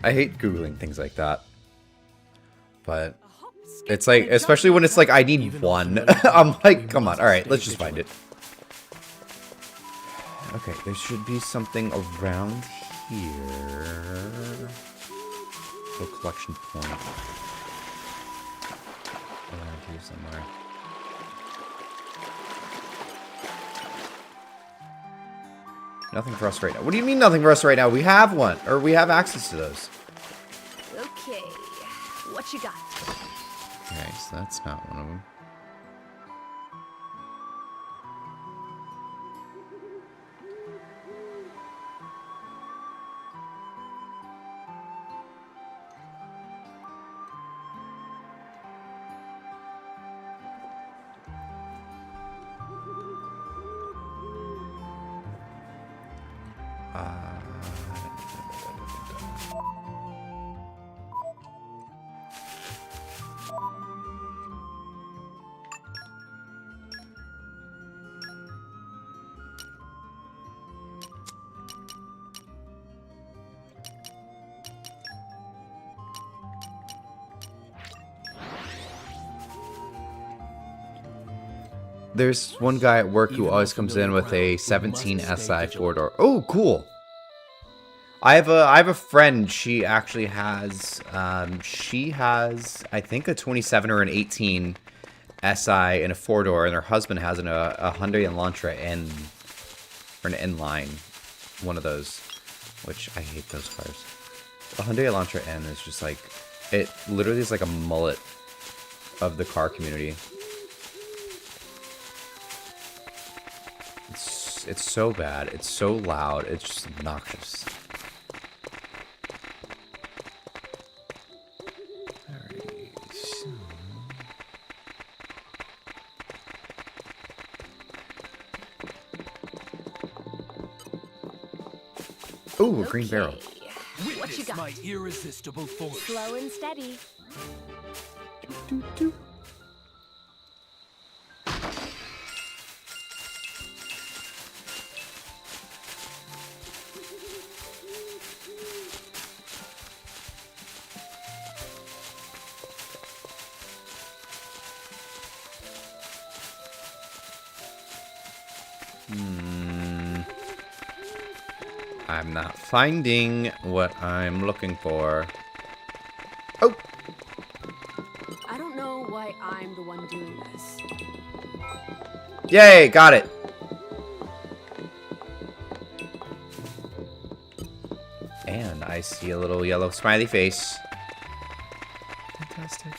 I hate Googling things like that. But it's like, especially when it's like, I need one. I'm like, come on. All right, let's just find it. Okay, there should be something around here. A collection point. Around here somewhere. Nothing for us right now. What do you mean nothing for us right now? We have one. Or we have access to those. Okay, what you got? Okay, so that's not one of them. There's one guy at work who always comes in with a 17 SI 4-door. Oh, cool. I have a friend. She actually has I think a 27 or an 18 SI in a 4-door, and her husband has a Hyundai Elantra N or an N line, one of those, which I hate those cars. The Hyundai Elantra N is just like, it literally is like a mullet of the car community. It's so bad. It's so loud. It's just obnoxious. Alright, so... Ooh, a green barrel. What you got? My irresistible force. Slow and steady. I'm not finding what I'm looking for. Oh! I don't know why I'm the one doing this. Yay, got it! And I see a little yellow smiley face. Fantastic.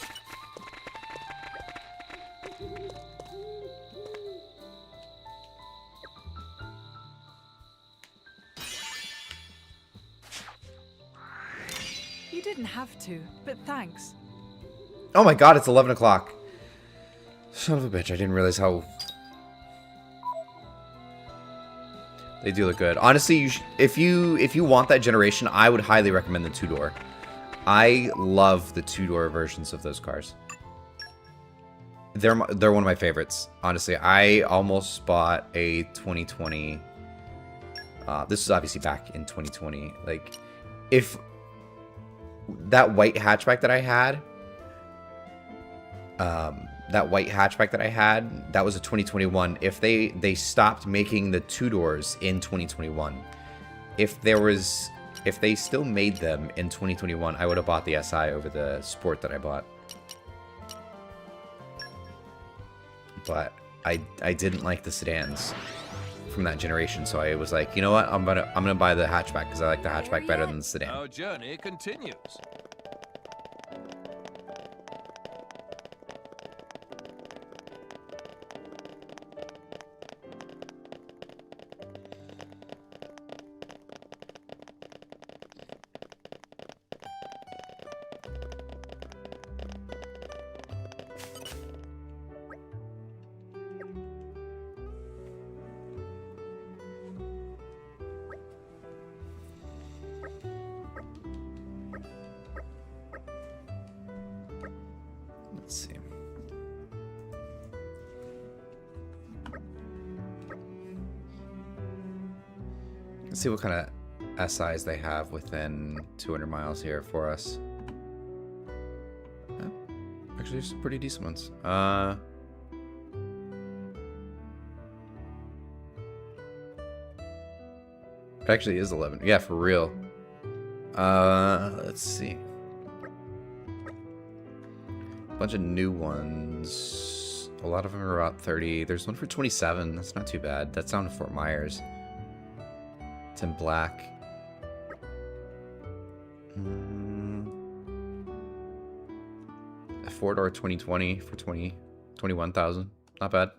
You didn't have to, but thanks. Oh my god, it's 11 o'clock. Son of a bitch, I didn't realize how... They do look good. Honestly, if you want that generation, I would highly recommend the 2-door. I love the 2-door versions of those cars. They're one of my favorites. Honestly, I almost bought a 2020. This is obviously back in 2020. Like, if that white hatchback that I had, that was a 2021. If they stopped making the 2-doors in 2021, if they still made them in 2021, I would have bought the SI over the Sport that I bought. But I didn't like the sedans from that generation, so I was like, you know what, I'm gonna buy the hatchback because I like the hatchback better than the sedan. Our journey continues. Let's see. Let's see what kind of SIs they have within 200 miles here for us. Actually, there's some pretty decent ones. It actually is 11. Yeah, for real. Let's see. Bunch of new ones. A lot of them are about 30. There's one for 27. That's not too bad. That's down in Fort Myers. It's in black. A 4-door 2020 for 21,000. Not bad.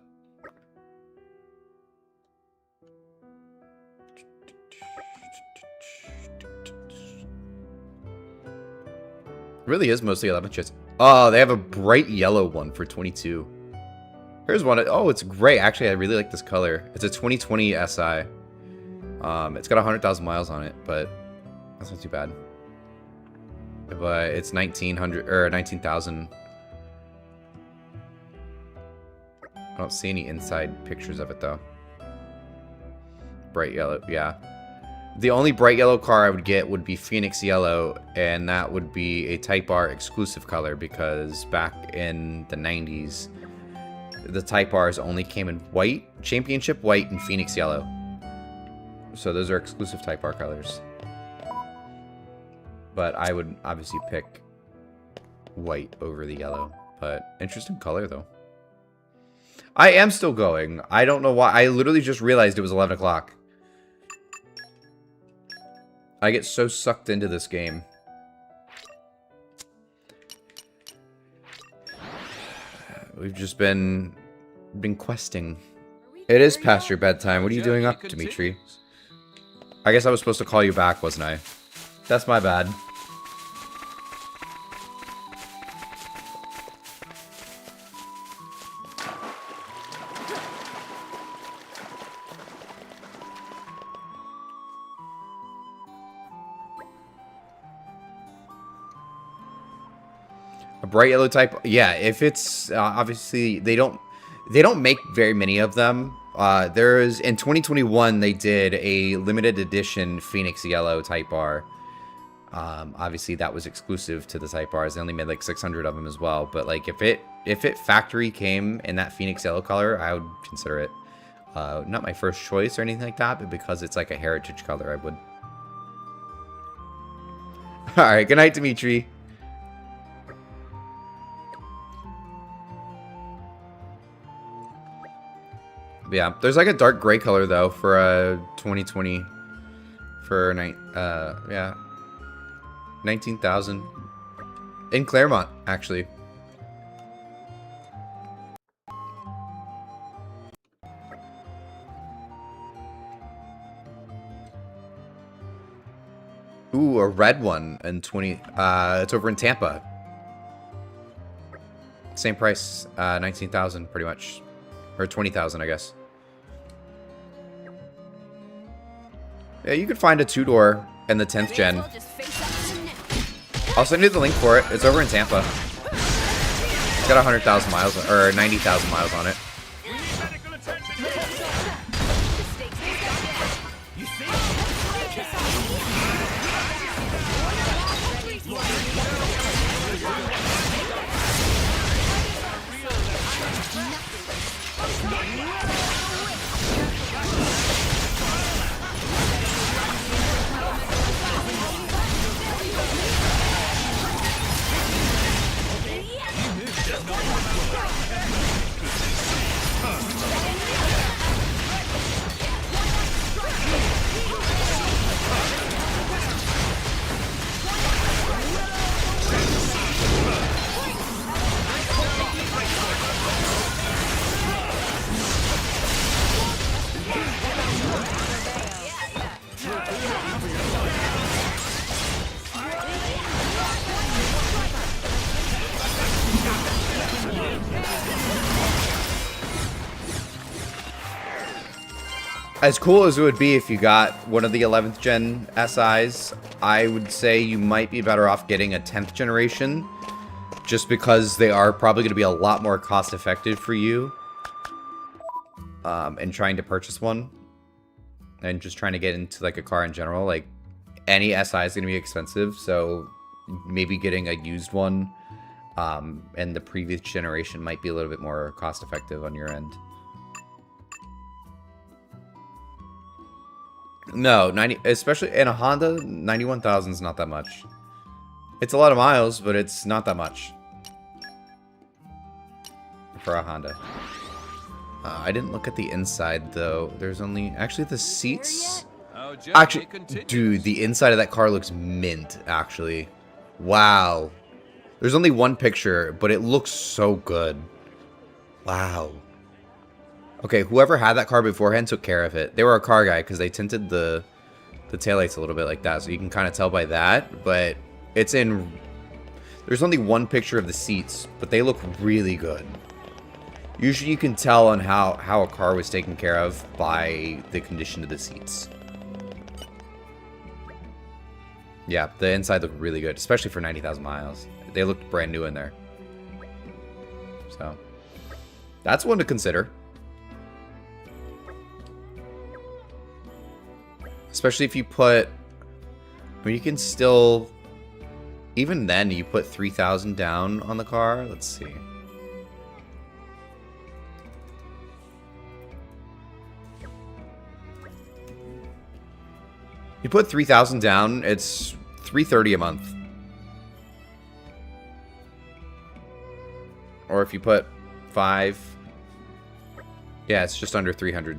Really is mostly 11 chits. Oh, they have a bright yellow one for 22. Here's one. Oh, it's gray. Actually, I really like this color. It's a 2020 SI. It's got 100,000 miles on it, but that's not too bad. But it's 1900 or 19,000. I don't see any inside pictures of it though. Bright yellow, yeah. The only bright yellow car I would get would be Phoenix Yellow, and that would be a Type R exclusive color because back in the 90s, the Type Rs only came in white, Championship White, and Phoenix Yellow. So those are exclusive Type R colors. But I would obviously pick white over the yellow. But interesting color though. I am still going. I don't know why. I literally just realized it was 11 o'clock. I get so sucked into this game. We've just been questing. It is past your bedtime. What are you doing up, Dimitri? I guess I was supposed to call you back, wasn't I? That's my bad. A bright yellow type, yeah. If it's obviously they don't make very many of them. There is in 2021 they did a limited edition Phoenix Yellow Type R. Obviously that was exclusive to the Type Rs. They only made like 600 of them as well. But like if it factory came in that Phoenix Yellow color, I would consider it. Not my first choice or anything like that, but because it's like a heritage color, I would. All right, good night, Dimitri. Yeah, there's like a dark gray color though for 2020 for yeah, 19,000 in Claremont actually. Ooh, a red one in 20. It's over in Tampa. Same price, 19,000 pretty much, or 20,000 I guess. Yeah, you could find a two-door in the 10th gen. I'll send you the link for it. It's over in Tampa. It's got 100,000 miles, or 90,000 miles on it. As cool as it would be if you got one of the 11th gen SIs, I would say you might be better off getting a 10th generation, just because they are probably going to be a lot more cost effective for you in trying to purchase one, and just trying to get into like a car in general. Like any SI is going to be expensive, so maybe getting a used one and the previous generation might be a little bit more cost effective on your end. No, 90, especially in a Honda, 91,000 is not that much. It's a lot of miles, but it's not that much for a Honda. I didn't look at the inside though. There's only actually the seats. Actually, dude, the inside of that car looks mint. Actually, wow. There's only one picture, but it looks so good. Wow. Okay, whoever had that car beforehand took care of it. They were a car guy because they tinted the taillights a little bit like that, so you can kind of tell by that. But it's in. There's only one picture of the seats, but they look really good. Usually, you can tell on how a car was taken care of by the condition of the seats. Yeah, the inside looked really good, especially for 90,000 miles. They looked brand new in there. So, that's one to consider. Especially if you put... I mean, you can still... Even then, you put 3,000 down on the car. Let's see. You put 3,000 down, it's $330 a month. Or if you put 5, yeah, it's just under 300.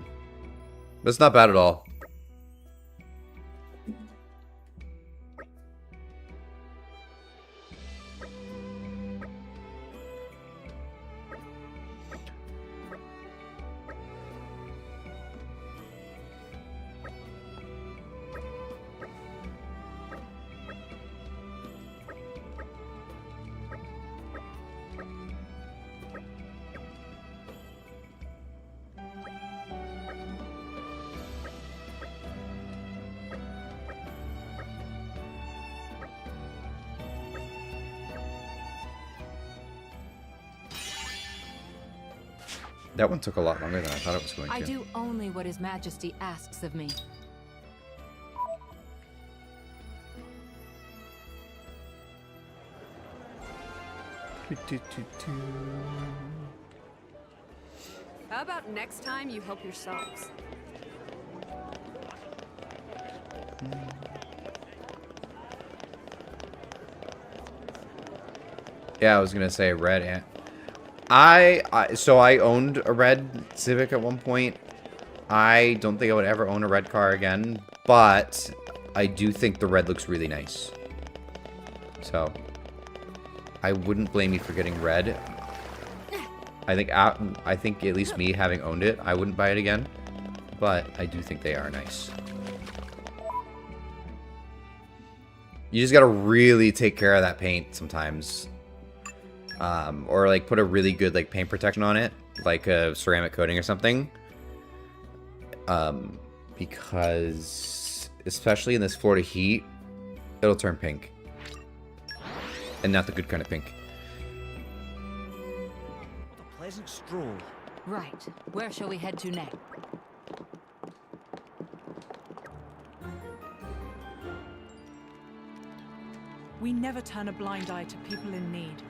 That's not bad at all. That one took a lot longer than I thought it was going to. I do only what His Majesty asks of me. How about next time you help yourselves? Yeah, I was gonna say red ant. So I owned a red Civic at one point. I don't think I would ever own a red car again, but I do think the red looks really nice. So I wouldn't blame you for getting red. I think at least me having owned it, I wouldn't buy it again, but I do think they are nice. You just gotta really take care of that paint sometimes. Or like put a really good like paint protection on it, like a ceramic coating or something. Because especially in this Florida heat, it'll turn pink. And not the good kind of pink. What a pleasant stroll. Right. Where shall we head to next? We never turn a blind eye to people in need.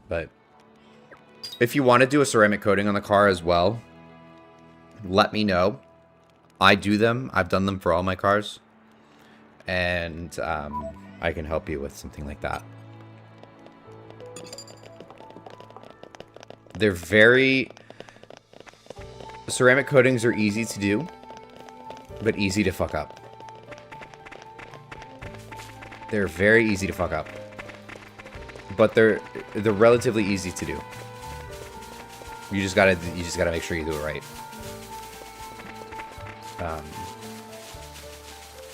But if you want to do a ceramic coating on the car as well, let me know. I do them. I've done them for all my cars. And I can help you with something like that. They're very... Ceramic coatings are easy to do, but easy to fuck up. They're very easy to fuck up. But they're relatively easy to do. You just gotta make sure you do it right.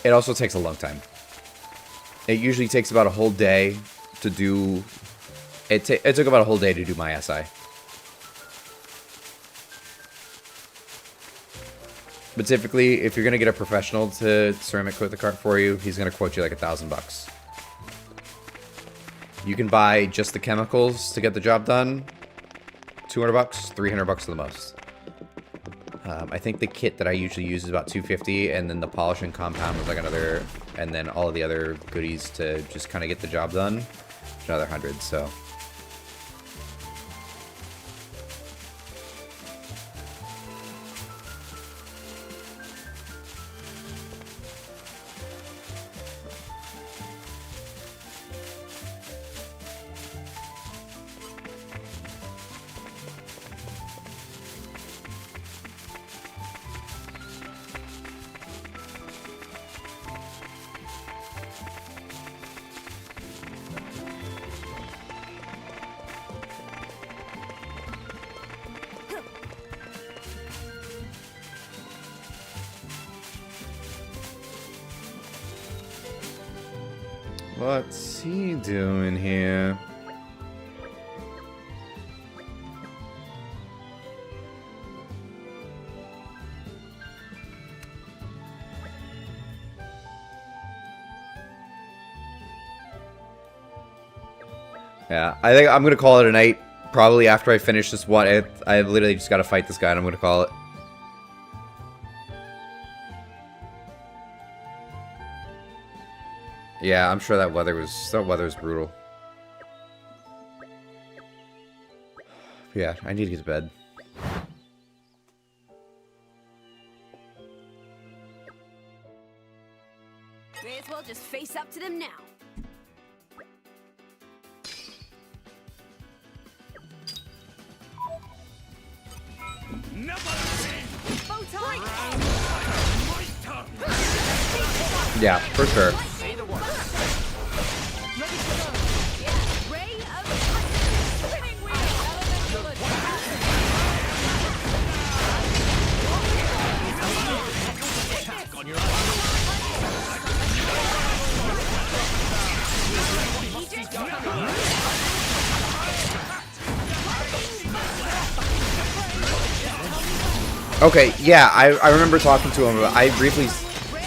It also takes a long time. It usually takes about a whole day to do. It took about a whole day to do my SI. But typically, if you're gonna get a professional to ceramic coat the car for you, he's gonna quote you like $1,000. You can buy just the chemicals to get the job done. $200, $300 to the most. I think the kit that I usually use is about $250, and then the polishing compound was like another, and then all of the other goodies to just kind of get the job done, another $100. So. What's he doing here? Yeah, I think I'm gonna call it a night. Probably after I finish this one. I literally just gotta fight this guy and I'm gonna call it. Yeah, I'm sure that weather was brutal. Yeah, I need to get to bed. May as well just face up to them now. Yeah, for sure. Okay, yeah, I remember talking to him. I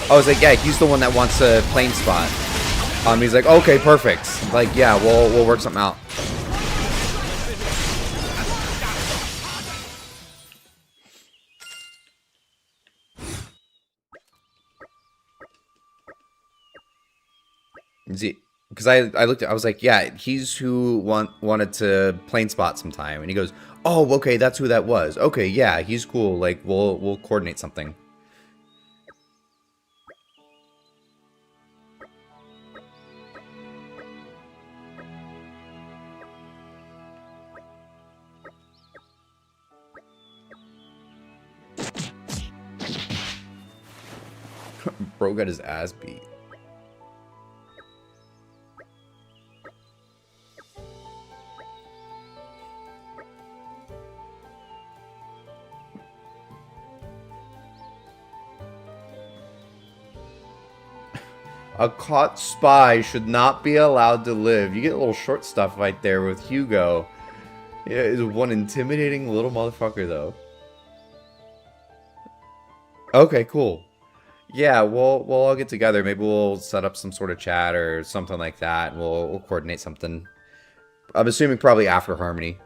was like, yeah, he's the one that wants a plane spot. He's like, okay, perfect. Like, yeah, we'll work something out. Because I was like, yeah, he's who wanted to plane spot sometime, and he goes, oh, okay, that's who that was. Okay, yeah, he's cool. Like, we'll coordinate something. Bro got his ass beat. A caught spy should not be allowed to live. You get a little short stuff right there with Hugo. Yeah, is one intimidating little motherfucker though. Okay, cool. Yeah, we'll all get together. Maybe we'll set up some sort of chat or something like that. And we'll coordinate something. I'm assuming probably after Harmony.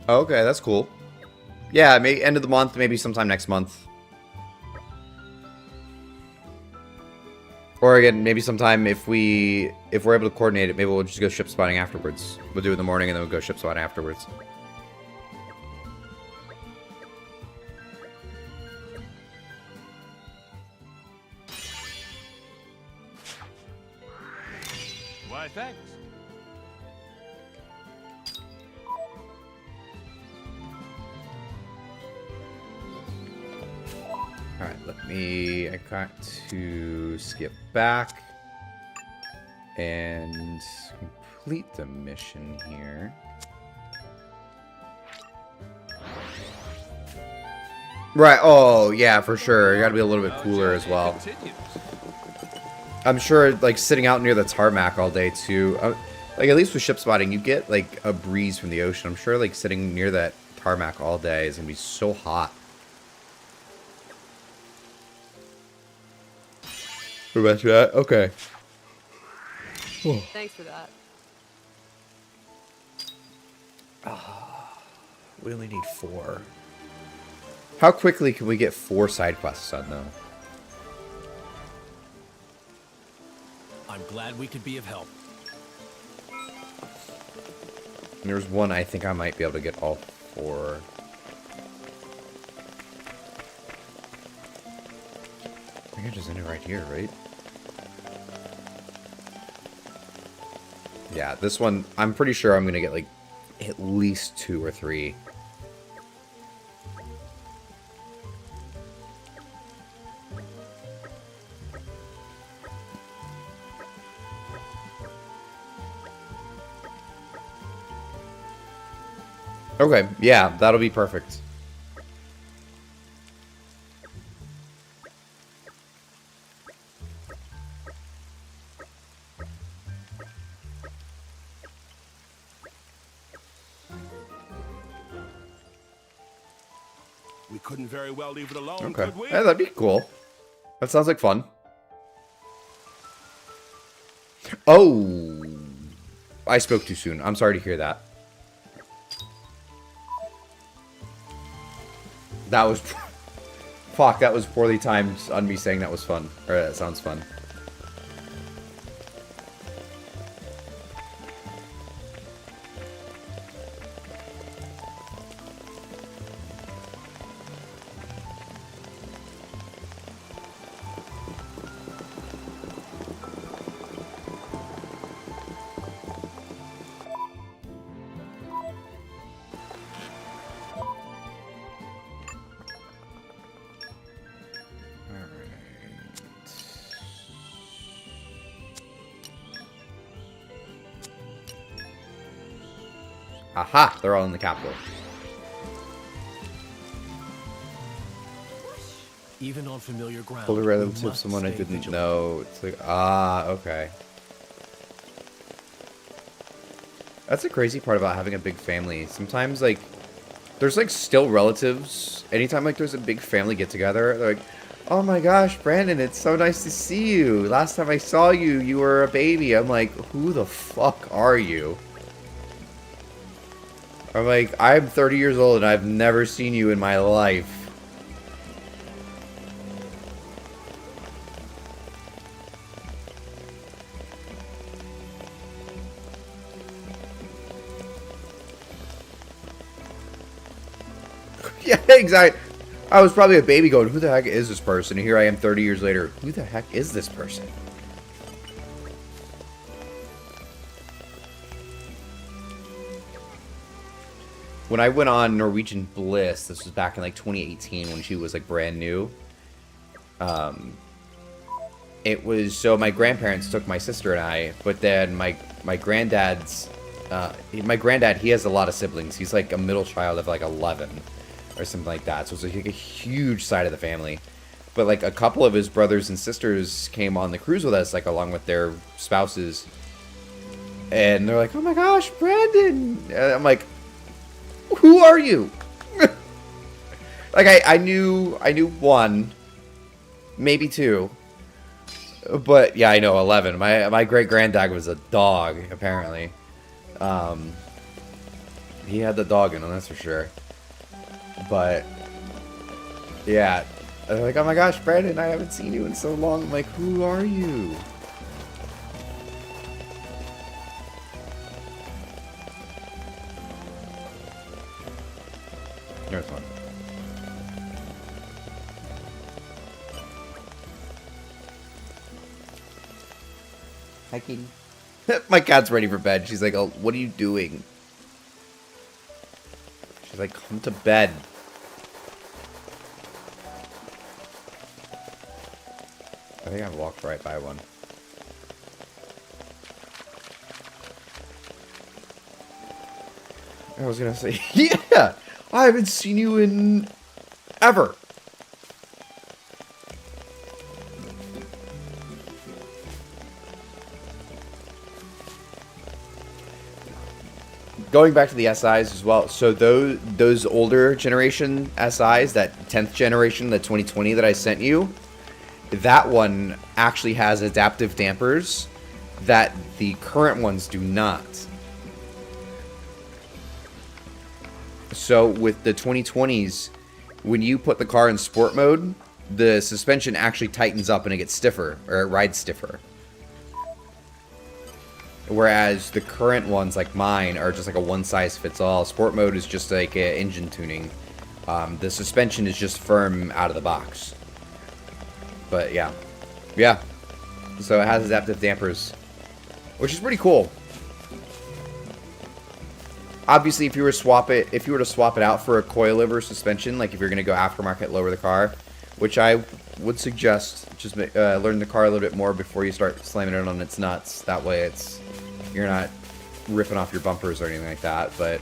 Okay, that's cool. Yeah, maybe end of the month, maybe sometime next month. Or again, maybe sometime if we're able to coordinate it, maybe we'll just go ship spotting afterwards. We'll do it in the morning and then we'll go ship spotting afterwards. Why, thanks. Alright, I got to skip back and complete the mission here. Right, oh yeah, for sure. You gotta be a little bit cooler as well. I'm sure, like, sitting out near the tarmac all day too. Like, at least with ship spotting, you get, like, a breeze from the ocean. I'm sure, like, sitting near that tarmac all day is gonna be so hot. About that? Okay. Thanks for that. We only need 4. How quickly can we get 4 side quests done, though? I'm glad we could be of help. And there's one I think I might be able to get all 4. I think I just ended right here, right? Yeah, this one, I'm pretty sure I'm gonna get, like, at least 2 or 3. Okay, yeah, that'll be perfect. We couldn't very well leave it alone, Okay. could we? Yeah, that'd be cool. That sounds like fun. Oh, I spoke too soon. I'm sorry to hear that. That was... Fuck, that was poorly timed on me saying that was fun. Or that sounds fun. Aha! They're all in the capital. Even on familiar ground. Older we relative, must someone I stay didn't vigilant. know. It's like, ah, okay. That's the crazy part about having a big family. Sometimes, like, there's, like, still relatives. Anytime, like, there's a big family get-together, they're like, oh my gosh, Brandon, it's so nice to see you. Last time I saw you, you were a baby. I'm like, who the fuck are you? I'm like, I'm 30 years old and I've never seen you in my life. Yeah, exactly. I was probably a baby going, who the heck is this person? And here I am 30 years later. Who the heck is this person? When I went on Norwegian Bliss, this was back in like 2018 when she was like brand new. It was, so my grandparents took my sister and I, but then my granddad's, my granddad, he has a lot of siblings. He's like a middle child of like 11 or something like that. So it's like a huge side of the family. But like a couple of his brothers and sisters came on the cruise with us, like along with their spouses. And they're like, oh my gosh, Brandon. And I'm like, who are you? Like I knew one, maybe two. But yeah, I know 11. My great granddad was a dog, apparently. He had the dog in him, that's for sure. But yeah, they're like, oh my gosh, Brandon, I haven't seen you in so long. I'm like, who are you? There's one. Hi, Kitty. My cat's ready for bed. She's like, oh, what are you doing? She's like, come to bed. I think I've walked right by one. I was gonna say, yeah, I haven't seen you in ever. Going back to the SIs as well, so those older generation SIs, that 10th generation, the 2020 that I sent you, that one actually has adaptive dampers that the current ones do not. So with the 2020s, when you put the car in sport mode, the suspension actually tightens up and it gets stiffer, or it rides stiffer. Whereas the current ones, like mine, are just like a one-size-fits-all. Sport mode is just like engine tuning. The suspension is just firm out of the box. But yeah. Yeah. So it has adaptive dampers, which is pretty cool. Obviously, if you were to swap it out for a coilover suspension, like if you're going to go aftermarket, lower the car, which I would suggest, just learn the car a little bit more before you start slamming it on its nuts. That way you're not ripping off your bumpers or anything like that. But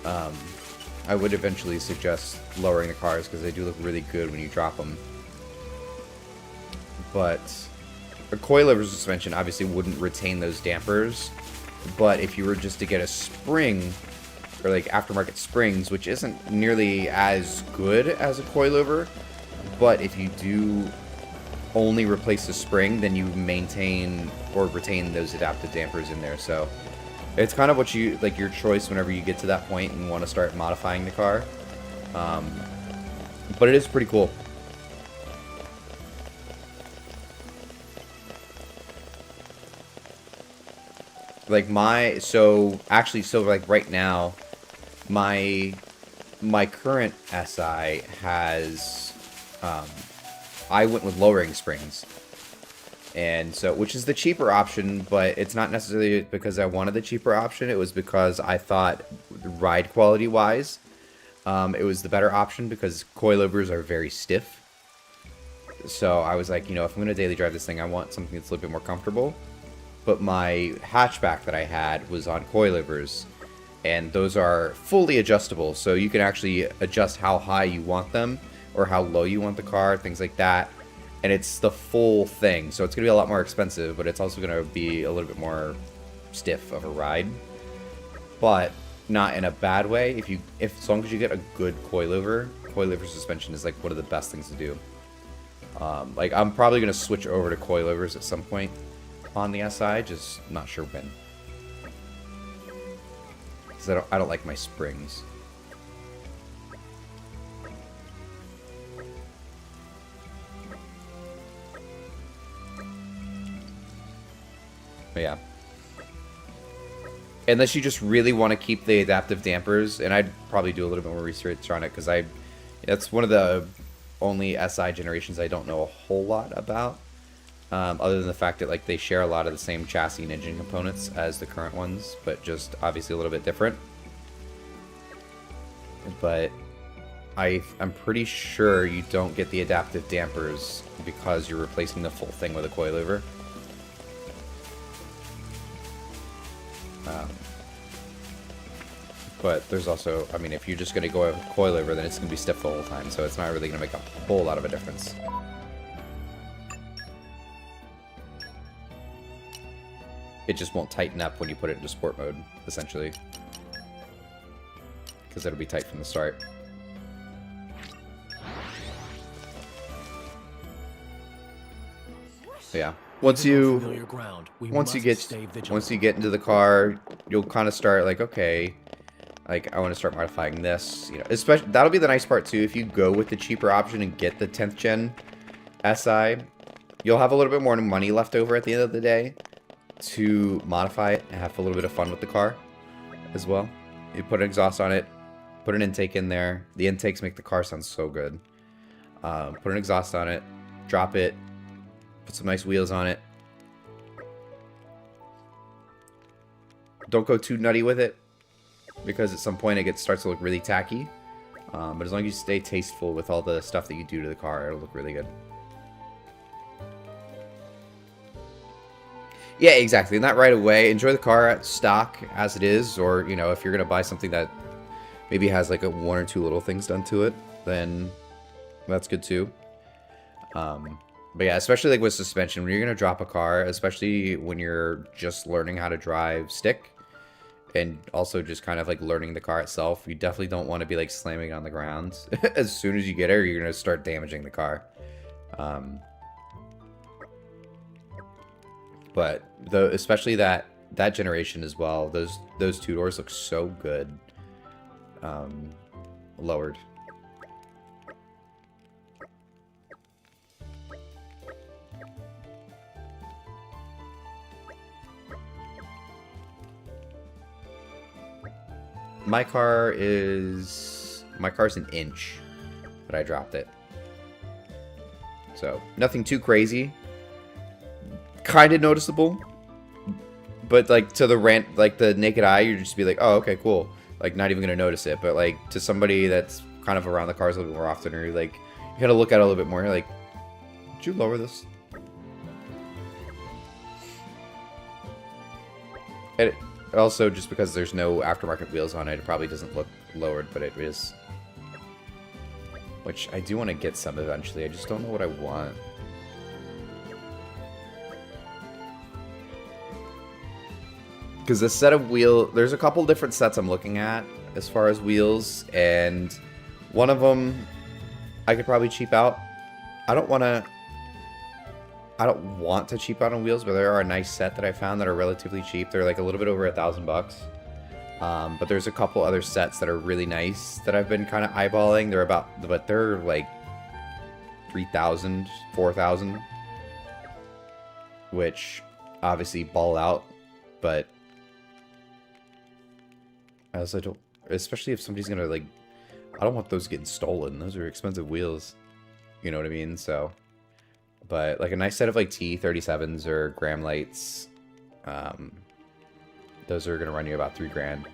I would eventually suggest lowering the cars because they do look really good when you drop them. But a coilover suspension obviously wouldn't retain those dampers. But if you were just to get a spring, or like aftermarket springs, which isn't nearly as good as a coilover, but if you do only replace the spring, then you maintain or retain those adaptive dampers in there. So it's kind of what you like, your choice whenever you get to that point and want to start modifying the car. But it is pretty cool. Like like right now, my current SI has, I went with lowering springs. And so, which is the cheaper option, but it's not necessarily because I wanted the cheaper option. It was because I thought ride quality wise, it was the better option because coilovers are very stiff. So I was like, you know, if I'm going to daily drive this thing, I want something that's a little bit more comfortable. But my hatchback that I had was on coilovers, and those are fully adjustable. So you can actually adjust how high you want them or how low you want the car, things like that. And it's the full thing, so it's going to be a lot more expensive, but it's also going to be a little bit more stiff of a ride. But not in a bad way. As long as you get a good coilover suspension is like one of the best things to do. Like I'm probably going to switch over to coilovers at some point on the SI, just not sure when. Because I don't like my springs. But yeah. Unless you just really want to keep the adaptive dampers, and I'd probably do a little bit more research on it, because that's one of the only SI generations I don't know a whole lot about. Other than the fact that like they share a lot of the same chassis and engine components as the current ones, but just obviously a little bit different. But I'm pretty sure you don't get the adaptive dampers because you're replacing the full thing with a coilover. But there's also, I mean, if you're just going to go with coilover, then it's going to be stiff the whole time, so it's not really going to make a whole lot of a difference. It just won't tighten up when you put it into sport mode, essentially. Because it'll be tight from the start. So yeah. Once you get into the car, you'll kind of start like, okay, like I want to start modifying this, you know. Especially that'll be the nice part too. If you go with the cheaper option and get the 10th gen SI, you'll have a little bit more money left over at the end of the day to modify it and have a little bit of fun with the car as well. You put an exhaust on it, put an intake in there. The intakes make the car sound so good. Put an exhaust on it, drop it, put some nice wheels on it. Don't go too nutty with it, because at some point it starts to look really tacky. But as long as you stay tasteful with all the stuff that you do to the car, it'll look really good. Yeah, exactly. Not right away. Enjoy the car at stock as it is, or, you know, if you're going to buy something that maybe has like one or two little things done to it, then that's good too. But yeah, especially like with suspension, when you're going to drop a car, especially when you're just learning how to drive stick, and also just kind of like learning the car itself, you definitely don't want to be like slamming on the ground. As soon as you get there, you're going to start damaging the car. But especially that generation as well, those two doors look so good lowered. My car's an inch, but I dropped it. So nothing too crazy. Kind of noticeable, but like to the naked eye, you'd just be like, oh, okay, cool. Like not even gonna notice it. But like to somebody that's kind of around the cars a little bit more often, or like you gotta look at it a little bit more. You're like, did you lower this? And Also, just because there's no aftermarket wheels on it, it probably doesn't look lowered, but it is. Which I do want to get some eventually. I just don't know what I want. Because the set of there's a couple different sets I'm looking at as far as wheels, and one of them I could probably cheap out. I don't want to cheap out on wheels, but there are a nice set that I found that are relatively cheap. They're like a little bit over $1,000. But there's a couple other sets that are really nice that I've been kind of eyeballing. But they're like 3,000, 4,000, which obviously ball out, but I also don't, especially if somebody's gonna like, I don't want those getting stolen. Those are expensive wheels, you know what I mean? So, but like a nice set of like T37s or Gram Lights, those are gonna run you about $3 grand.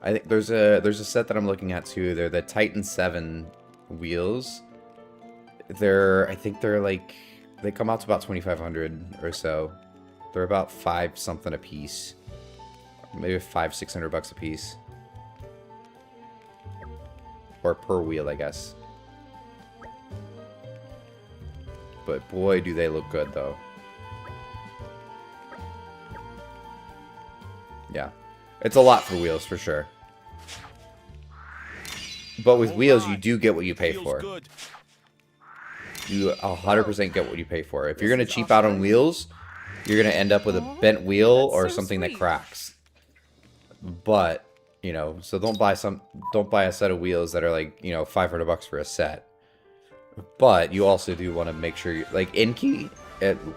I think there's a set that I'm looking at too. They're the Titan 7 wheels. I think they're like, they come out to about 2,500 or so. They're about 5 something a piece, maybe $500-600 a piece, or per wheel, I guess. But boy, do they look good though. Yeah, it's a lot for wheels for sure. But with wheels, you do get what you pay for. You 100% get what you pay for. If you're gonna cheap out on wheels, you're gonna end up with a bent wheel or something that cracks. But you know, so don't buy a set of wheels that are like, you know, $500 for a set. But you also do want to make sure you like Inky.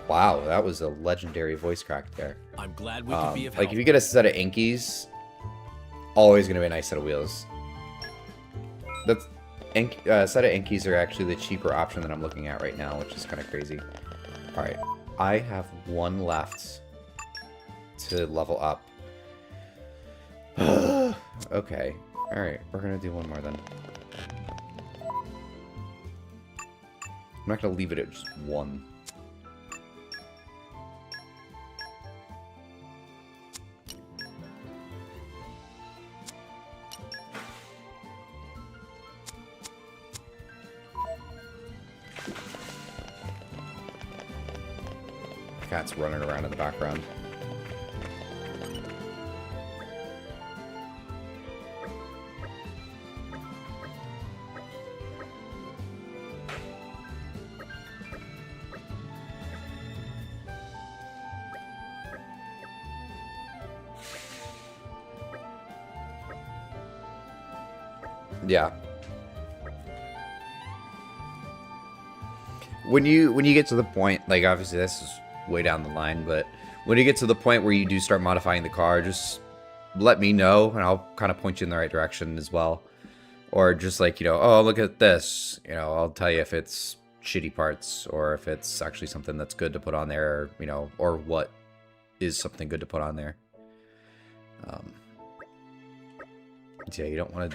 Wow, that was a legendary voice crack there. I'm glad we could be of help. Like if you get a set of Inkies, always gonna be a nice set of wheels. That's set of Inkies are actually the cheaper option that I'm looking at right now, which is kind of crazy. All right, I have one left to level up. Okay, all right, we're gonna do one more then. I'm not gonna leave it at just one. Cat's running around in the background. Yeah. When you get to the point, like obviously this is way down the line, but when you get to the point where you do start modifying the car, just let me know and I'll kind of point you in the right direction as well. Or just like, you know, oh, look at this, you know, I'll tell you if it's shitty parts or if it's actually something that's good to put on there, you know, or what is something good to put on there. Yeah, you don't want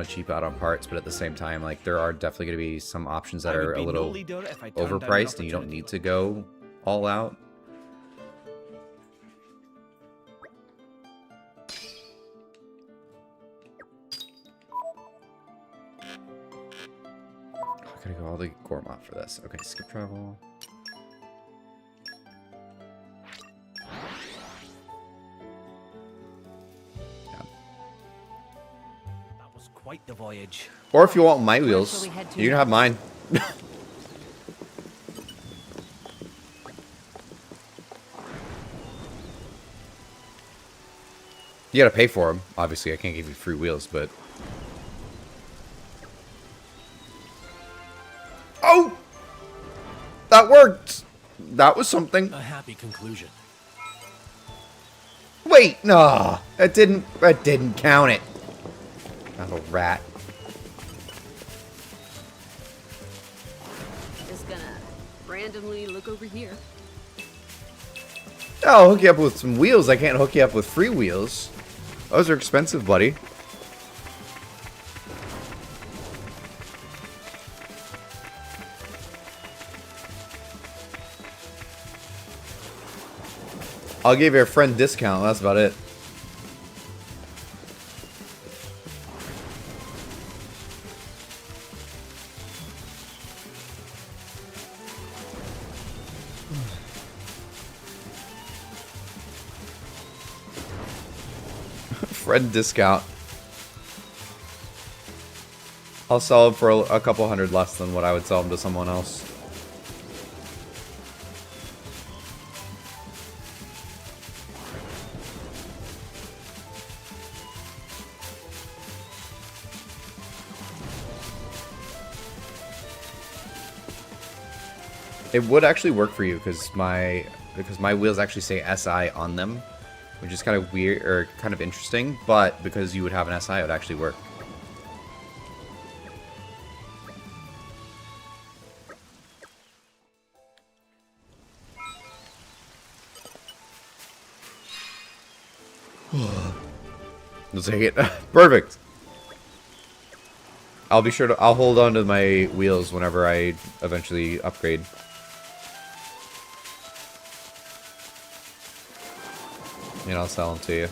to cheap out on parts, but at the same time, like there are definitely going to be some options that are a little overpriced and you don't need to go all out. I gotta go all the Gormont for this. Okay, skip travel. Yeah. That was quite the voyage. Or if you want my wheels, you can have mine. You gotta pay for them. Obviously, I can't give you free wheels, but... Oh! That worked! That was something. A happy conclusion. Wait, no! That didn't count it. Little rat. Just gonna randomly look over here. I'll hook you up with some wheels. I can't hook you up with free wheels. Those are expensive, buddy. I'll give you a friend discount. That's about it. Friend discount. I'll sell them for a couple hundred less than what I would sell them to someone else. It would actually work for you because my wheels actually say SI on them, which is kind of weird or kind of interesting, but because you would have an SI, it would actually work. Let's take it. Perfect. I'll be sure to. I'll hold on to my wheels whenever I eventually upgrade. And I'll sell them to you.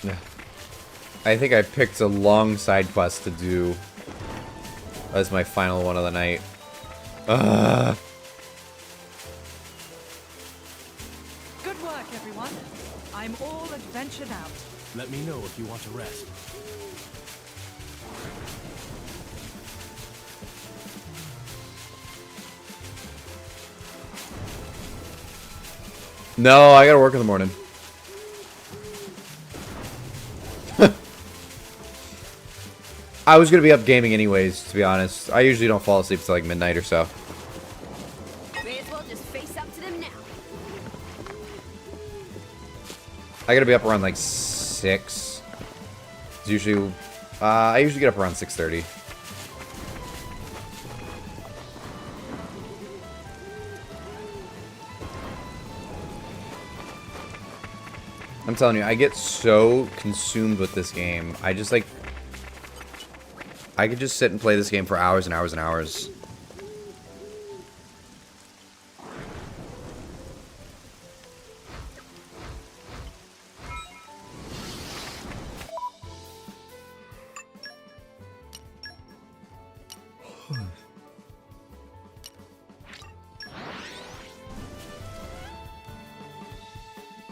Yeah. I think I picked a long side quest to do as my final one of the night. Good work, everyone. I'm all adventured out. Let me know if you want to rest. No, I gotta work in the morning. I was gonna be up gaming anyways, to be honest. I usually don't fall asleep until like midnight or so. May as well just face up to them now. I gotta be up around like 6. It's usually, I usually get up around 6:30. I'm telling you, I get so consumed with this game. I just like, I could just sit and play this game for hours and hours and hours.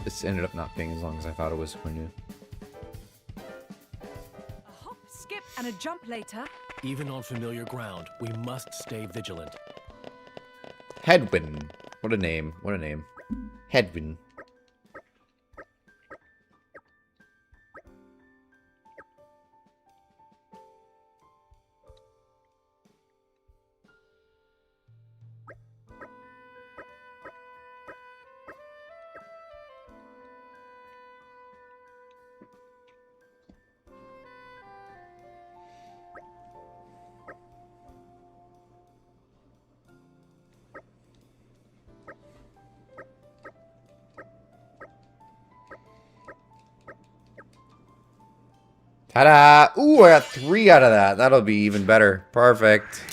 This ended up not being as long as I thought it was going to. A hop, skip, and a jump later. Even on familiar ground, we must stay vigilant. Headwind. What a name. What a name. Headwind. Ta-da! Ooh, I got 3 out of that. That'll be even better. Perfect.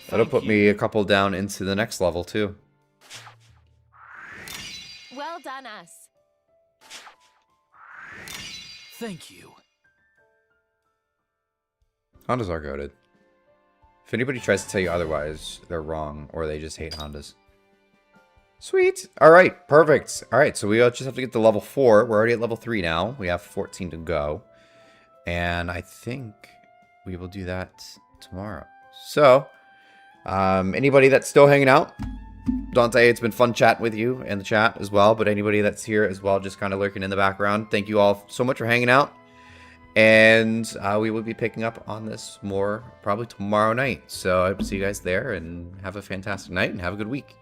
That'll put me a couple down into the next level, too. Well done, us. Thank you. Hondas are goated. If anybody tries to tell you otherwise, they're wrong, or they just hate Hondas. Sweet. All right, perfect. All right, so we just have to get to level 4. We're already at level 3 now. We have 14 to go. And I think we will do that tomorrow. So, anybody that's still hanging out, Dante, it's been fun chatting with you in the chat as well. But anybody that's here as well, just kind of lurking in the background, thank you all so much for hanging out. And we will be picking up on this more probably tomorrow night. So I hope to see you guys there and have a fantastic night and have a good week.